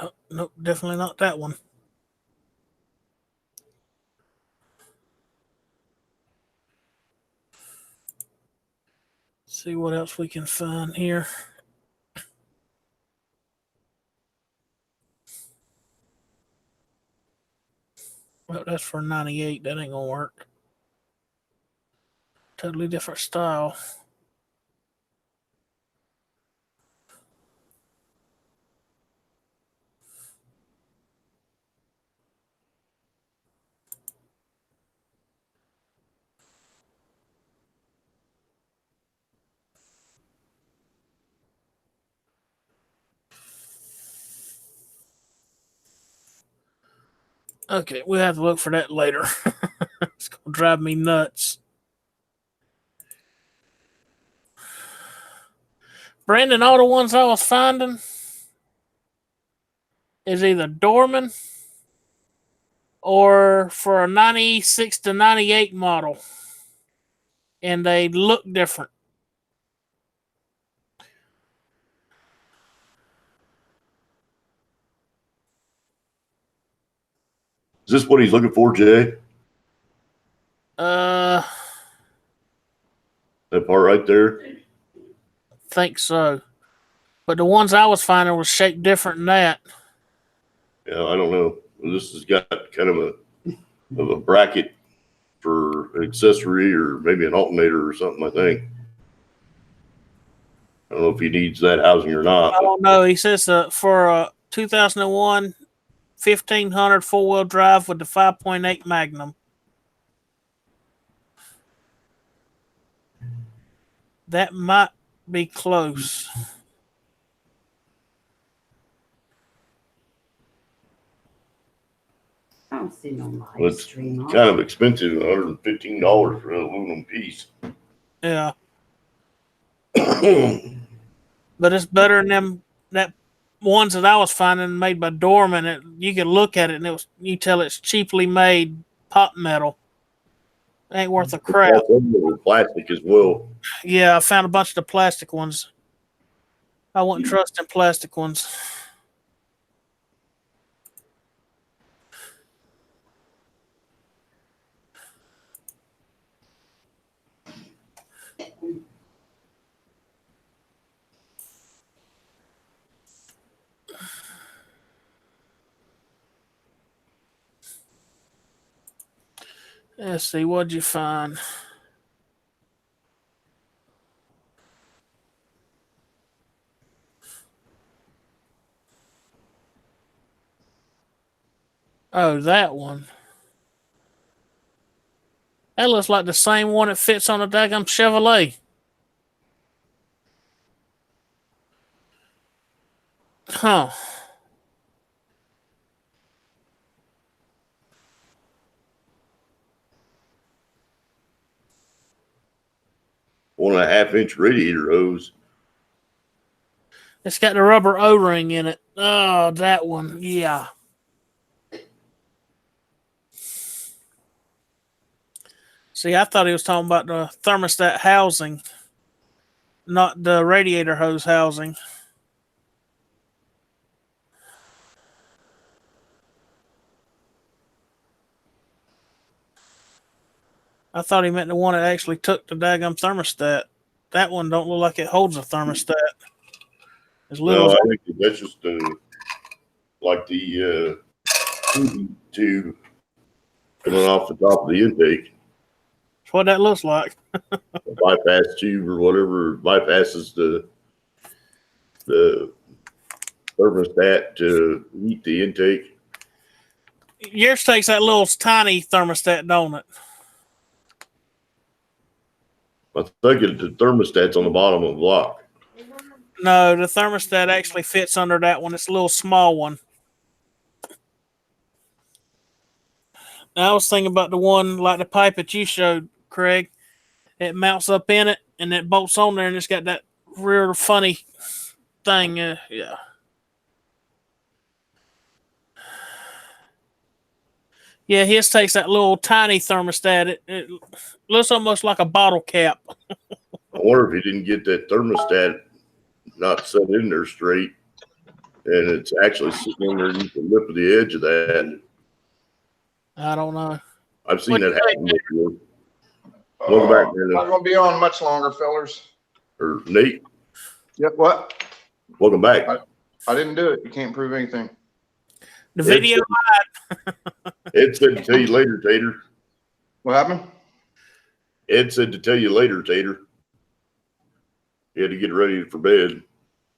Oh, nope, definitely not that one. See what else we can find here. Well, that's for 98. That ain't gonna work. Totally different style. Okay, we'll have to look for that later. It's gonna drive me nuts. Brandon, all the ones I was finding is either Dorman or for a 96 to 98 model. And they look different. Is this what he's looking for, Jay? Uh, That part right there? think so. But the ones I was finding was shaped different than that. Yeah, I don't know. This has got kind of a bracket for an accessory or maybe an alternator or something, I think. I don't know if he needs that housing or not. I don't know. He says for a 2001 1500 four-wheel drive with the 5.8 Magnum. That might be close. I don't see no Well, live it's stream on. kind of expensive, $115 for an aluminum piece. Yeah. But it's better than that ones that I was finding made by Dorman. You could look at it and you tell it's cheaply made pot metal. It ain't worth a crap. Plastic as well. Yeah, I found a bunch of the plastic ones. I wouldn't trust in plastic ones. Let's see, what'd you find? Oh, that one. That looks like the same one that fits on a daggum Chevrolet. Huh. One and a half inch radiator hose. It's got the rubber O-ring in it. Oh, that one. Yeah. See, I thought he was talking about the thermostat housing, not the radiator hose housing. I thought he meant the one that actually took the daggum thermostat. That one don't look like it holds a thermostat. As little No, as I think that's just like the cooling tube coming off the top of the intake. that's what that looks like. A bypass tube or whatever bypasses the thermostat to heat the intake. Yours takes that little tiny thermostat, don't it? I think the thermostat's on the bottom of the block. No, the thermostat actually fits under that one. It's a little small one. Now, I was thinking about the one like the pipe that you showed, Craig. It mounts up in it and it bolts on there, and it's got that real funny thing. Yeah. Yeah, his takes that little tiny thermostat. It looks almost like a bottle cap. I wonder if he didn't get that thermostat not set in there straight, and it's actually sitting underneath the lip of the edge of that. I don't know. I've seen What that do you happen before. Welcome back, man. Not gonna be on much longer, fellers. Or Nate, Yep. What? welcome back. I didn't do it. You can't prove anything. The video. Ed said to tell you later, Tater. What happened? Ed said to tell you later, Tater. He had to get ready for bed.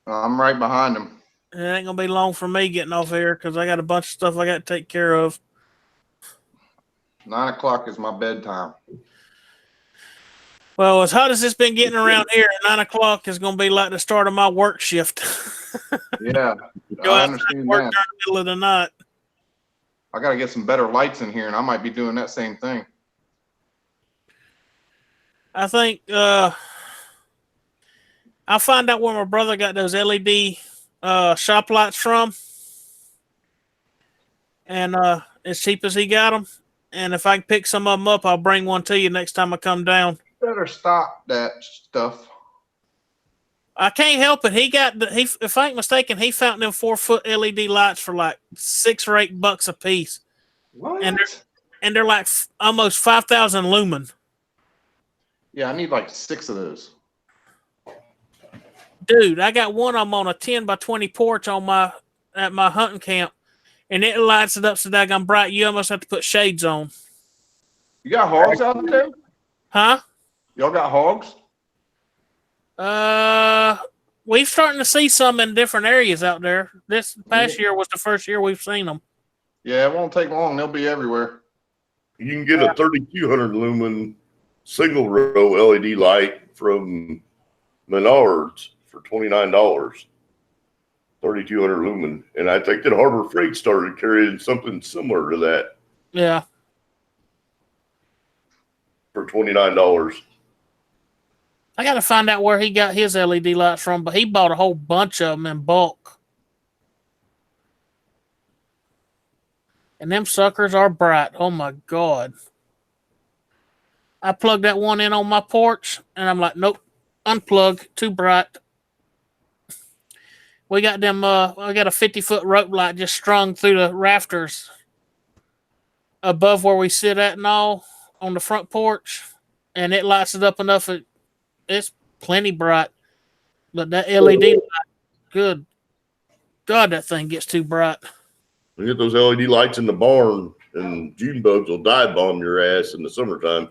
I'm right behind him. It ain't gonna be long for me getting off here because I got a bunch of stuff I got to take care of. 9 o'clock is my bedtime. Well, as hot as it's been getting around here, 9 o'clock is gonna be like the start of my work shift. Yeah, Go I outside understand and work that. during the middle of the night. I got to get some better lights in here, and I might be doing that same thing. I think I'll find out where my brother got those LED shop lights from, and as cheap as he got them. And if I can pick some of them up, I'll bring one to you next time I come down. Better stop that stuff. I can't help it. He got if I ain't mistaken, he found them 4-foot LED lights for like $6 or $8 a piece, What? and they're like almost 5,000 lumen. Yeah, I need like 6 of those. Dude, I got one of them on a 10 by 20 porch at my hunting camp, and it lights it up so daggone bright. You almost have to put shades on. You got hogs out there? Huh? Y'all got hogs? We've starting to see some in different areas out there. This past year was the first year we've seen them. Yeah, it won't take long. They'll be everywhere. You can get a 3,200 lumen single row LED light from Menards for $29. 3,200 lumen. And I think that Harbor Freight started carrying something similar to that Yeah. for $29. I got to find out where he got his LED lights from, but he bought a whole bunch of them in bulk. And them suckers are bright. Oh my God. I plugged that one in on my porch, and I'm like, nope, unplug, too bright. We got them, I got a 50-foot rope light just strung through the rafters above where we sit at and all on the front porch, and it lights it up enough. It's plenty bright, but that LED light, good God, that thing gets too bright. You get those LED lights in the barn, and June bugs will dive bomb your ass in the summertime.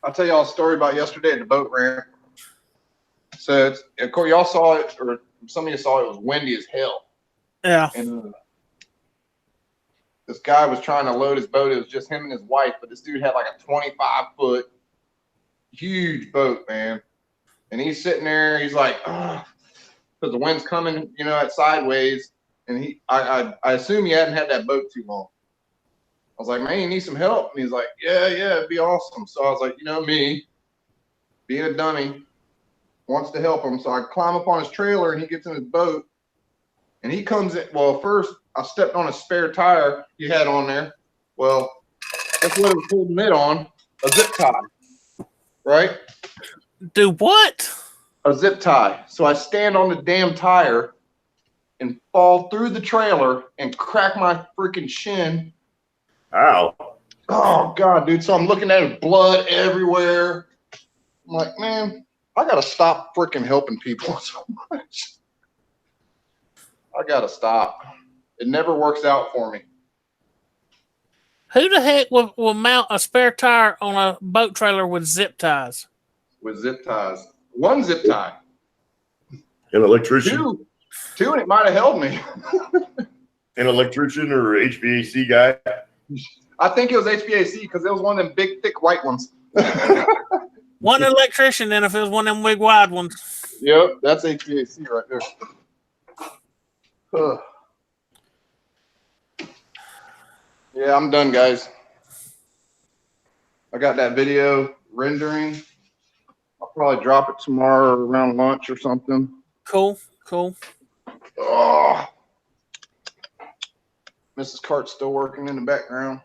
I'll tell y'all a story about yesterday at the boat ramp. So, of course, y'all saw it, or some of you saw it was windy as hell. Yeah. And this guy was trying to load his boat. It was just him and his wife, but this dude had like a 25-foot huge boat, man. And he's sitting there, he's like, oh, because the wind's coming, you know, at sideways. And I assume he hadn't had that boat too long. I was like, man, you need some help? And he's like, yeah, it'd be awesome. So I was like, you know, me, being a dummy, wants to help him. So I climb up on his trailer and he gets in his boat. And he comes in. Well, first I stepped on a spare tire he had on there. Well, that's what it was holding it on, a zip tie, right? Do what? A zip tie. So I stand on the damn tire and fall through the trailer and crack my freaking shin. Ow. Oh, God, dude. So I'm looking at his blood everywhere. I'm like, man, I got to stop freaking helping people so much. I got to stop. It never works out for me. Who the heck will mount a spare tire on a boat trailer with zip ties? With zip ties. One zip tie. An electrician. Two, and it might have held me. An electrician or HVAC guy. I think it was HVAC because it was one of them big, thick white ones. One electrician, then if it was one of them big wide ones. Yep, that's HVAC right there. Yeah, I'm done, guys. I got that video rendering. I'll probably drop it tomorrow around lunch or something. Cool. Oh, Mrs. Cart's still working in the background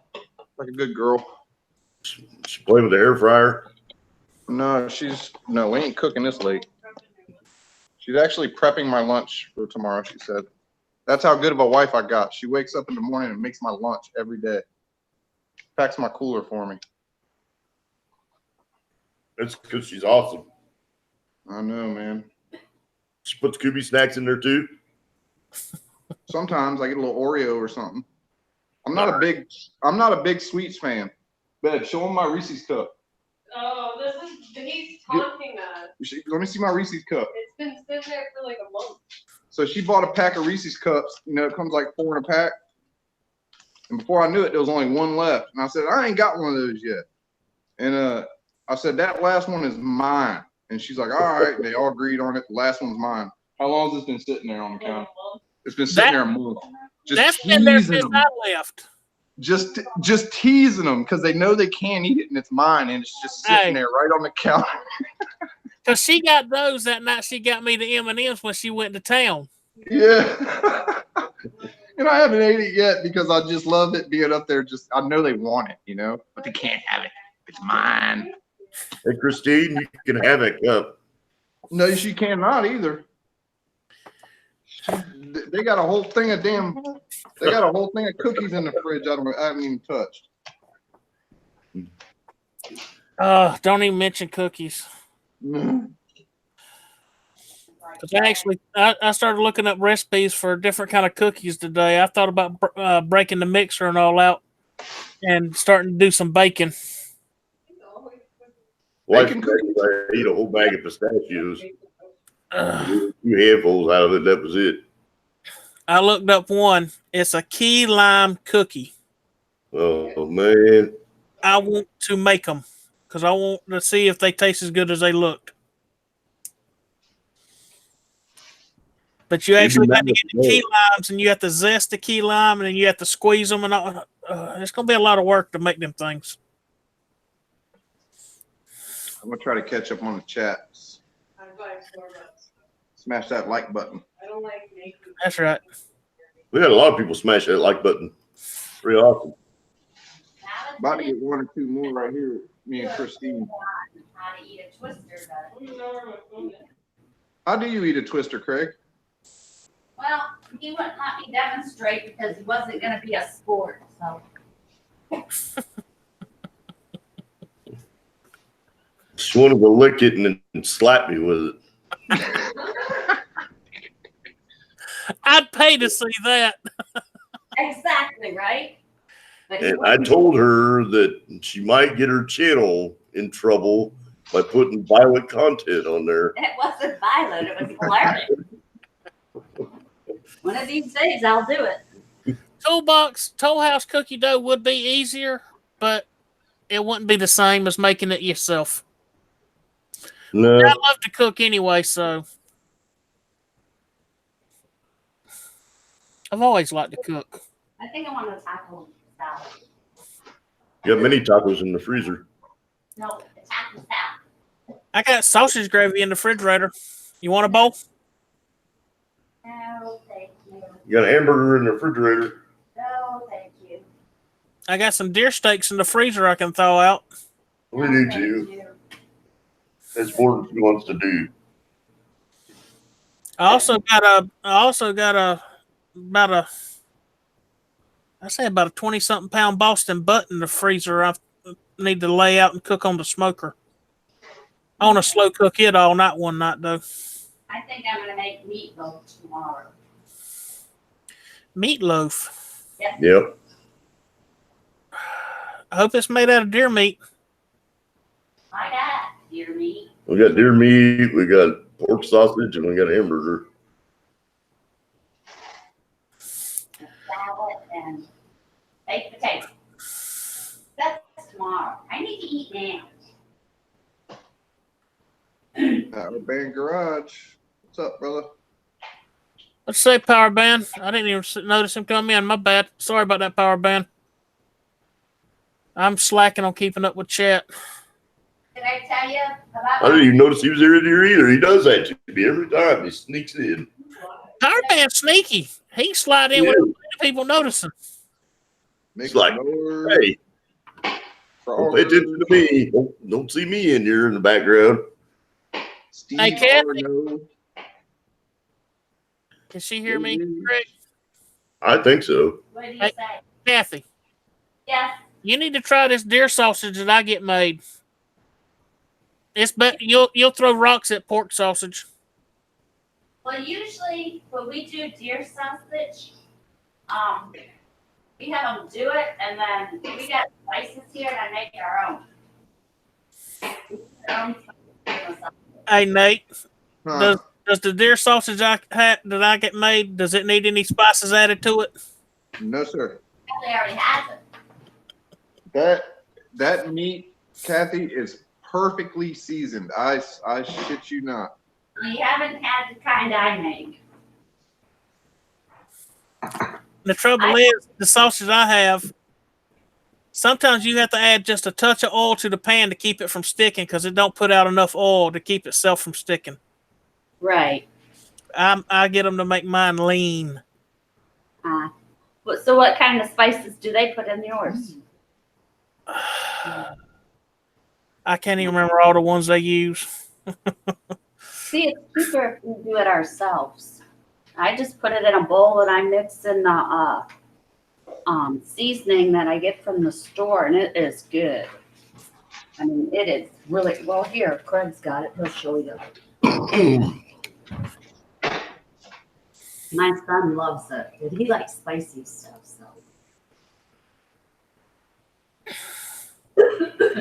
like a good girl. She playing with the air fryer. No, we ain't cooking this late. She's actually prepping my lunch for tomorrow, she said. That's how good of a wife I got. She wakes up in the morning and makes my lunch every day. Packs my cooler for me. That's because she's awesome. I know, man. She puts Scooby snacks in there too. Sometimes I get a little Oreo or something. I'm not a big sweets fan. Babe, show him my Reese's cup. Oh, he's taunting us. Let me see my Reese's cup. It's been sitting there for like a month. So she bought a pack of Reese's cups. You know, it comes like 4 in a pack. And before I knew it, there was only one left. And I said, I ain't got one of those yet. And I said, that last one is mine. And she's like, all right. And they all agreed on it. The last one's mine. How long has this been sitting there on the counter? It's been sitting there a month. That's been there since I left. Just teasing them because they know they can't eat it and it's mine. And it's just sitting there right on the counter. Because she got those that night. She got me the M&Ms when she went to town. Yeah. And I haven't ate it yet because I just love it being up there. I know they want it, you know, but they can't have it. It's mine. Hey, Christine, you can have that cup. No, she cannot either. They got a whole thing of cookies in the fridge I haven't even touched. Don't even mention cookies. Because I started looking up recipes for different kind of cookies today. I thought about breaking the mixer and all out and starting to do some baking. Wife, I ate a whole bag of pistachios. 2 handfuls out of it. That was it. I looked up one. It's a key lime cookie. Oh man! I want to make them because I want to see if they taste as good as they looked. But you actually got to get the key limes, and you have to zest the key lime, and then you have to squeeze them, and all. It's going to be a lot of work to make them things. I'm gonna try to catch up on the chats. Smash that like button. I don't like making. That's right. We had a lot of people smash that like button. Pretty awesome. About to get 1 or 2 more right here. Me and Christine. How to eat a twister, but How do you eat a twister, Craig? well, he wouldn't let me demonstrate because he wasn't going to be a sport. So She wanted to lick it and then slap me with it. I'd pay to see that. exactly right. But he And I wouldn't. told her that she might get her channel in trouble by putting violent content on there. It wasn't violent. It was hilarious. One of these days, I'll do it. Toll House cookie dough would be easier, but it wouldn't be the same as making it yourself. No, I love to cook anyway, so I've always liked to cook. I think I want a taco salad. you have many tacos in the freezer. No, a taco salad. I got sausage gravy in the refrigerator. You want a bowl? No, thank you. You got a hamburger in the refrigerator. No, thank you. I got some deer steaks in the freezer I can thaw out. We No, do thank too. you. That's more than he wants to do. I also got about a 20-something pound Boston butt in the freezer. I need to lay out and cook on the smoker. I want to slow cook it all night one night though. I think I'm gonna make meatloaf tomorrow. Meatloaf. Yep. I hope it's made out of deer meat. I got deer meat. We got deer meat, we got pork sausage, and we got a hamburger. Salad and baked potato. That's tomorrow. I need to eat now. Power Band Garage. What's up, brother? Let's say power band. I didn't even notice him come in. My bad. Sorry about that, power band. I'm slacking on keeping up with chat. Did I tell you about? I didn't even notice he was there either. He does that to me every time. He sneaks in. Power band sneaky. He slide in Yeah. without people noticing. It's like, hey, don't pay attention to me. Don't see me in here in the background. Steve Hey, Kathy. Arno. Can she hear me, Greg? I think so. What did you Hey. say? Kathy, Yes. you need to try this deer sausage that I get made. It's you'll throw rocks at pork sausage. Well, usually when we do deer sausage, we have them do it, and then we got spices here, and I make our own. Hey Nate, Huh. does the deer sausage that I get made, does it need any spices added to it? No, sir. They already has it. That meat, Kathy, is perfectly seasoned. I shit you not. You haven't had the kind I make. The trouble is, the sausage I have, sometimes you have to add just a touch of oil to the pan to keep it from sticking because it don't put out enough oil to keep itself from sticking. Right. I get them to make mine lean. So what kind of spices do they put in yours? I can't even remember all the ones they use. See, it's cheaper if we do it ourselves. I just put it in a bowl and I mix in the seasoning that I get from the store, and it is good. I mean, it is really well. Here, Craig's got it. He'll show you. My son loves it. He likes spicy stuff. So.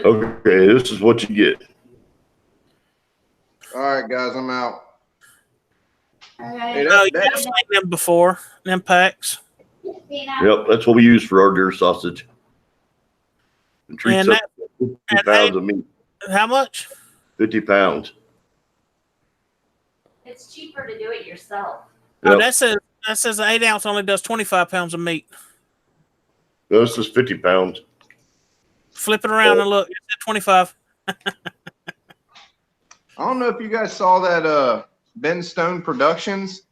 Okay, this is what you get. All right, guys, I'm out. All Hey, right. Oh, that- I've seen them before, them packs. Yep, that's what we use for our deer sausage. And treats And up to 50 and pounds of meat. How much? 50 pounds. It's cheaper to do it yourself. Oh, Yep. that says an 8 ounce only does 25 pounds of meat. No, this is 50 pounds. Flip it around and look. It's at 25. I don't know if you guys saw that Ben Stone Productions,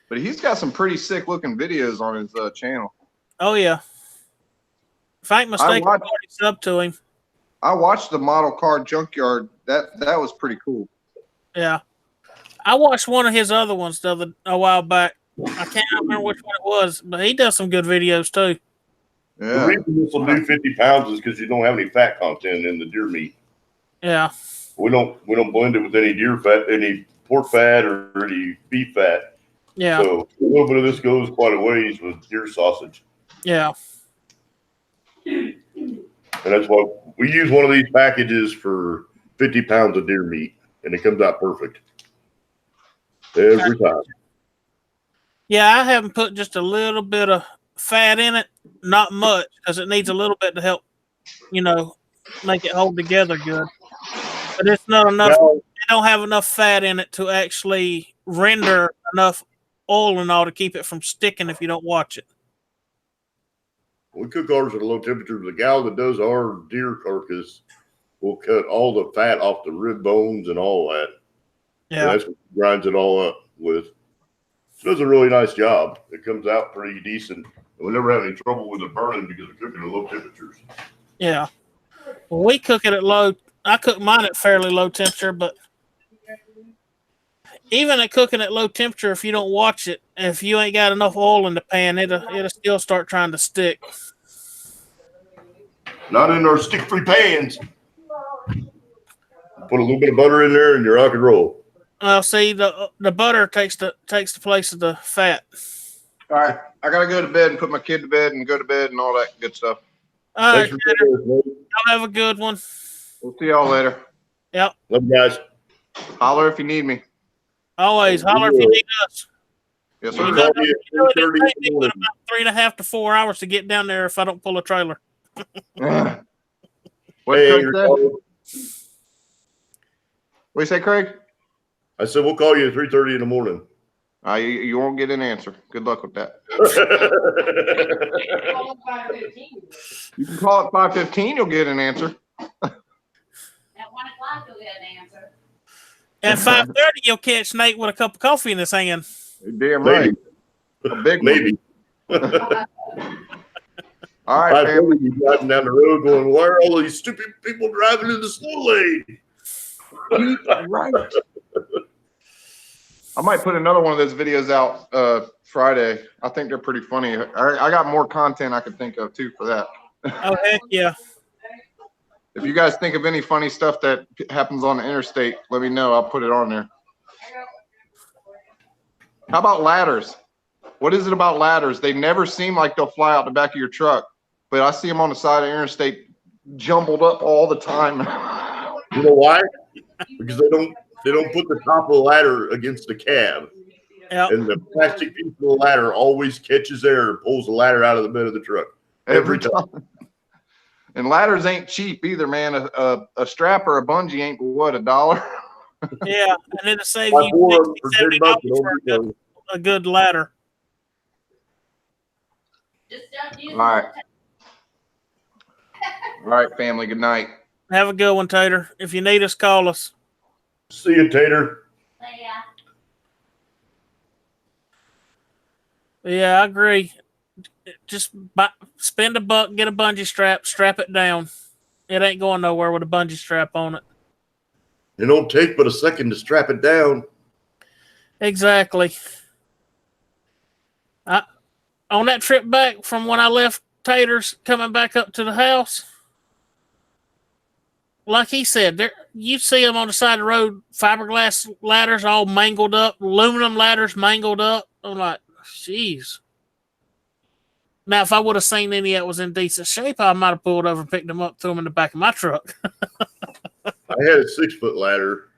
but he's got some pretty sick looking videos on his channel. Oh yeah. If I ain't mistaken, I watched- already subbed to him. I watched the model car junkyard. That was pretty cool. Yeah. I watched one of his other ones a while back. I can't remember which one it was, but he does some good videos too. The Yeah. reason this will do 50 pounds is because you don't have any fat content in the deer meat. Yeah. We don't blend it with any deer fat, any pork fat, or any beef fat. Yeah. So a little bit of this goes quite a ways with deer sausage. Yeah. And that's why we use one of these packages for 50 pounds of deer meat, and it comes out perfect. Every time. Yeah, I haven't put just a little bit of fat in it, not much, because it needs a little bit to help, make it hold together good. But it's not enough. Now, don't have enough fat in it to actually render enough oil and all to keep it from sticking if you don't watch it. We cook ours at a low temperature. The gal that does our deer carcass will cut all the fat off the rib bones and all that. And Yeah. that's what she grinds it all up with. She does a really nice job. It comes out pretty decent. And we never have any trouble with it burning because we cook it at low temperatures. Yeah. Well, we cook it at low. I cook mine at fairly low temperature, but even at cooking at low temperature, if you don't watch it, if you ain't got enough oil in the pan, it'll still start trying to stick. Not in our stick-free pans. Put a little bit of butter in there and you rock and roll. See, the butter takes the place of the fat. All right, I gotta go to bed and put my kid to bed and go to bed and all that good stuff. All right, Thanks for doing this, mate. y'all have a good one. We'll see y'all later. Yep. Love you guys. Holler if you need me. Always holler if you need us. Yes, We'll sir. call you You know, at it 3:30 take in me the about morning. 3.5 to 4 hours to get down there if I don't pull a trailer. What Hey, Craig you're say? calling. What you say, Craig? I said we'll call you at 3:30 in the morning. You won't get an answer. Good luck with that. Call it 5:15. You can call it 5:15. You'll get an answer. At 1 o'clock, you'll get an answer. At 5:30, you'll catch Nate with a cup of coffee in his hand. You're damn right. Maybe. A big Maybe. All right, family. You driving down the road going, why are all these stupid people driving in the slow lane? Keep right. I might put another one of those videos out Friday. I think they're pretty funny. I got more content I could think of too for that. Oh, heck yeah. If you guys think of any funny stuff that happens on the interstate, let me know. I'll put it on there. How about ladders? What is it about ladders? They never seem like they'll fly out the back of your truck, but I see them on the side of the interstate jumbled up all the time. You know why? Because they don't put the top of the ladder against the cab. Yep. And the plastic piece of the ladder always catches air and pulls the ladder out of the bed of the truck. Every time. And ladders ain't cheap either, man. A strap or a bungee ain't what, $1? Yeah, and it'll save I you bought 60, them for $70 $10 for a good ladder. Just don't use All right. All right, family. Good night. Have a good one, Tater. If you need us, call us. See you, Tater. Yeah. Yeah, I agree. Just spend $1, get a bungee strap it down. It ain't going nowhere with a bungee strap on it. It don't take but a second to strap it down. Exactly. On that trip back from when I left Tater's coming back up to the house, like he said, you see them on the side of the road, fiberglass ladders all mangled up, aluminum ladders mangled up. I'm like, jeez. Now, if I would have seen any that was in decent shape, I might have pulled over and picked them up, threw them in the back of my truck. I had a 6-foot ladder,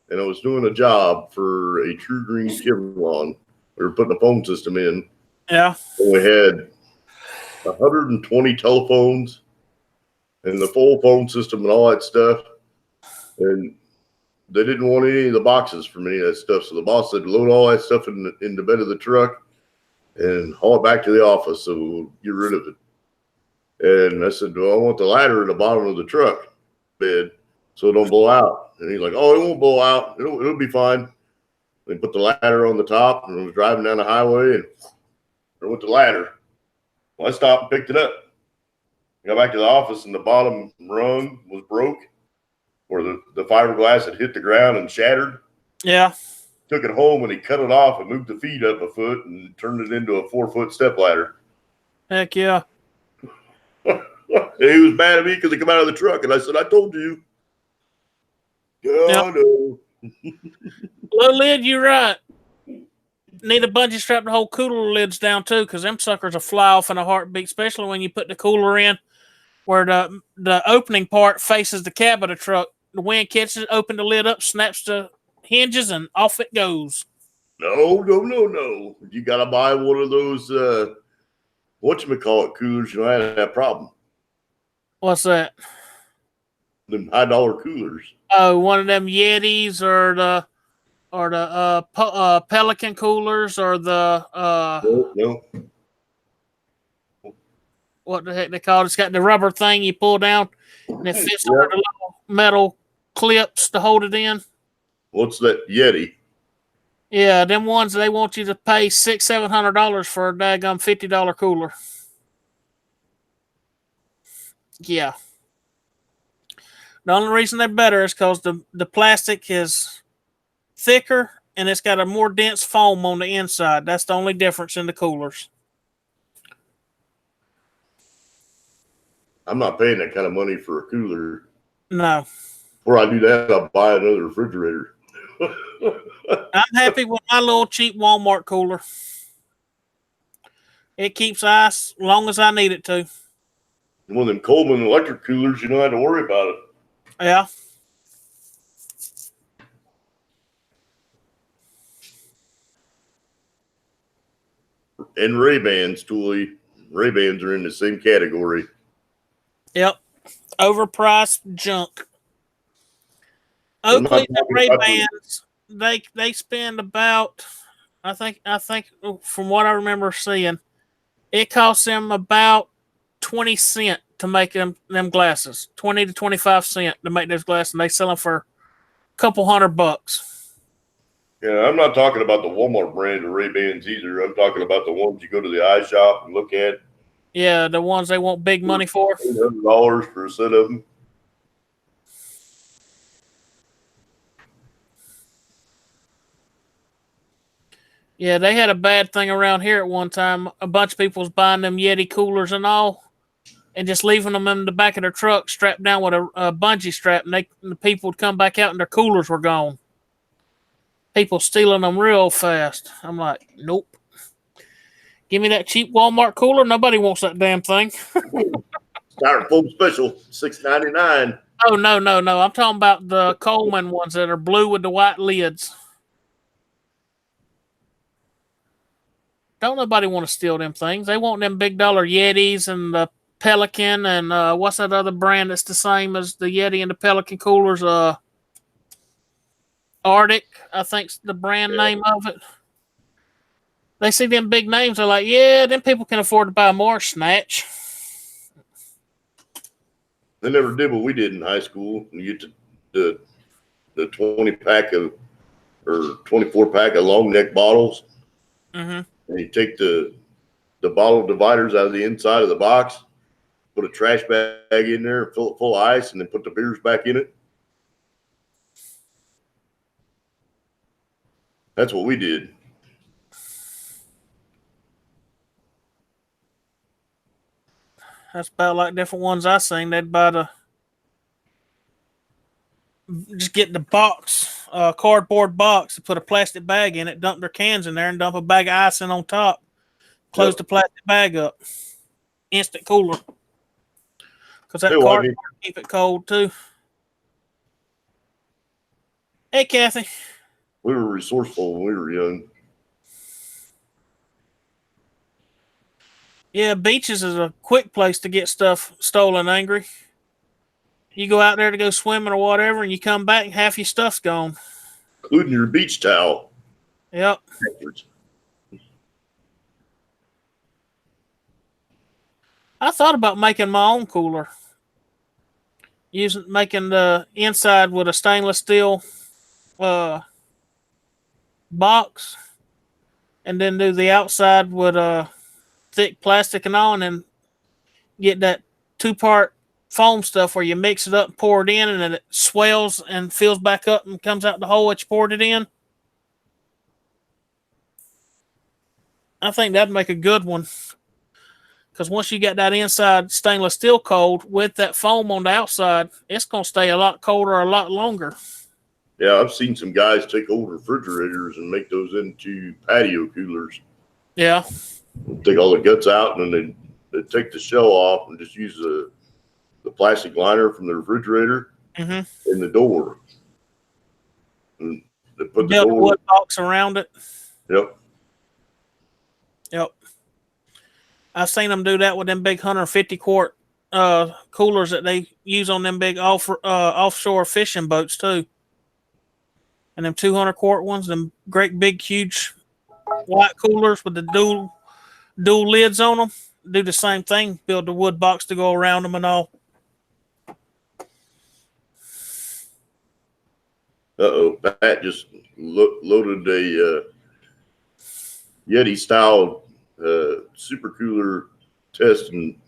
and I was doing a job for a True Green Kevlar. We were putting a phone system in. Yeah. And we had 120 telephones and the full phone system and all that stuff. And they didn't want any of the boxes from any of that stuff. So the boss said, load all that stuff in the bed of the truck and haul it back to the office so we'll get rid of it. And I said, well, I want the ladder at the bottom of the truck bed so it don't blow out. And he's like, oh, it won't blow out. It'll be fine. They put the ladder on the top, and I was driving down the highway, and there went the ladder. Well, I stopped and picked it up. I got back to the office, and the bottom rung was broke, where the fiberglass had hit the ground and shattered. Yeah. Took it home, and he cut it off and moved the feet up a foot and turned it into a 4-foot step ladder. Heck yeah. And he was mad at me because he come out of the truck, and I said, I told you. Yeah, Yep. I know. Little lid, you're right. Need a bungee strap to hold cooler lids down too, because them suckers will fly off in a heartbeat, especially when you put the cooler in where the opening part faces the cab of the truck. The wind catches it, open the lid up, snaps the hinges, and off it goes. No. You got to buy one of those, whatchamacallit coolers. I had that problem. What's that? Them $high coolers. Oh, one of them Yetis or the Pelican coolers or the No. what the heck they call it? It's got the rubber thing you pull down and it fits Yeah. under the little metal clips to hold it in. What's that Yeti? Yeah, them ones they want you to pay $600-700 for a daggum $50 cooler. Yeah. The only reason they're better is because the plastic is thicker and it's got a more dense foam on the inside. That's the only difference in the coolers. I'm not paying that kind of money for a cooler. No. Before I do that, I'll buy another refrigerator. I'm happy with my little cheap Walmart cooler. It keeps ice long as I need it to. One of them Coleman electric coolers, you don't have to worry about it. Yeah. And Ray-Bans, Toolie. Ray-Bans are in the same category. Yep. Overpriced junk. I'm not Oakley and talking about Ray-Bans, they spend about I think from what I remember seeing, it costs them about 20 cents to make them glasses. 20 to 25 cents to make those glasses, and they sell them for a couple $100. Yeah, I'm not talking about the Walmart brand of Ray-Bans either. I'm talking about the ones you go to the eye shop and look at. Yeah, the ones they want big money for. $800 for a set of them. Yeah, they had a bad thing around here at one time. A bunch of people was buying them Yeti coolers and all, and just leaving them in the back of their truck strapped down with a bungee strap, and the people would come back out and their coolers were gone. People stealing them real fast. I'm like, nope. Give me that cheap Walmart cooler. Nobody wants that damn thing. Styrofoam special, $6.99. Oh, no. I'm talking about the Coleman ones that are blue with the white lids. Don't nobody want to steal them things. They want them big dollar Yetis and the Pelican and what's that other brand that's the same as the Yeti and the Pelican coolers? Arctic, I think's the brand name of it. They see them big names, they're like, yeah, then people can afford to buy more. Snatch. They never did what we did in high school. You get the 20-pack of or 24-pack of long neck bottles, Mm-hmm. and you take the bottle dividers out of the inside of the box, put a trash bag in there, fill it full of ice, and then put the beers back in it. That's what we did. That's about like different ones I seen. They'd just get the box, cardboard box, and put a plastic bag in it, dump their cans in there, and dump a bag of ice in on top. Close the plastic bag up. Instant cooler. Because that cardboard keep it cold too. Hey, Kathy. We were resourceful when we were young. Yeah, beaches is a quick place to get stuff stolen, Angry. You go out there to go swimming or whatever, and you come back and half your stuff's gone. Including your beach towel. Yep. I thought about making my own cooler. Making the inside with a stainless steel box, and then do the outside with a thick plastic and all, and then get that 2-part foam stuff where you mix it up and pour it in, and then it swells and fills back up and comes out the hole that you poured it in. I think that'd make a good one. Because once you get that inside stainless steel cold with that foam on the outside, it's going to stay a lot colder a lot longer. Yeah, I've seen some guys take old refrigerators and make those into patio coolers. Yeah. Take all the guts out, and then they take the shell off and just use the plastic liner from the refrigerator in the door. And they put the door wood box around it. Yep. I've seen them do that with them big 150 quart coolers that they use on them big offshore fishing boats too. And them 200-quart ones, them great big huge white coolers with the dual lids on them, do the same thing. Build the wood box to go around them and all. Uh-oh, Pat just loaded a Yeti style super cooler testing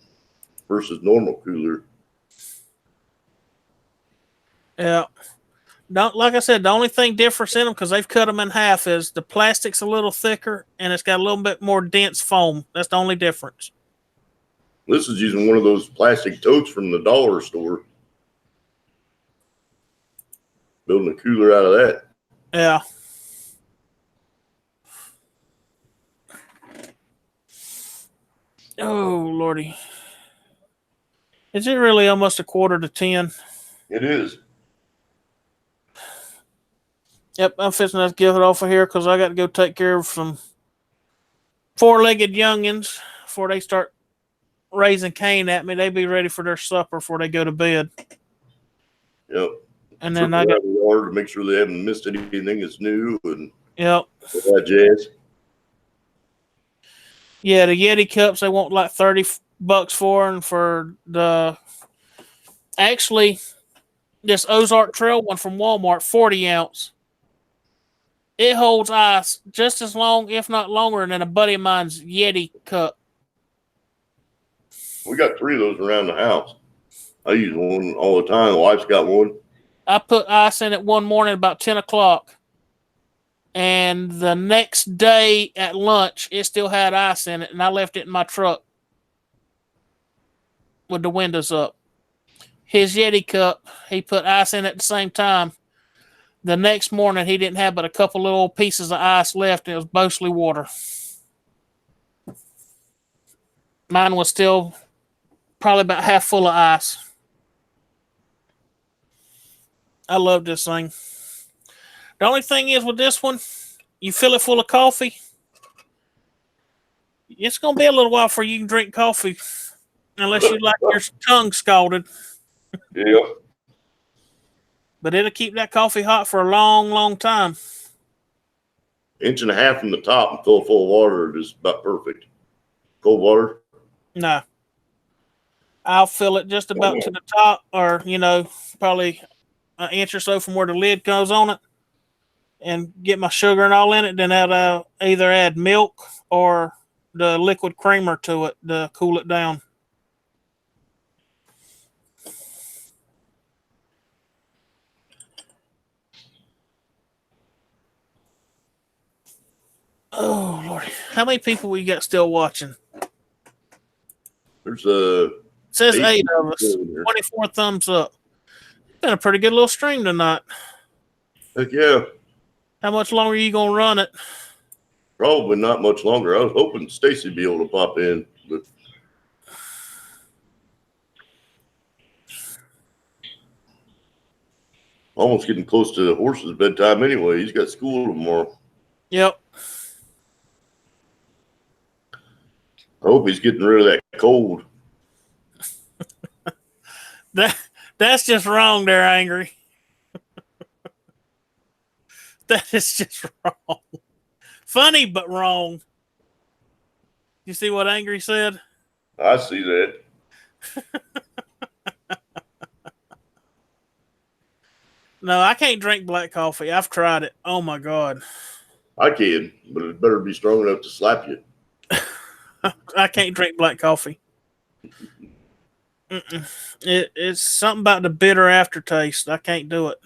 versus normal cooler. Yeah. Like I said, the only thing difference in them, because they've cut them in half, is the plastic's a little thicker and it's got a little bit more dense foam. That's the only difference. This is using one of those plastic totes from the dollar store. Building a cooler out of that. Yeah. Oh, Lordy. Is it really almost 9:45? It is. Yep, I'm fixing to give it off of here because I got to go take care of some four-legged youngins before they start raising Cain at me. They be ready for their supper before they go to bed. Yep. And then I got the yard to make sure they haven't missed anything that's new and yep. all that jazz. Yeah, the Yeti cups they want like $30 for, and for the actually this Ozark Trail one from Walmart, 40 ounce. It holds ice just as long, if not longer, than a buddy of mine's Yeti cup. We got 3 of those around the house. I use one all the time. The wife's got one. I put ice in it one morning about 10 o'clock. And the next day at lunch, it still had ice in it, and I left it in my truck with the windows up. His Yeti cup, he put ice in it at the same time. The next morning, he didn't have but a couple little pieces of ice left, and it was mostly water. Mine was still probably about half full of ice. I love this thing. The only thing is with this one, you fill it full of coffee, it's going to be a little while before you can drink coffee unless you like your tongue scalded. Yeah. But it'll keep that coffee hot for a long, long time. 1.5 inches from the top and fill full of water is about perfect. Cold water? No. I'll fill it just about to the top, or, probably an inch or so from where the lid goes on it, and get my sugar and all in it. Then I'll either add milk or the liquid creamer to it to cool it down. Oh, Lord. How many people we got still watching? There's It says 8 of us. 24 thumbs up. It's been a pretty good little stream tonight. Heck yeah. How much longer are you going to run it? Probably not much longer. I was hoping Stacy would be able to pop in, but almost getting close to the horse's bedtime anyway. He's got school tomorrow. Yep. I hope he's getting rid of that cold. That's just wrong there, Angry. That is just wrong. Funny, but wrong. You see what Angry said? I see that. No, I can't drink black coffee. I've tried it. Oh, my God. I can, but it better be strong enough to slap you. I can't drink black coffee. It's something about the bitter aftertaste. I can't do it.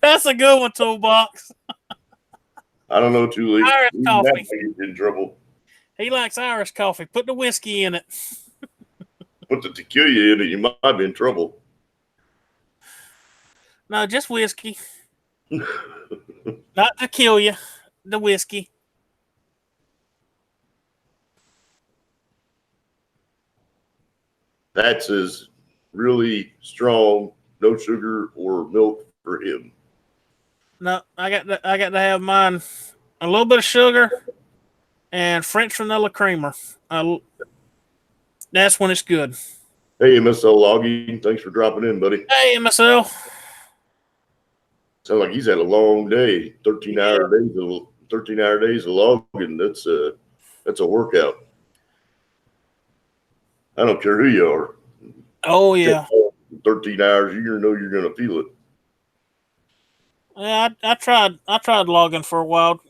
That's a good one, Toolbox. I don't know, too late. Irish coffee. That might get in trouble. He likes Irish coffee. Put the whiskey in it. Put the tequila in it, you might be in trouble. No, just whiskey. Not to kill you. The whiskey. That says really strong no sugar or milk for him. No, I got to have mine a little bit of sugar and French vanilla creamer. That's when it's good. Hey, MSL Loggy, thanks for dropping in, buddy. Hey, MSL. Sounds like he's had a long day. 13-hour days of logging. That's a workout. I don't care who you are. Oh yeah. 13 hours, you're gonna feel it. Yeah, I tried logging for a while.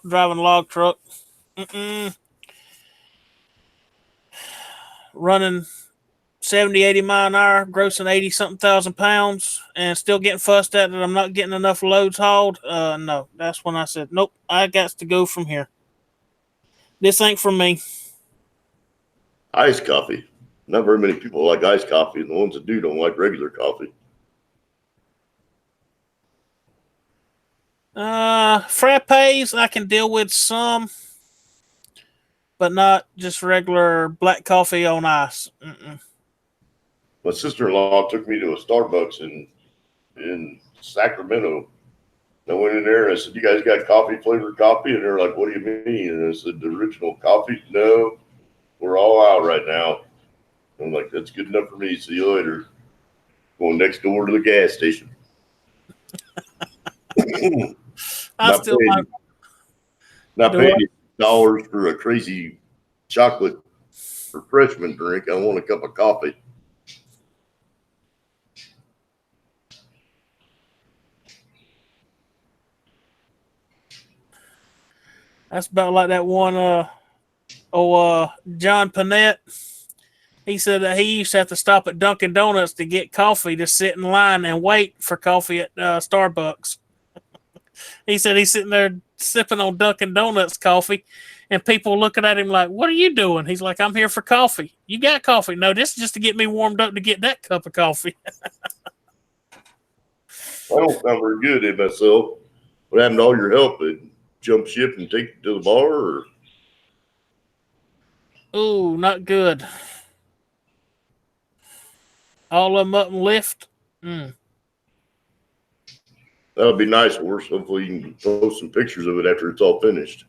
Driving a log truck. Running 70, 80 mile an hour, grossing 80 something thousand pounds, and still getting fussed at that I'm not getting enough loads hauled. No, that's when I said, nope, I got to go from here. This ain't for me. Iced coffee. Not very many people like iced coffee, and the ones that do don't like regular coffee. Frappes I can deal with some, but not just regular black coffee on ice. My sister-in-law took me to a Starbucks in Sacramento. I went in there and I said, "You guys got flavored coffee?" And they're like, "What do you mean?" And I said, "The original coffee." "No, we're all out right now." I'm like, "That's good enough for me. See you later." Going next door to the gas station. I still like not paying dollars for a crazy chocolate refreshment drink. I want a cup of coffee. That's about like that one John Panette. He said that he used to have to stop at Dunkin' Donuts to get coffee, to sit in line and wait for coffee at Starbucks. He said he's sitting there sipping on Dunkin' Donuts coffee, and people looking at him like, "What are you doing?" He's like, "I'm here for coffee." "You got coffee?" "No, this is just to get me warmed up to get that cup of coffee." I don't sound very good at myself. What happened to all your help? Jump ship and take it to the bar? Or? Ooh, not good. All of them up and lift. That'll be nice, Horse. Hopefully you can post some pictures of it after it's all finished.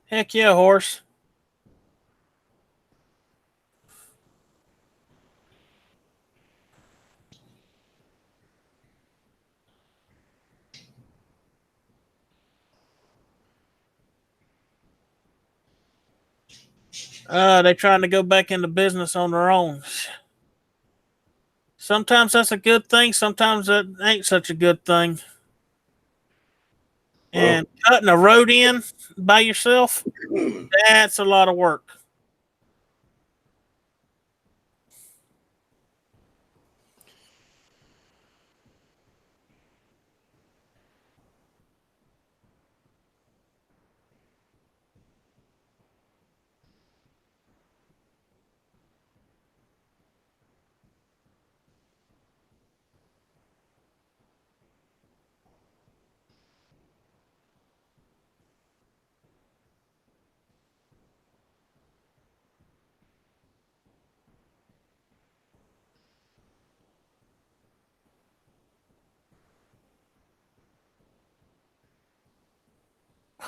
Heck yeah, Horse. They're trying to go back into business on their own. Sometimes that's a good thing. Sometimes that ain't such a good thing. And cutting a road in by yourself, that's a lot of work.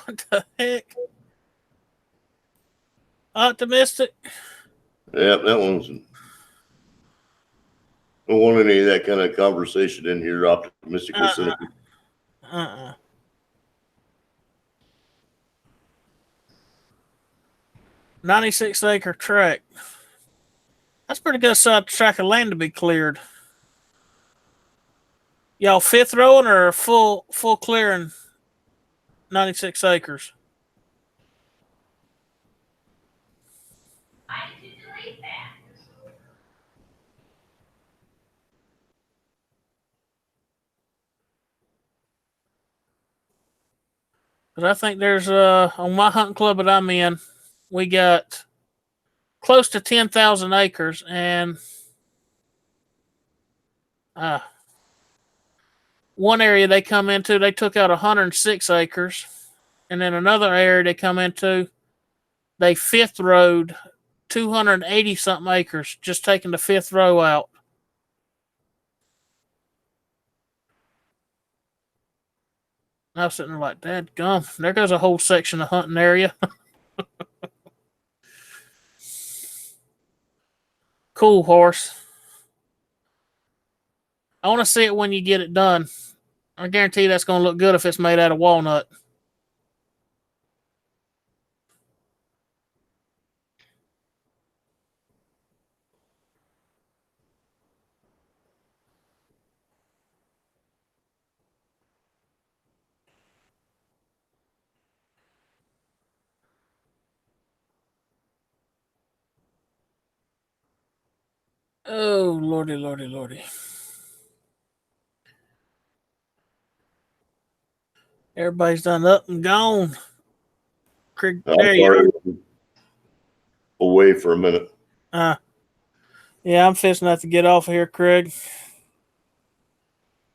What the heck? Optimistic? Yeah, that one's. I don't want any of that kind of conversation in here. Optimistic or cynical. 96-acre tract. That's pretty good size tract of land to be cleared. Y'all fifth rowing or full clearing 96 acres? I did delete that. Because I think there's on my hunting club that I'm in, we got close to 10,000 acres, and one area they come into, they took out 106 acres, and then another area they come into, they fifth rowed 280 something acres, just taking the 5th row out. And I was sitting there like, Dad gum, there goes a whole section of hunting area. Cool horse. I want to see it when you get it done. I guarantee that's going to look good if it's made out of walnut. Oh, lordy, lordy, lordy. Everybody's done up and gone. Craig, I'm there you sorry, are. away for a minute. Yeah, I'm fixing to have to get off of here, Craig.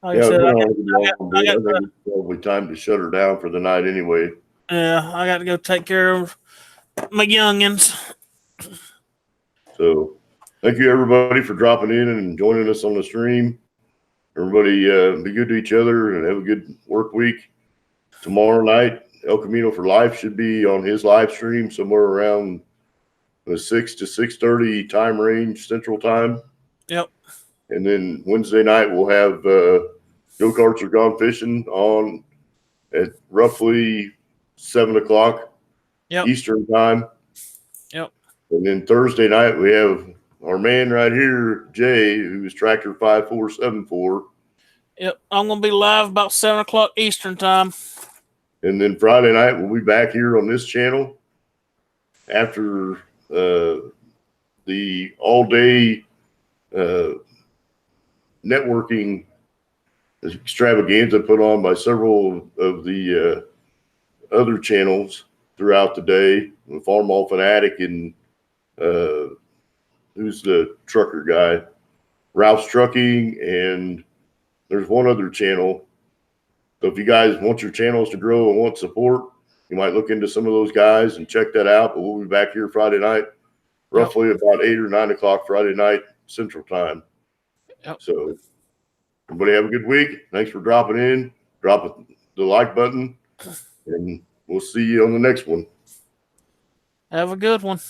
Like I said, I think it's probably time to shut her down for the night anyway. I got to go take care of my youngins. So thank you everybody for dropping in and joining us on the stream. Everybody be good to each other and have a good work week. Tomorrow night, El Camino for Life should be on his live stream somewhere around the 6 to 6:30 time range Central Time. Yep. And then Wednesday night we'll have Go-Karts Are Gone Fishing on at roughly 7 o'clock Eastern Time. Yep. And then Thursday night we have our man right here, Jay, who's Tractor 5474. Yep. I'm going to be live about 7 o'clock Eastern Time. And then Friday night we'll be back here on this channel after the all-day networking extravaganza put on by several of the other channels throughout the day. The Farm Mall Fanatic and who's the trucker guy? Ralph's Trucking, and there's one other channel. So if you guys want your channels to grow and want support, you might look into some of those guys and check that out. But we'll be back here Friday night, roughly about 8 or 9 o'clock Friday night Central Time. Yep. So everybody have a good week. Thanks for dropping in. Drop the like button, and we'll see you on the next one. Have a good one.